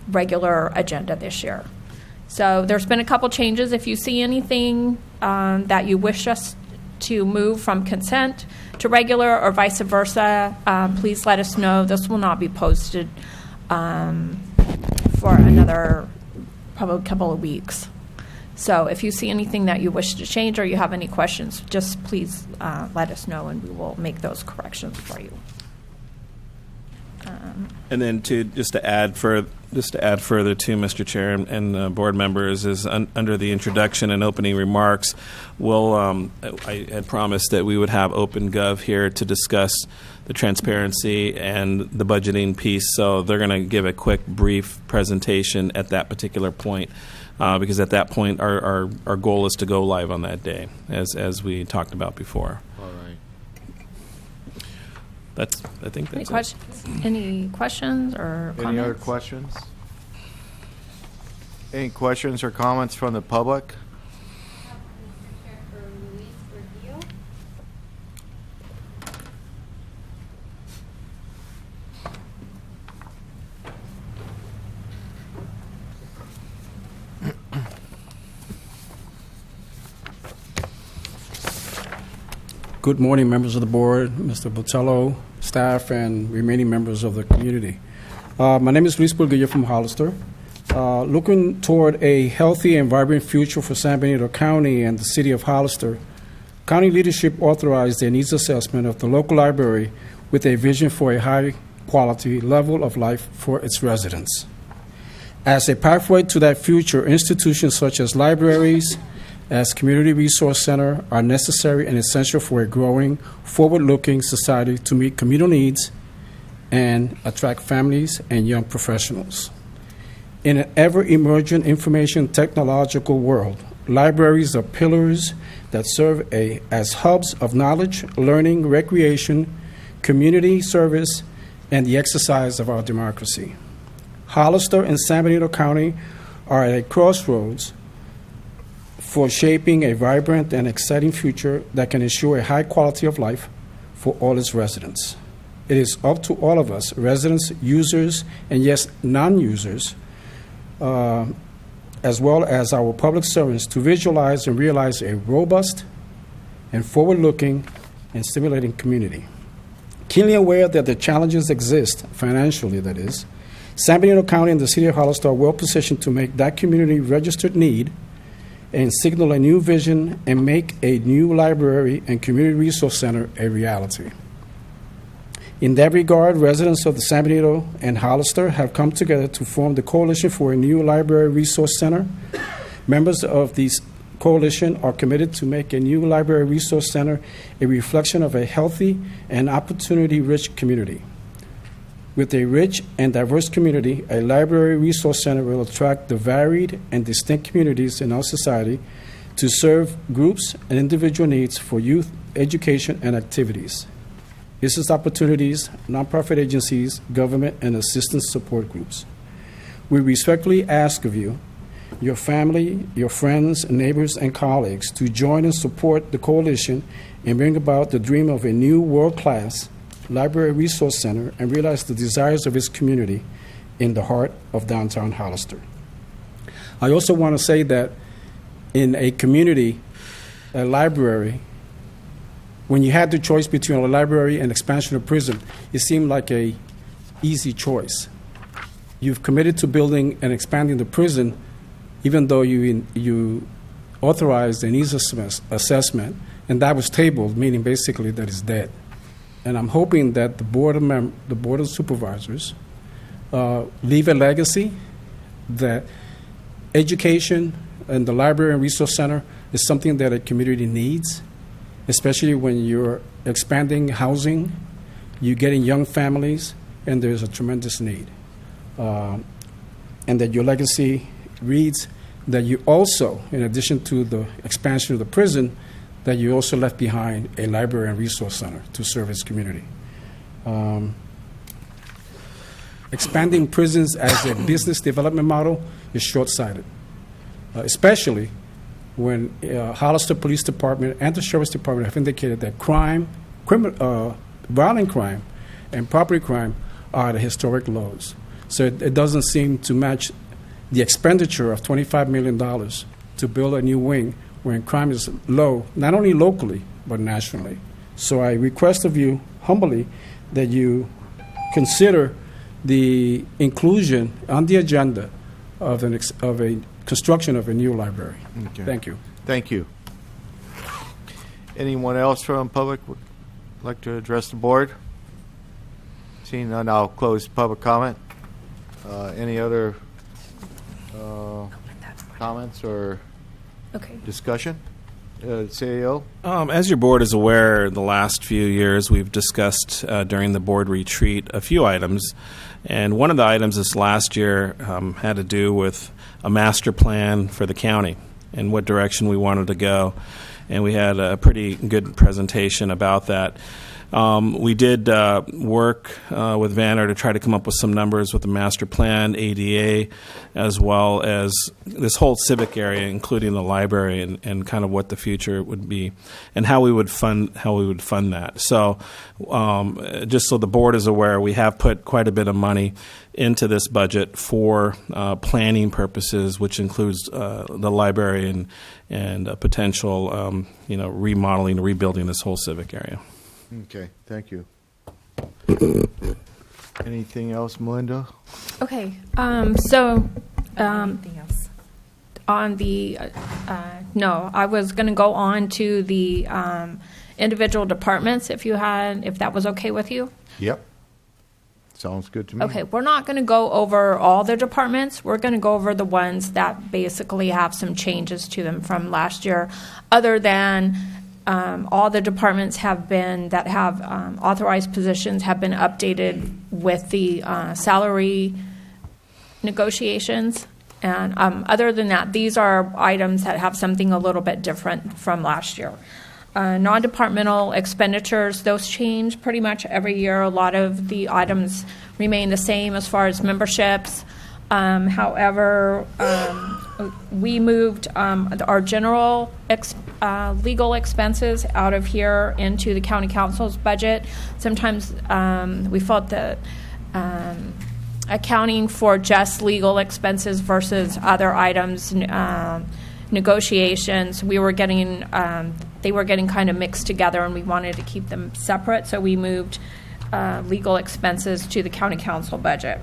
regular agenda this year. So there's been a couple changes. If you see anything that you wish us to move from consent to regular or vice versa, please let us know. This will not be posted for another probably couple of weeks. So if you see anything that you wish to change or you have any questions, just please let us know, and we will make those corrections for you. And then just to add further to Mr. Chair and board members is under the introduction and opening remarks, I had promised that we would have Open Gov here to discuss the transparency and the budgeting piece. So they're going to give a quick, brief presentation at that particular point. Because at that point, our goal is to go live on that day, as we talked about before. All right. I think that's any questions? Any questions or comments? Any other questions? Any questions or comments from the public? Good morning, members of the board, Mr. Botello, staff, and remaining members of the community. My name is Luis Pulguillo from Hollister. Looking toward a healthy and vibrant future for San Benito County and the city of Hollister, county leadership authorized a needs assessment of the local library with a vision for a high-quality level of life for its residents. As a pathway to that future, institutions such as libraries, as community resource center are necessary and essential for a growing, forward-looking society to meet communal needs and attract families and young professionals. In an ever-emergent information technological world, libraries are pillars that serve as hubs of knowledge, learning, recreation, community service, and the exercise of our democracy. Hollister and San Benito County are at a crossroads for shaping a vibrant and exciting future that can ensure a high quality of life for all its residents. It is up to all of us, residents, users, and yes, non-users, as well as our public servants, to visualize and realize a robust and forward-looking and stimulating community. Keenly aware that the challenges exist, financially that is, San Benito County and the City of Hollister are well positioned to make that community registered need and signal a new vision and make a new library and community resource center a reality. In that regard, residents of the San Benito and Hollister have come together to form the Coalition for a New Library Resource Center. Members of this coalition are committed to make a new library resource center a reflection of a healthy and opportunity-rich community. With a rich and diverse community, a library resource center will attract the varied and distinct communities in our society to serve groups and individual needs for youth, education, and activities, business opportunities, nonprofit agencies, government, and assistance support groups. We respectfully ask of you, your family, your friends, neighbors, and colleagues to join and support the coalition and bring about the dream of a new world-class library resource center and realize the desires of its community in the heart of downtown Hollister. I also want to say that in a community, a library, when you had the choice between a library and expansion of prison, it seemed like a easy choice. You've committed to building and expanding the prison, even though you authorized an needs assessment, and that was tabled, meaning basically that it's dead. And I'm hoping that the Board of Supervisors leave a legacy that education and the library and resource center is something that a community needs, especially when you're expanding housing, you're getting young families, and there's a tremendous need. And that your legacy reads that you also, in addition to the expansion of the prison, that you also left behind a library and resource center to serve its community. Expanding prisons as a business development model is short-sighted, especially when Hollister Police Department and the Sheriff's Department have indicated that violent crime and property crime are at historic lows. So it doesn't seem to match the expenditure of $25 million to build a new wing when crime is low, not only locally, but nationally. So I request of you, humbly, that you consider the inclusion on the agenda of a construction of a new library. Okay. Thank you. Thank you. Anyone else from public would like to address the board? Seeing none, I'll close public comment. Any other comments or discussion? CAO? As your board is aware, the last few years we've discussed during the board retreat a few items. And one of the items this last year had to do with a master plan for the county and what direction we wanted to go. And we had a pretty good presentation about that. We did work with Vanner to try to come up with some numbers with the master plan, ADA, as well as this whole civic area, including the library, and kind of what the future would be, and how we would fund that. So, just so the board is aware, we have put quite a bit of money into this budget for planning purposes, which includes the library and potential remodeling, rebuilding this whole civic area. Okay, thank you. Anything else, Melinda? Okay, so on the no, I was going to go on to the individual departments if that was okay with you. Yep. Sounds good to me. Okay, we're not going to go over all the departments. We're going to go over the ones that basically have some changes to them from last year, other than all the departments have authorized positions have been updated with the salary negotiations. And other than that, these are items that have something a little bit different from last year. Non-departmental expenditures, those change pretty much every year. A lot of the items remain the same as far as memberships. However, we moved our general legal expenses out of here into the county council's budget. Sometimes we felt that accounting for just legal expenses versus other items, negotiations, they were getting kind of mixed together, and we wanted to keep them separate, so we moved legal expenses to the county council budget.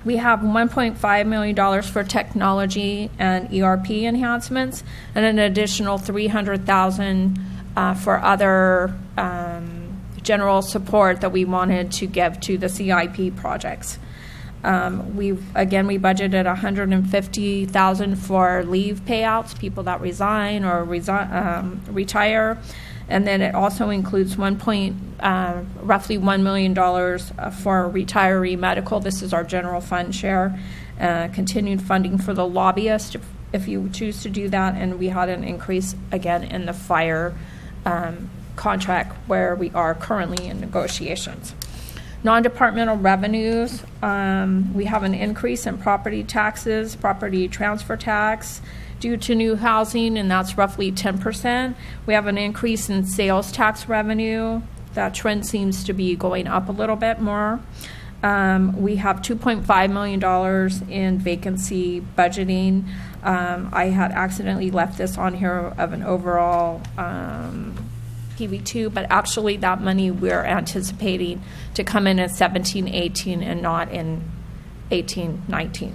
We have $1.5 million for technology and ERP enhancements, and an additional $300,000 for other general support that we wanted to give to the CIP projects. We budgeted $150,000 for leave payouts, people that resign or retire, and then it also includes roughly $1 million for retiree medical. This is our general fund share. Continued funding for the lobbyist, if you choose to do that, and we had an increase again in the fire contract where we are currently in negotiations. Non-departmental revenues, we have an increase in property taxes, property transfer tax due to new housing, and that's roughly 10%. We have an increase in sales tax revenue. That trend seems to be going up a little bit more. We have $2.5 million in vacancy budgeting. I had accidentally left this on here of an overall PV2, but actually that money we're anticipating to come in 17-18 and not in 18-19.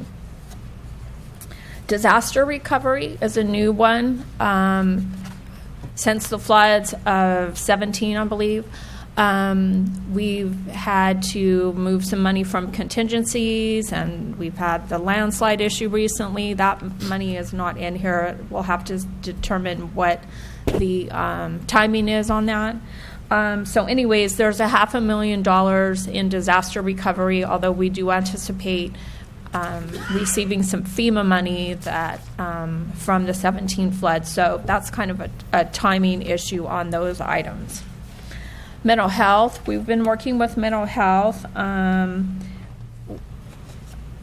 Disaster recovery is a new one. Since the floods of 17, I believe, we've had to move some money from contingencies, and we've had the landslide issue recently. That money is not in here. We'll have to determine what the timing is on that. So anyways, there's $500,000 in disaster recovery, although we do anticipate receiving some FEMA money that from the 17 floods. So that's kind of a timing issue on those items. Mental health, we've been working with mental health.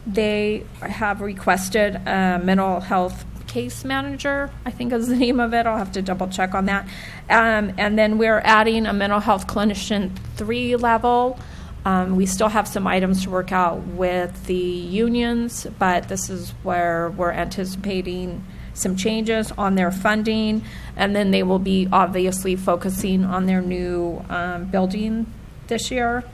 They have requested a mental health case manager, I think is the name of it. I'll have to double check on that. And then we're adding a mental health clinician 3 level. We still have some items to work out with the unions, but this is where we're anticipating some changes on their funding, and then they will be obviously focusing on their new building this year.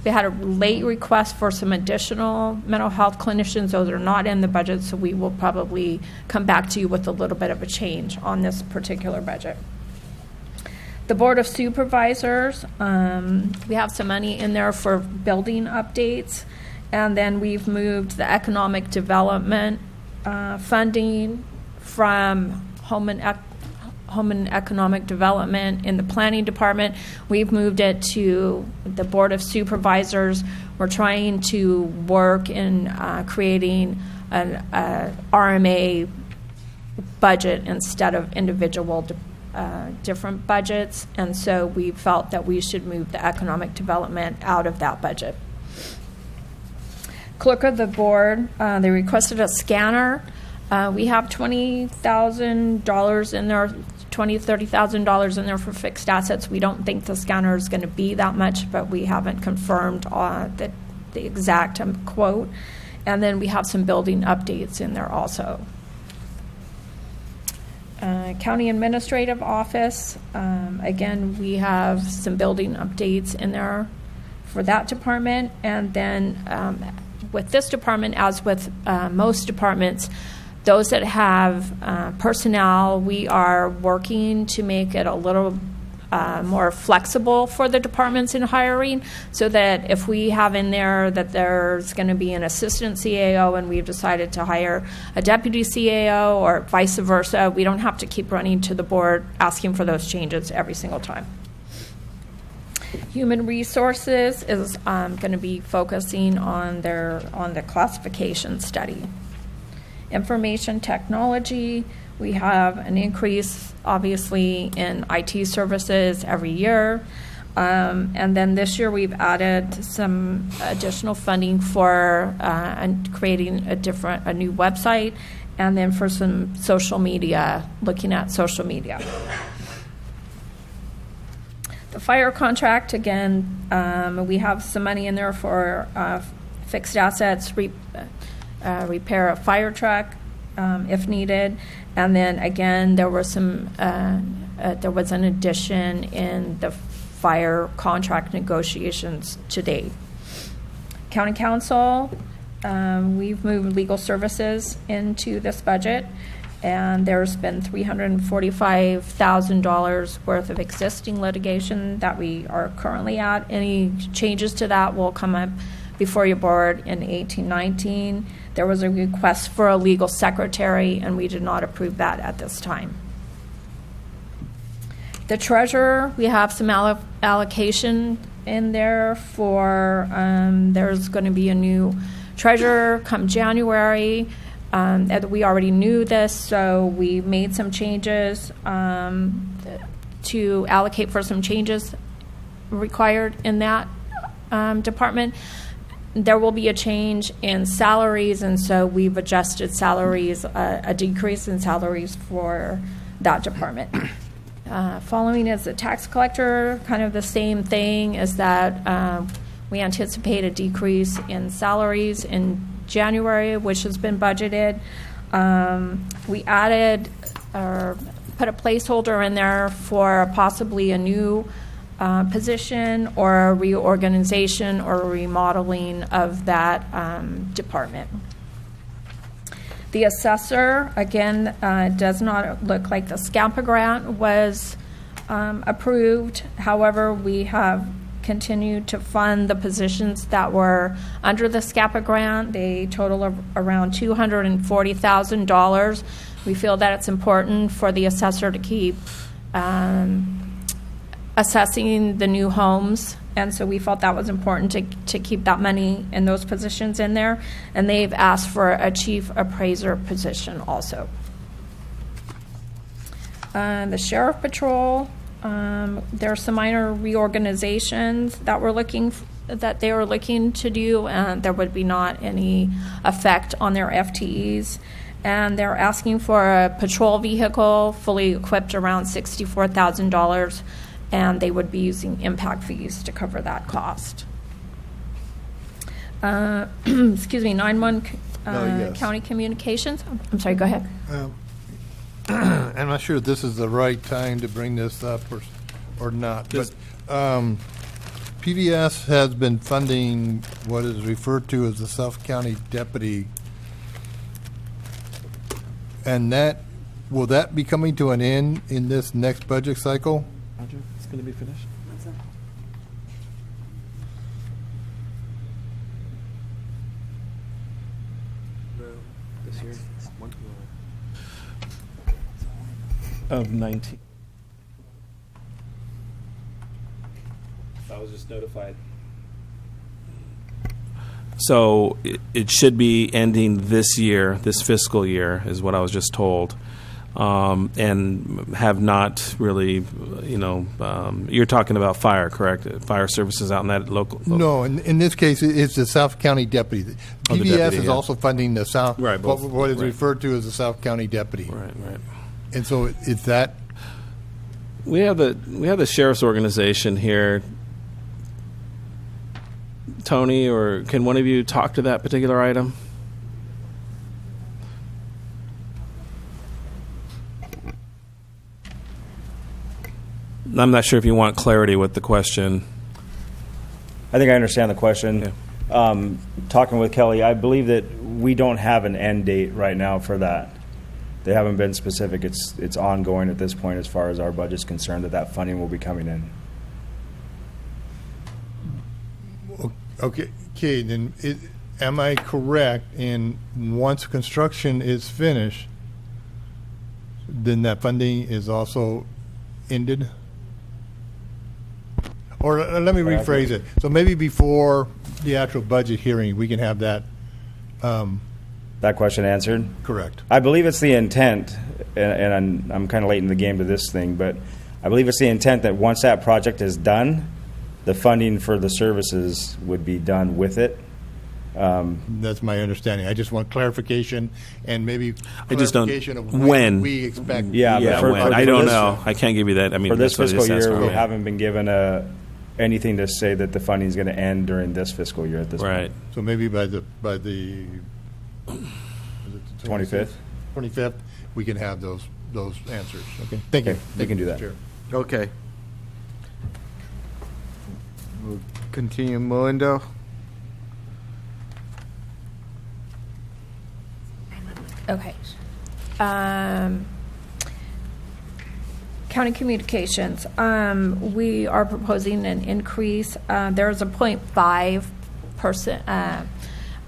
We had a late request for some additional mental health clinicians. Those are not in the budget, so we will probably come back to you with a little bit of a change on this particular budget. The Board of Supervisors, we have some money in there for building updates, and then we've moved the economic development funding from home and economic development in the planning department. We've moved it to the Board of Supervisors. We're trying to work in creating an RMA budget instead of individual different budgets, and so we felt that we should move the economic development out of that budget. Clerk of the board, they requested a scanner. We have $20,000 in there, $30,000 in there for fixed assets. We don't think the scanner is going to be that much, but we haven't confirmed the exact quote. And then we have some building updates in there also. County Administrative Office, again, we have some building updates in there for that department. And then with this department, as with most departments, those that have personnel, we are working to make it a little more flexible for the departments in hiring, so that if we have in there that there's going to be an assistant CAO and we've decided to hire a deputy CAO or vice versa, we don't have to keep running to the board asking for those changes every single time. Human Resources is going to be focusing on the classification study. Information Technology, we have an increase, obviously, in IT services every year. And then this year we've added some additional funding for creating a new website, and then for some social media, looking at social media. The fire contract, again, we have some money in there for fixed assets, repair a fire truck if needed, and then again there was an addition in the fire contract negotiations to date. County Council, we've moved legal services into this budget, and there's been $345,000 worth of existing litigation that we are currently at. Any changes to that will come up before your board in 1819. There was a request for a legal secretary, and we did not approve that at this time. The treasurer, we have some allocation in there for, there's going to be a new treasurer come January. We already knew this, so we made some changes to allocate for some changes required in that department. There will be a change in salaries, and so we've adjusted salaries, a decrease in salaries for that department. Following is the tax collector, kind of the same thing, is that we anticipate a decrease in salaries in January, which has been budgeted. We added or put a placeholder in there for possibly a new position or a reorganization or a remodeling of that department. The assessor, again, does not look like the SCAPA grant was approved. However, we have continued to fund the positions that were under the SCAPA grant. They total of around $240,000. We feel that it's important for the assessor to keep assessing the new homes, and so we felt that was important to keep that money and those positions in there. And they've asked for a chief appraiser position also. The sheriff patrol, there are some minor reorganizations that they were looking to do, and there would be not any effect on their FTEs. And they're asking for a patrol vehicle fully equipped around $64,000. And they would be using impact fees to cover that cost. Excuse me, 911 yes. County Communications. I'm sorry, go ahead. I'm not sure if this is the right time to bring this up or not, but PBS has been funding what is referred to as the South County Deputy, and will that be coming to an end in this next budget cycle? Going to be finished? This year? Of 19. I was just notified. So it should be ending this year, this fiscal year, is what I was just told. and have not really, you're talking about fire, correct? Fire services out in that local. No, in this case, it's the South County deputy. Oh, the PBS deputy, is yeah. also funding the South, Right, both. what is Right. referred to as the South County deputy. Right. And so it's that. We have the sheriff's organization here. Tony, or can one of you talk to that particular item? I'm not sure if you want clarity with the question. I think I understand the question. Talking with Kelly, I believe that we don't have an end date right now for that. They haven't been specific. It's ongoing at this point as far as our budget's concerned, that funding will be coming in. Okay, then am I correct in once construction is finished, then that funding is also ended? Or let me rephrase it. So maybe before the actual budget hearing, we can have that. That question answered? Correct. I believe it's the intent, and I'm kind of late in the game to this thing, but I believe it's the intent that once that project is done, the funding for the services would be done with it. That's my understanding. I just want clarification and maybe I just don't clarification of when we expect. When. I don't know. I can't give you that. I mean, for this that's what it fiscal is. year, we haven't been given anything to say that the funding is going to end during this fiscal year at this point. So maybe by the 25th? 25th, we can have those answers. Okay. Thank you. We can do that. Chair. Okay. We'll continue, Melinda. Okay. County communications. We are proposing an increase. There's a 0.5 person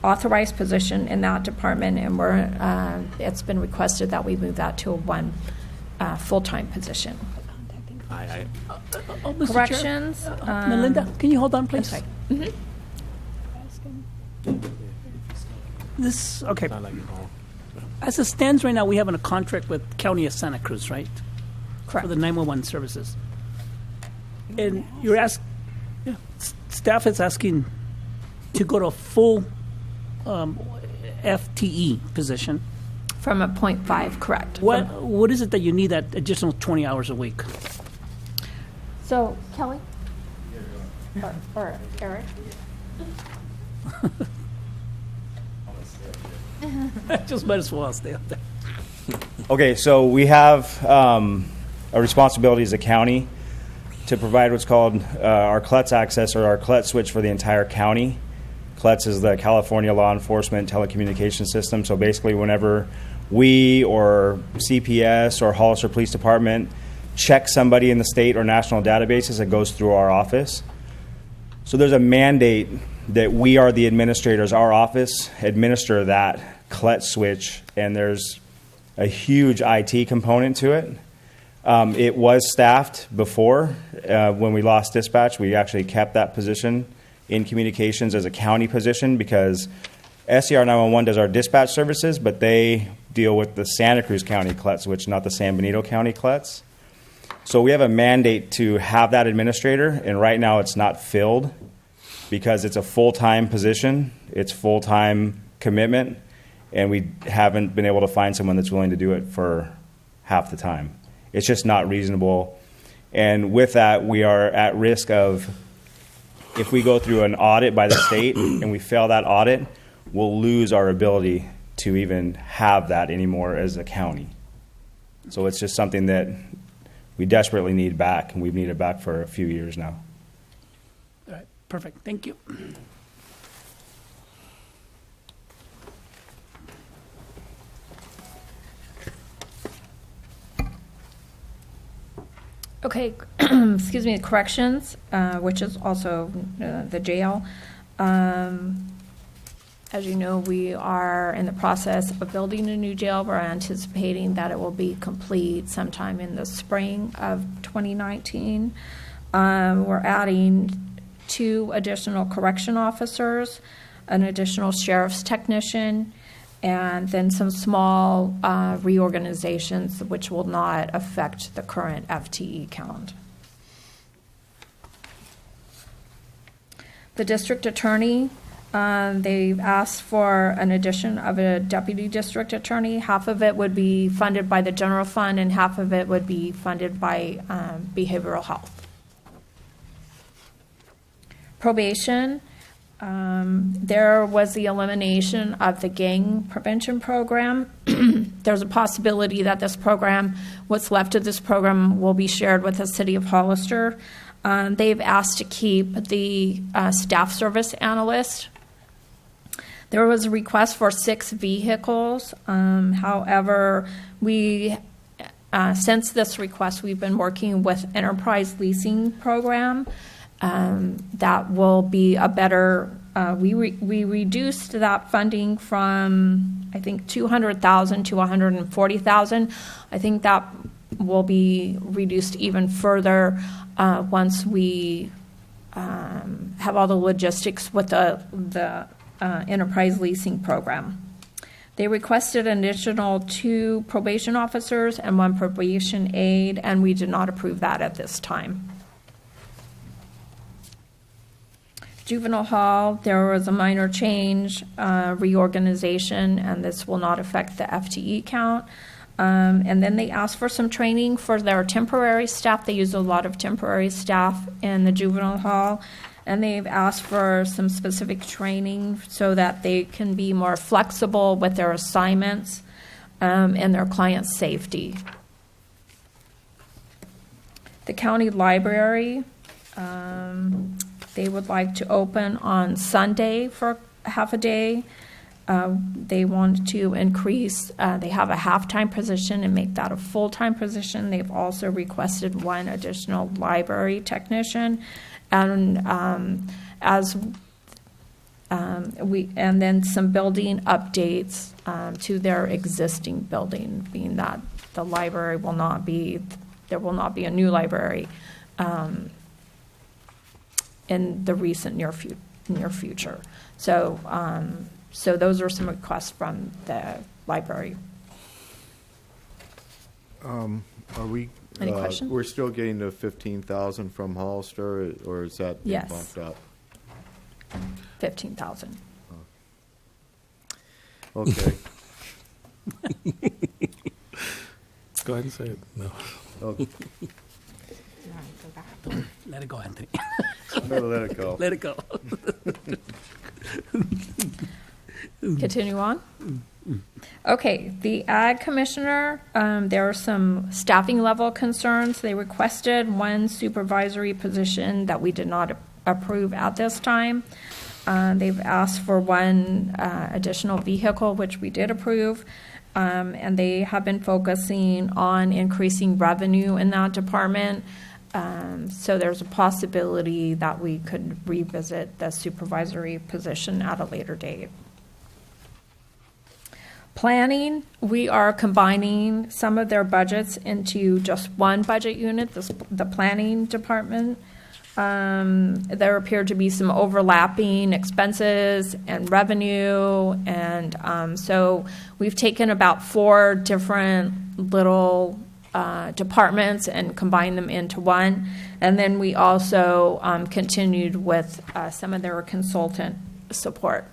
authorized position in that department, and it's been requested that we move that to a one full-time position. Mr. Chair. Corrections. Melinda, can you hold on, please? Okay. This okay. As it stands right now, we have a contract with County of Santa Cruz, right? Correct. For the 911 services. And staff is asking to go to a full FTE position. From a 0.5, correct. What is it that you need that additional 20 hours a week? So, Kelly? Or Eric? Just might as well stay up there. Okay, so we have a responsibility as a county to provide what's called our CLETS access, or our CLETS switch for the entire county. CLETS is the California Law Enforcement Telecommunication System. So basically, whenever we or CPS or Hollister Police Department check somebody in the state or national databases, it goes through our office. So there's a mandate that we are the administrators, our office administer that CLETS switch, and there's a huge IT component to it. It was staffed before. When we lost dispatch, we actually kept that position in communications as a county position because SCR 911 does our dispatch services, but they deal with the Santa Cruz County CLETS switch, not the San Benito County CLETS. So we have a mandate to have that administrator, and right now it's not filled because it's a full-time position, it's full-time commitment, and we haven't been able to find someone that's willing to do it for half the time. It's just not reasonable. And with that, we are at risk of, if we go through an audit by the state and we fail that audit, we'll lose our ability to even have that anymore as a county. So it's just something that we desperately need back, and we've needed back for a few years now. All right, perfect. Thank you. Okay, excuse me, corrections, which is also the jail. As you know, we are in the process of building a new jail. We're anticipating that it will be complete sometime in the spring of 2019. We're adding 2 additional correction officers, an additional sheriff's technician, and then some small reorganizations which will not affect the current FTE count. The district attorney, they've asked for an addition of a deputy district attorney. Half of it would be funded by the general fund and half of it would be funded by behavioral health. Probation, there was the elimination of the gang prevention program. There's a possibility that this program, what's left of this program, will be shared with the city of Hollister. They've asked to keep the staff service analyst. There was a request for 6 vehicles. However, since this request, we've been working with Enterprise Leasing Program. That will be a better. We reduced that funding from, I think, $200,000 to $140,000. I think that will be reduced even further once we have all the logistics with the Enterprise Leasing Program. They requested an additional 2 probation officers and 1 probation aide, and we did not approve that at this time. Juvenile hall, there was a minor change, reorganization, and this will not affect the FTE count. And then they asked for some training for their temporary staff. They use a lot of temporary staff in the juvenile hall, and they've asked for some specific training so that they can be more flexible with their assignments and their client safety. The county library, they would like to open on Sunday for half a day. They want to increase, they have a half-time position and make that a full-time position. They've also requested 1 additional library technician. And and then some building updates to their existing building, being that the library will not be, there will not be a new library in the recent near future. So those are some requests from the library. Are we? Any questions? We're still getting the $15,000 from Hollister, or is that being Yes. bumped up? 15,000. Okay. Go ahead and say it. No. Okay. Let it go, Anthony. I'm gonna let it go. Let it go. Continue on. Okay, the ag commissioner, there are some staffing level concerns. They requested 1 supervisory position that we did not approve at this time. They've asked for 1 additional vehicle, which we did approve. And they have been focusing on increasing revenue in that department. So there's a possibility that we could revisit the supervisory position at a later date. Planning, we are combining some of their budgets into just 1 budget unit, the planning department. There appear to be some overlapping expenses and revenue, and so we've taken about 4 different little departments and combined them into 1. And then we also continued with some of their consultant support.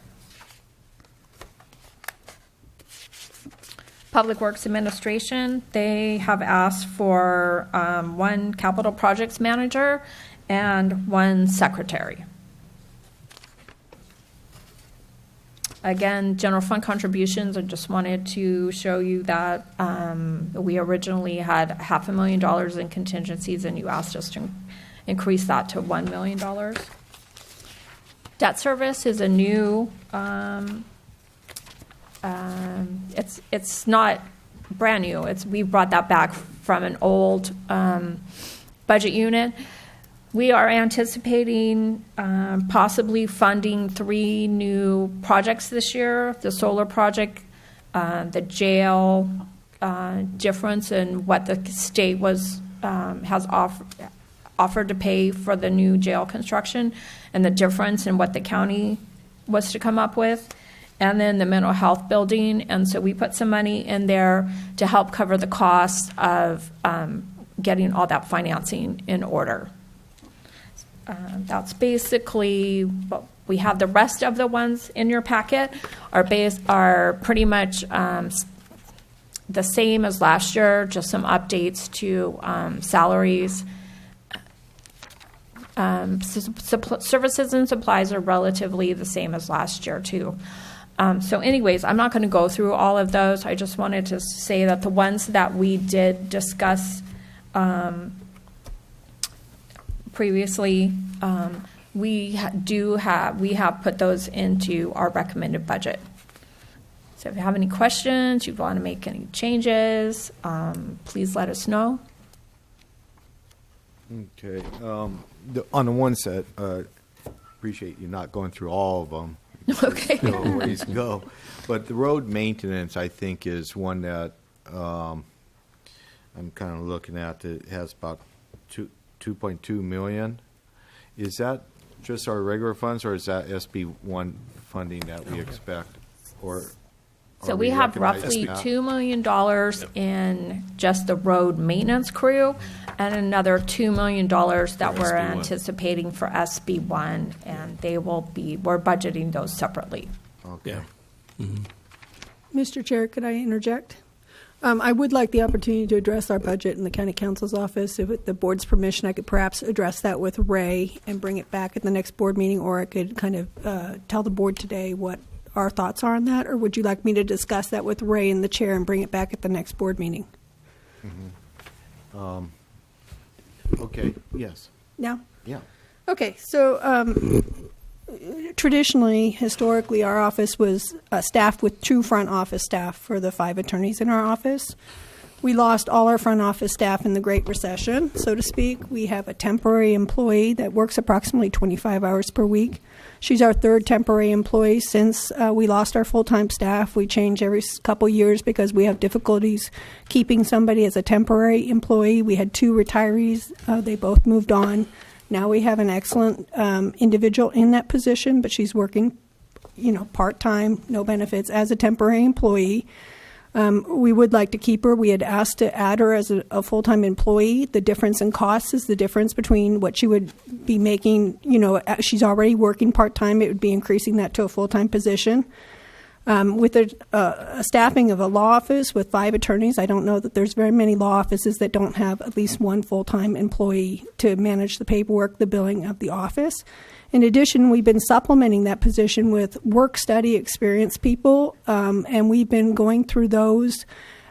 Public Works Administration, they have asked for 1 capital projects manager and 1 secretary. Again, general fund contributions, I just wanted to show you that we originally had $500,000 in contingencies, and you asked us to increase that to $1 million. Debt service is a new, it's not brand new. We brought that back from an old budget unit. We are anticipating possibly funding 3 new projects this year: the solar project, the jail, difference in what the state has offered to pay for the new jail construction, and the difference in what the county was to come up with, and then the mental health building. And so we put some money in there to help cover the cost of getting all that financing in order. That's basically what we have. The rest of the ones in your packet are pretty much the same as last year, just some updates to salaries. Services and supplies are relatively the same as last year, too. So anyways, I'm not going to go through all of those. I just wanted to say that the ones that we did discuss previously, we have put those into our recommended budget. So if you have any questions, you want to make any changes, please let us know. Okay. On the one set, appreciate you not going through all of them. Okay. Still a ways to go. But the road maintenance, I think, is one that I'm kind of looking at. It has about 2.2 million. Is that just our regular funds, or is that SB1 funding that we expect? So we have roughly $2 million in just the road maintenance crew, and another $2 million that we're anticipating for SB1, and we're budgeting those separately. Okay. Yeah. Mm-hmm. Mr. Chair, could I interject? I would like the opportunity to address our budget in the County Council's office. If with the board's permission, I could perhaps address that with Ray and bring it back at the next board meeting, or I could kind of tell the board today what our thoughts are on that, or would you like me to discuss that with Ray and the chair and bring it back at the next board meeting? Mm-hmm. Okay, yes. Now? Yeah. Okay, so traditionally, historically, our office was staffed with 2 front office staff for the 5 attorneys in our office. We lost all our front office staff in the Great Recession, so to speak. We have a temporary employee that works approximately 25 hours per week. She's our 3rd temporary employee since we lost our full-time staff. We change every couple years because we have difficulties keeping somebody as a temporary employee. We had 2 retirees. They both moved on. Now we have an excellent individual in that position, but she's working, part-time, no benefits, as a temporary employee. We would like to keep her. We had asked to add her as a full-time employee. The difference in costs is the difference between what she would be making. She's already working part-time. It would be increasing that to a full-time position. With a staffing of a law office with 5 attorneys, I don't know that there's very many law offices that don't have at least 1 full-time employee to manage the paperwork, the billing of the office. In addition, we've been supplementing that position with work-study experienced people, and we've been going through those.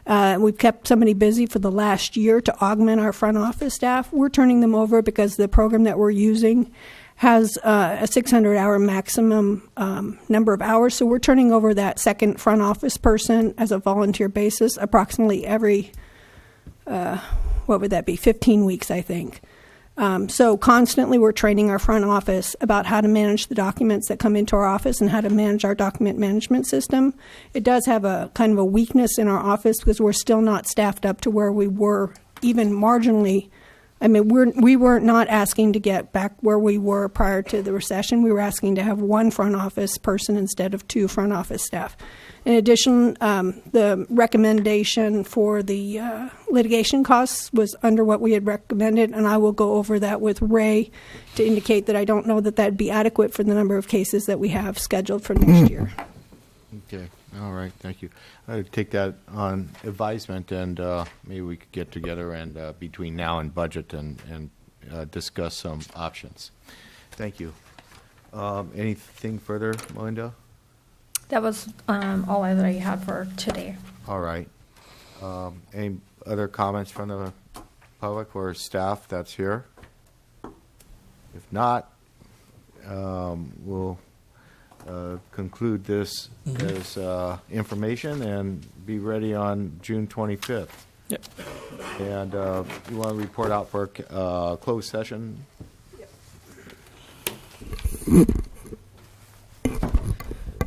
We've kept somebody busy for the last year to augment our front office staff. We're turning them over because the program that we're using has a 600-hour maximum number of hours, so we're turning over that second front office person as a volunteer basis approximately every, 15 weeks, I think. So constantly we're training our front office about how to manage the documents that come into our office and how to manage our document management system. It does have a kind of a weakness in our office because we're still not staffed up to where we were even marginally. I mean, we were not asking to get back where we were prior to the recession. We were asking to have 1 front office person instead of 2 front office staff. In addition, the recommendation for the litigation costs was under what we had recommended, and I will go over that with Ray to indicate that I don't know that that would be adequate for the number of cases that we have scheduled for next year. Okay. All right. Thank you. I would take that on advisement, and maybe we could get together and between now and budget and discuss some options. Thank you. Anything further, Melinda? That was all that I had for today. All right. Any other comments from the public or staff that's here? If not, we'll conclude this as information and be ready on June 25th. Yep. And you want to report out for closed session? Yep.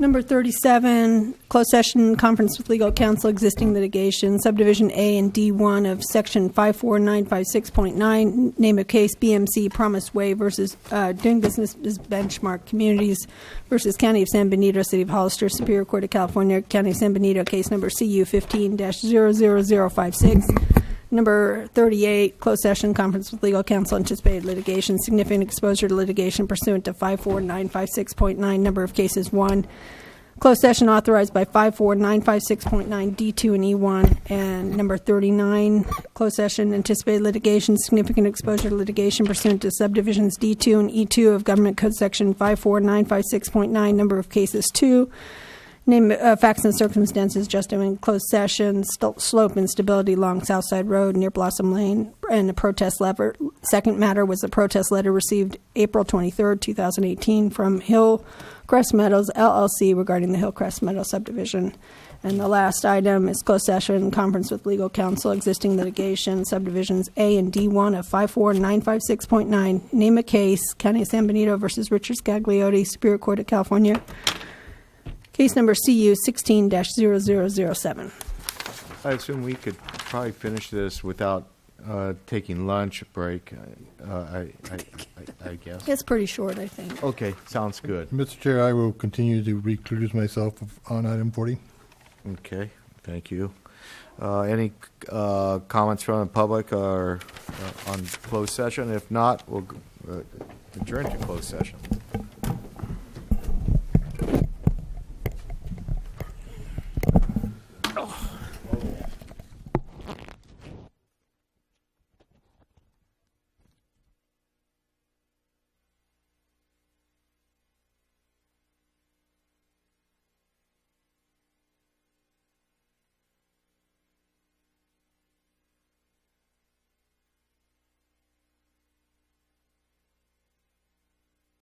Number 37, closed session conference with legal counsel, existing litigation, subdivision A and D1 of section 54956.9, name of case BMC Promise Way versus doing business as Benchmark Communities versus County of San Benito, City of Hollister, Superior Court of California, County of San Benito, case number CU 15-00056. Number 38, closed session conference with legal counsel, anticipated litigation, significant exposure to litigation pursuant to 54956.9, number of cases 1. Closed session authorized by 54956.9 D2 and E1. And number 39, closed session anticipated litigation, significant exposure to litigation pursuant to subdivisions D2 and E2 of Government Code Section 54956.9, number of cases 2. Name facts and circumstances just in closed session, slope instability along Southside Road near Blossom Lane, and a protest letter. Second matter was a protest letter received April 23rd, 2018 from Hillcrest Meadows, LLC, regarding the Hillcrest Meadows subdivision. And the last item is closed session conference with legal counsel, existing litigation, subdivisions A and D1 of 54956.9, name of case, County of San Benito versus Richard Scagliotti, Superior Court of California. Case number CU 16-0007. I assume we could probably finish this without taking lunch break. I guess. It's pretty short, I think. Okay, sounds good. Mr. Chair, I will continue to recluse myself on item 40. Okay, thank you. Any comments from the public or on closed session? If not, we'll adjourn to closed session.